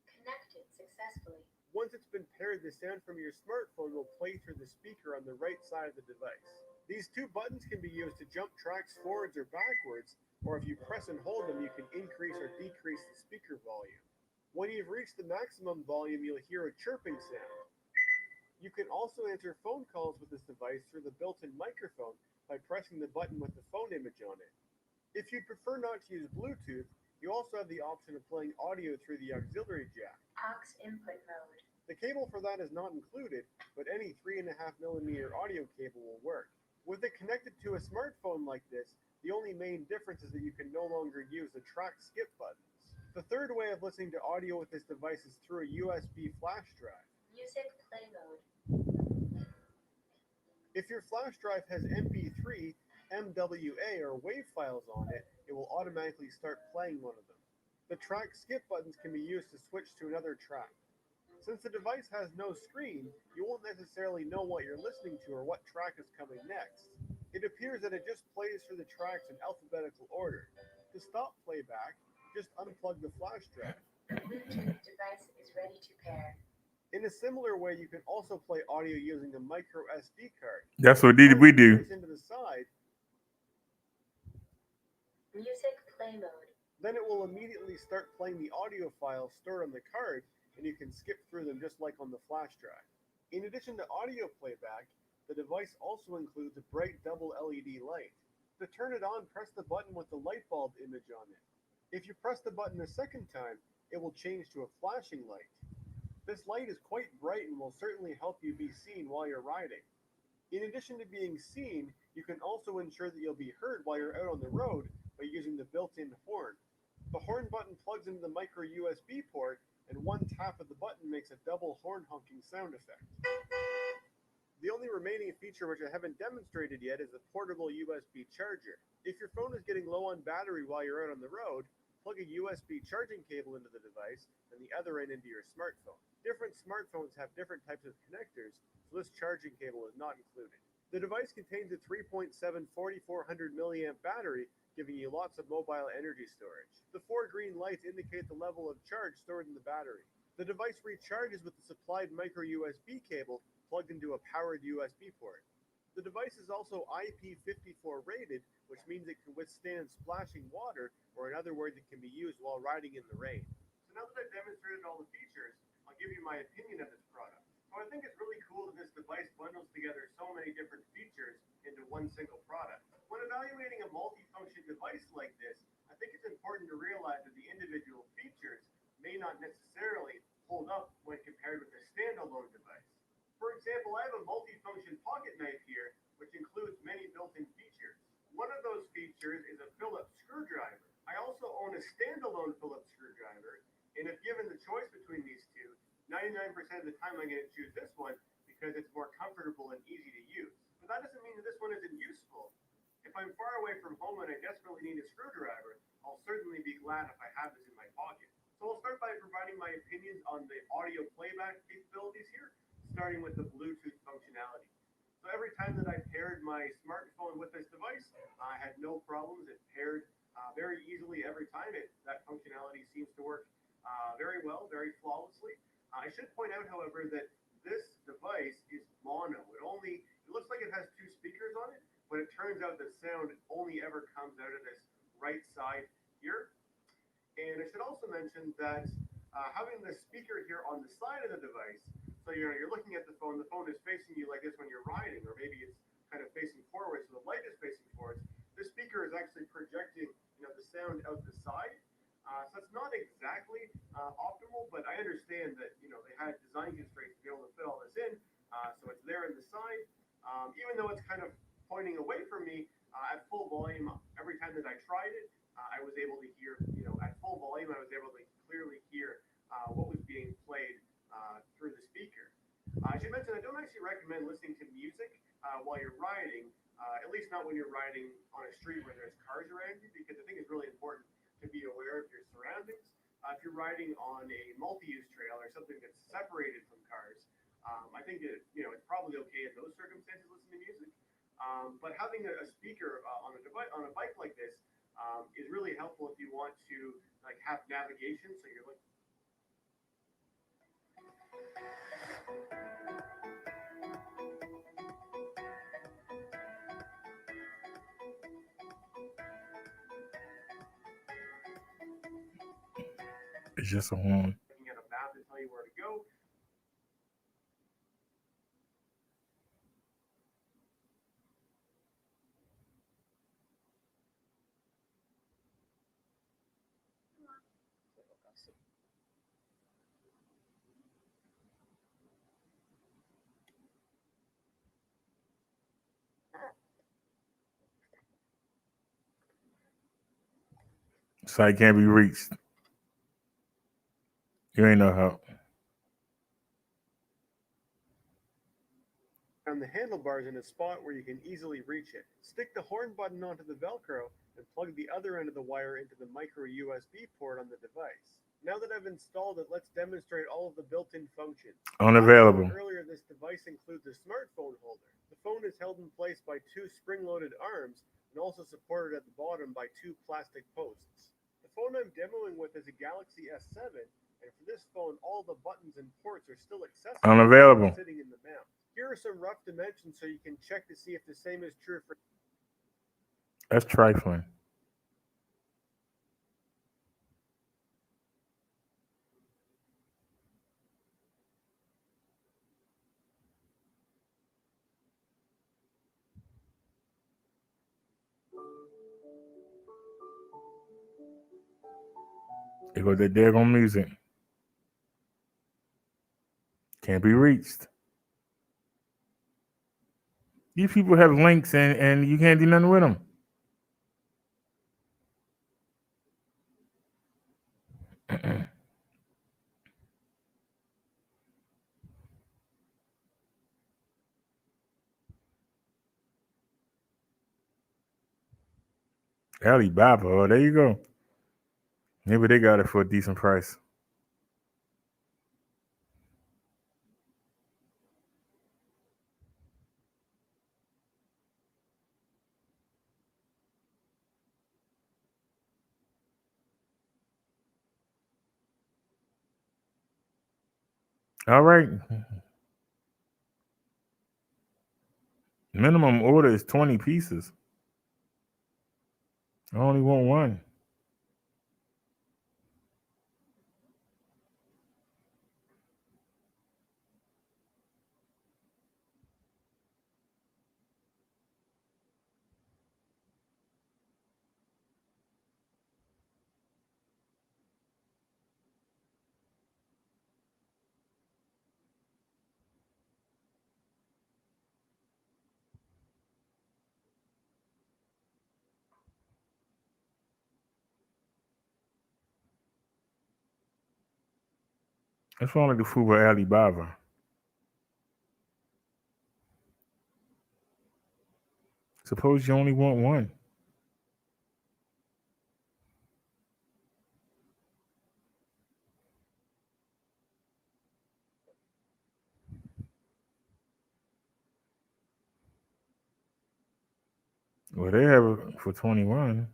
E: Connected successfully.
D: Once it's been paired, the sound from your smartphone will play through the speaker on the right side of the device. These two buttons can be used to jump tracks forwards or backwards, or if you press and hold them, you can increase or decrease the speaker volume. When you've reached the maximum volume, you'll hear a chirping sound. You can also answer phone calls with this device through the built-in microphone by pressing the button with the phone image on it. If you'd prefer not to use Bluetooth, you also have the option of playing audio through the auxiliary jack.
E: Aux input mode.
D: The cable for that is not included, but any 3.5mm audio cable will work. With it connected to a smartphone like this, the only main difference is that you can no longer use the track skip buttons. The third way of listening to audio with this device is through a USB flash drive.
E: Music play mode.
D: If your flash drive has MP3, MWA, or WAV files on it, it will automatically start playing one of them. The track skip buttons can be used to switch to another track. Since the device has no screen, you won't necessarily know what you're listening to or what track is coming next. It appears that it just plays through the tracks in alphabetical order. To stop playback, just unplug the flash drive.
E: The Bluetooth device is ready to pair.
D: In a similar way, you can also play audio using a micro SD card.
B: That's what we do.
D: Into the side,
E: Music play mode.
D: then it will immediately start playing the audio files stored on the card, and you can skip through them just like on the flash drive. In addition to audio playback, the device also includes a bright double LED light. To turn it on, press the button with the light bulb image on it. If you press the button a second time, it will change to a flashing light. This light is quite bright and will certainly help you be seen while you're riding. In addition to being seen, you can also ensure that you'll be heard while you're out on the road by using the built-in horn. The horn button plugs into the micro USB port, and one tap of the button makes a double horn honking sound effect. The only remaining feature which I haven't demonstrated yet is a portable USB charger. If your phone is getting low on battery while you're out on the road, plug a USB charging cable into the device and the other end into your smartphone. Different smartphones have different types of connectors, so this charging cable is not included. The device contains a 3.7 4400 milliamp battery, giving you lots of mobile energy storage. The 4 green lights indicate the level of charge stored in the battery. The device recharges with the supplied micro USB cable plugged into a powered USB port. The device is also IP54 rated, which means it can withstand splashing water, or in other words, it can be used while riding in the rain. So now that I've demonstrated all the features, I'll give you my opinion of this product. So I think it's really cool that this device bundles together so many different features into one single product. When evaluating a multifunction device like this, I think it's important to realize that the individual features may not necessarily hold up when compared with a standalone device. For example, I have a multifunction pocket knife here, which includes many built-in features. One of those features is a Phillips screwdriver. I also own a standalone Phillips screwdriver, and if given the choice between these two, 99% of the time I'm going to choose this one because it's more comfortable and easy to use. But that doesn't mean that this one isn't useful. If I'm far away from home and I desperately need a screwdriver, I'll certainly be glad if I have this in my pocket. So I'll start by providing my opinions on the audio playback capabilities here, starting with the Bluetooth functionality. So every time that I paired my smartphone with this device, I had no problems. It paired very easily every time. That functionality seems to work very well, very flawlessly. I should point out, however, that this device is mono. It looks like it has 2 speakers on it, but it turns out that sound only ever comes out of this right side here. And I should also mention that having the speaker here on the side of the device, so you're looking at the phone is facing you like this when you're riding, or maybe it's kind of facing forward, so the light is facing forward. This speaker is actually projecting the sound out the side. So it's not exactly optimal, but I understand that they had design constraints to be able to fit all this in, so it's there in the side. Even though it's kind of pointing away from me at full volume, every time that I tried it, I was able to hear, at full volume, I was able to clearly hear what was being played through the speaker. I should mention I don't actually recommend listening to music while you're riding, at least not when you're riding on a street where there's cars around you, because I think it's really important to be aware of your surroundings. If you're you're riding on a multi-use trail or something that's separated from cars, I think it's probably okay in those circumstances to listen to music. But having a speaker on a bike like this is really helpful if you want to like have navigation. So you're like.
B: It's just a horn.
D: Looking at a map to tell you where to go.
B: Site can't be reached. You ain't no help.
D: On the handlebars in a spot where you can easily reach it. Stick the horn button onto the Velcro and plug the other end of the wire into the micro USB port on the device. Now that I've installed it, let's demonstrate all of the built-in functions.
B: Unavailable.
D: Earlier, this device includes a smartphone holder. The phone is held in place by two spring-loaded arms and also supported at the bottom by two plastic posts. The phone I'm demoing with is a Galaxy S7, and for this phone, all the buttons and ports are still accessible.
B: Unavailable.
D: Sitting in the mount. Here are some rough dimensions so you can check to see if the same is true for.
B: That's trifling. There goes that daggone music. Can't be reached. These people have links and you can't do nothing with them. Alibaba. Oh, there you go. Maybe they got it for a decent price. All right. Minimum order is 20 pieces. I only want one. That's only the food with Alibaba. Suppose you only want one. Well, they have it for 21.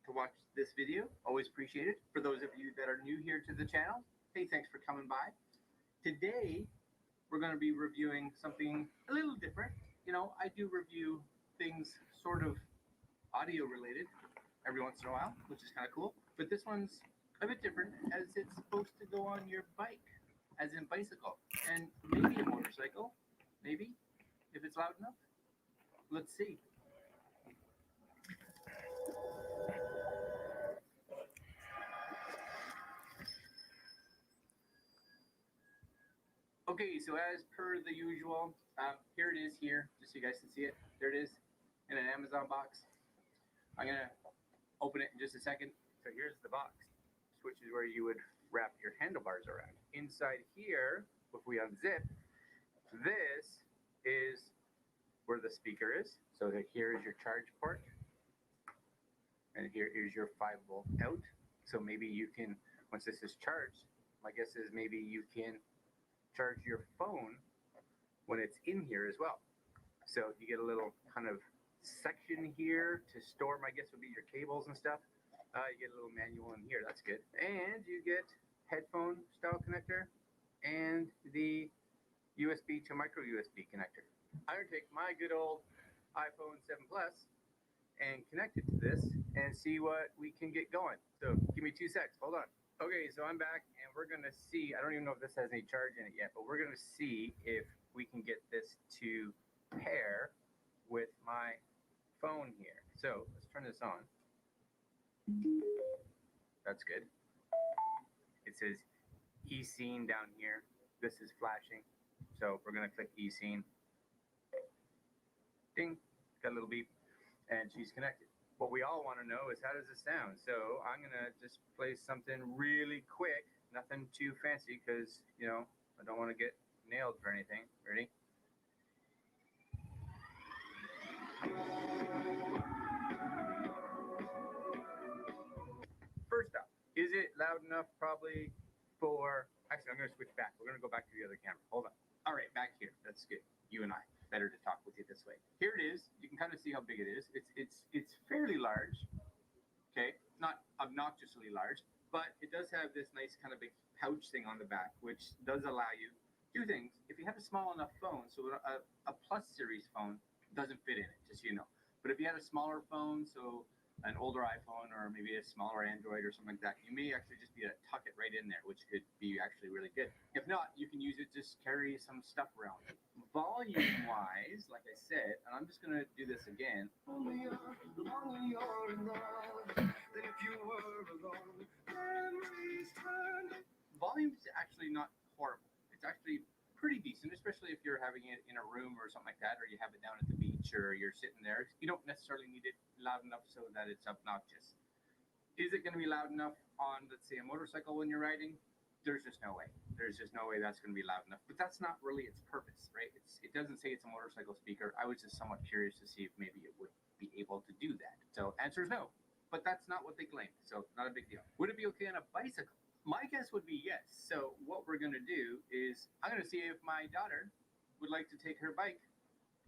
F: To watch this video. Always appreciate it. For those of you that are new here to the channel, hey, thanks for coming by. Today, we're going to be reviewing something a little different. You know, I do review things sort of audio related every once in a while, which is kind of cool. But this one's a bit different as it's supposed to go on your bike, as in bicycle, and maybe a motorcycle, maybe. if it's loud enough. Let's see. Okay, so as per the usual, here it is here, just so you guys can see it. There it is in an Amazon box. I'm gonna open it in just a second. So here's the box, which is where you would wrap your handlebars around. Inside here, if we unzip, this is where the speaker is. So here is your charge port, and here is your 5-volt out. So maybe you can, once this is charged, my guess is maybe you can charge your phone when it's in here as well. So you get a little kind of section here to store, my guess would be your cables and stuff. You get a little manual in here, that's good. And you get headphone style connector and the USB to micro USB connector. I'm gonna take my good old iPhone 7 Plus and connect it to this and see what we can get going. So give me 2 secs, hold on. Okay, so I'm back and we're gonna see, I don't even know if this has any charge in it yet, but we're gonna see if we can get this to pair with my phone here. So let's turn this on. That's good. It says eScene down here. This is flashing. So we're gonna click eScene. Ding, got a little beep, and she's connected. What we all want to know is how does this sound? So I'm gonna just play something really quick, nothing too fancy, because you know I don't want to get nailed for anything. Ready? First up, is it loud enough? Probably for. Actually, I'm gonna switch back. We're gonna go back to the other camera. Hold on. All right, back here. That's good. You and I. Better to talk with you this way. Here it is. You can kind of see how big it is. It's fairly large. Okay, not obnoxiously large, but it does have this nice kind of big pouch thing on the back, which does allow you two things. If you have a small enough phone, so a Plus series phone doesn't fit in it, just so you know. But if you had a smaller phone, so an older iPhone or maybe a smaller Android or something like that, you may actually just be able to tuck it right in there, which could be actually really good. If not, you can use it, just carry some stuff around. Volume wise, like I said, and I'm just going to do this again. Volume is actually not horrible. It's actually pretty decent, especially if you're having it in a room or something like that, or you have it down at the beach, or you're sitting there. You don't necessarily need it loud enough so that it's obnoxious. Is it going to be loud enough on, let's say, a motorcycle when you're riding? There's just no way. There's just no way that's going to be loud enough. But that's not really its purpose, right? It doesn't say it's a motorcycle speaker. I was just somewhat curious to see if maybe it would be able to do that. So answer is no. But that's not what they claim. So not a big deal. Would it be okay on a bicycle? My guess would be yes. So what we're going to do is I'm going to see if my daughter would like to take her bike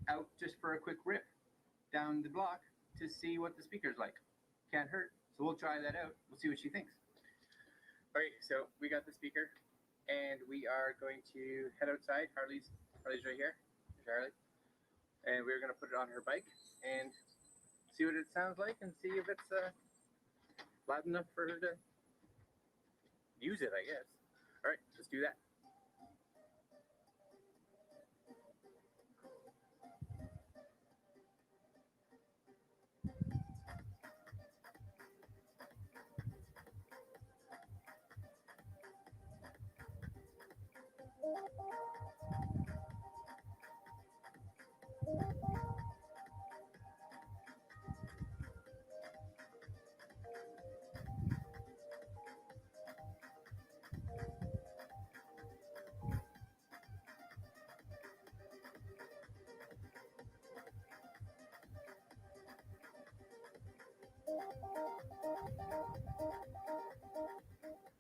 F: out just for a quick rip down the block to see what the speaker's like. Can't hurt. So we'll try that out. We'll see what she thinks. All right, so we got the speaker, and we are going to head outside. Harley's right here. There's Harley. And we're going to put it on her bike and see what it sounds like and see if it's loud enough for her to use it, I guess. All right, let's do that.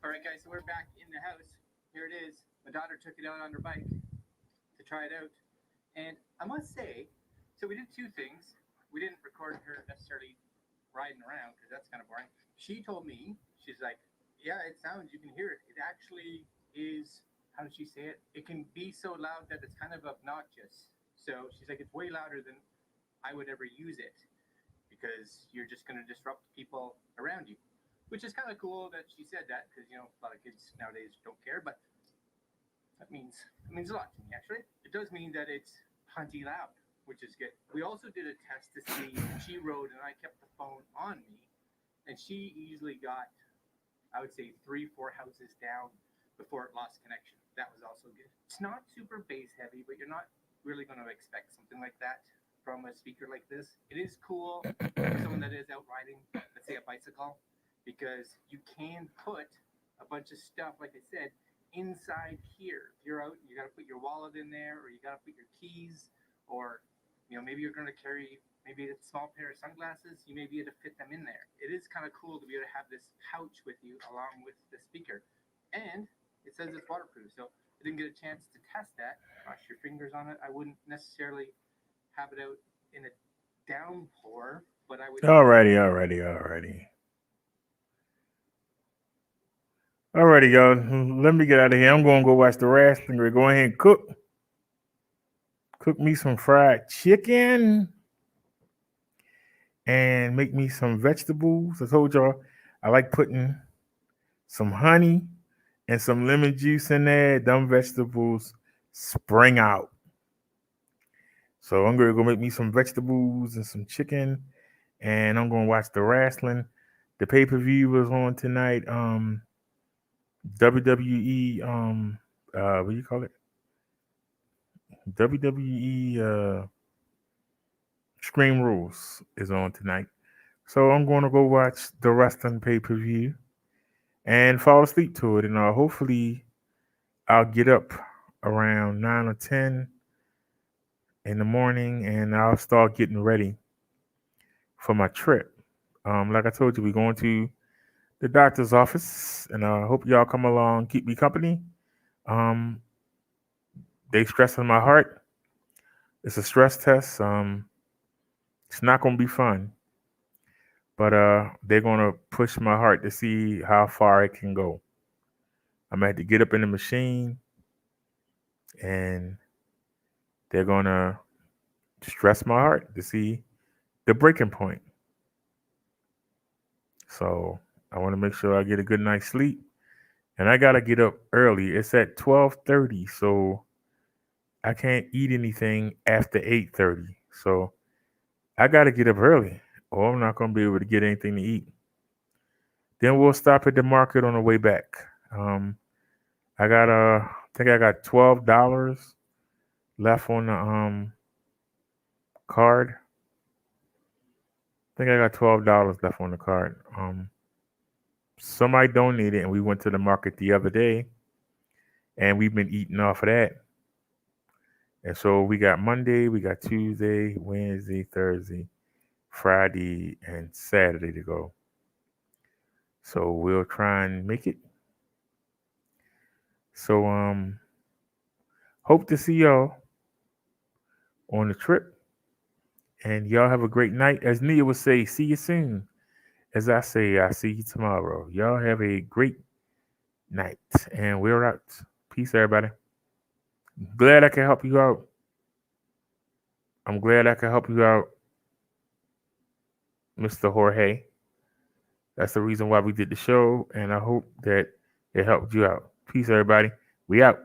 F: All right, guys, so we're back in the house. Here it is. My daughter took it out on her bike to try it out. And I must say, so we did two things. We didn't record her necessarily riding around because that's kind of boring. She told me, she's like, yeah, it sounds, you can hear it. It actually is, how did she say it? It can be so loud that it's kind of obnoxious. So she's like, it's way louder than I would ever use it because you're just going to disrupt people around you. Which is kind of cool that she said that because, you know, a lot of kids nowadays don't care, but that means a lot to me, actually. It does mean that it's plenty loud, which is good. We also did a test to see she rode and I kept the phone on me, and she easily got, I would say, 3-4 houses down before it lost connection. That was also good. It's not super bass heavy, but you're not really going to expect something like that from a speaker like this. It is cool for someone that is out riding, let's say a bicycle, because you can put a bunch of stuff, like I said, inside here. If you're out, you got to put your wallet in there, or you got to put your keys, or maybe you're going to carry maybe a small pair of sunglasses. You may be able to fit them in there. It is kind of cool to be able to have this pouch with you along with the speaker, and it says it's waterproof. So I didn't get a chance to test that. Brush your fingers on it. I wouldn't necessarily have it out in a downpour, but I would.
B: Alrighty, y'all. Let me get out of here. I'm gonna go watch the wrestling. We're going ahead and cook me some fried chicken, and make me some vegetables. I told y'all I like putting some honey and some lemon juice in there. Them vegetables spring out. So I'm gonna go make me some vegetables and some chicken, and I'm gonna watch the wrestling. The pay-per-view was on tonight. WWE. What do you call it? WWE. Scream Rules is on tonight. So I'm gonna go watch the wrestling pay-per-view and fall asleep to it, and hopefully I'll get up around 9 or 10 in the morning, and I'll start getting ready for my trip. Like I told you, we're going to the doctor's office, and I hope y'all come along, keep me company. They stressing my heart. It's a stress test. It's not gonna be fun, but they're gonna push my heart to see how far it can go. I'm gonna have to get up in the machine, and they're gonna stress my heart to see the breaking point. So I want to make sure I get a good night's sleep, and I gotta get up early. It's at 12:30, so I can't eat anything after 8:30. So I gotta get up early, or I'm not gonna be able to get anything to eat. Then we'll stop at the market on the way back. I think I got $12 left on the card. I think I got $12 left on the card. Somebody donated, and we went to the market the other day, and we've been eating off of that. And so we got Monday, we got Tuesday, Wednesday, Thursday, Friday, and Saturday to go. So we'll try and make it. So hope to see y'all on the trip, and y'all have a great night. As Nia would say, see you soon. As I say, I'll see you tomorrow. Y'all have a great night, and we're out. Peace, everybody. Glad I can help you out. I'm glad I can help you out, Mr. Jorge. That's the reason why we did the show, and I hope that it helped you out. Peace, everybody. We out.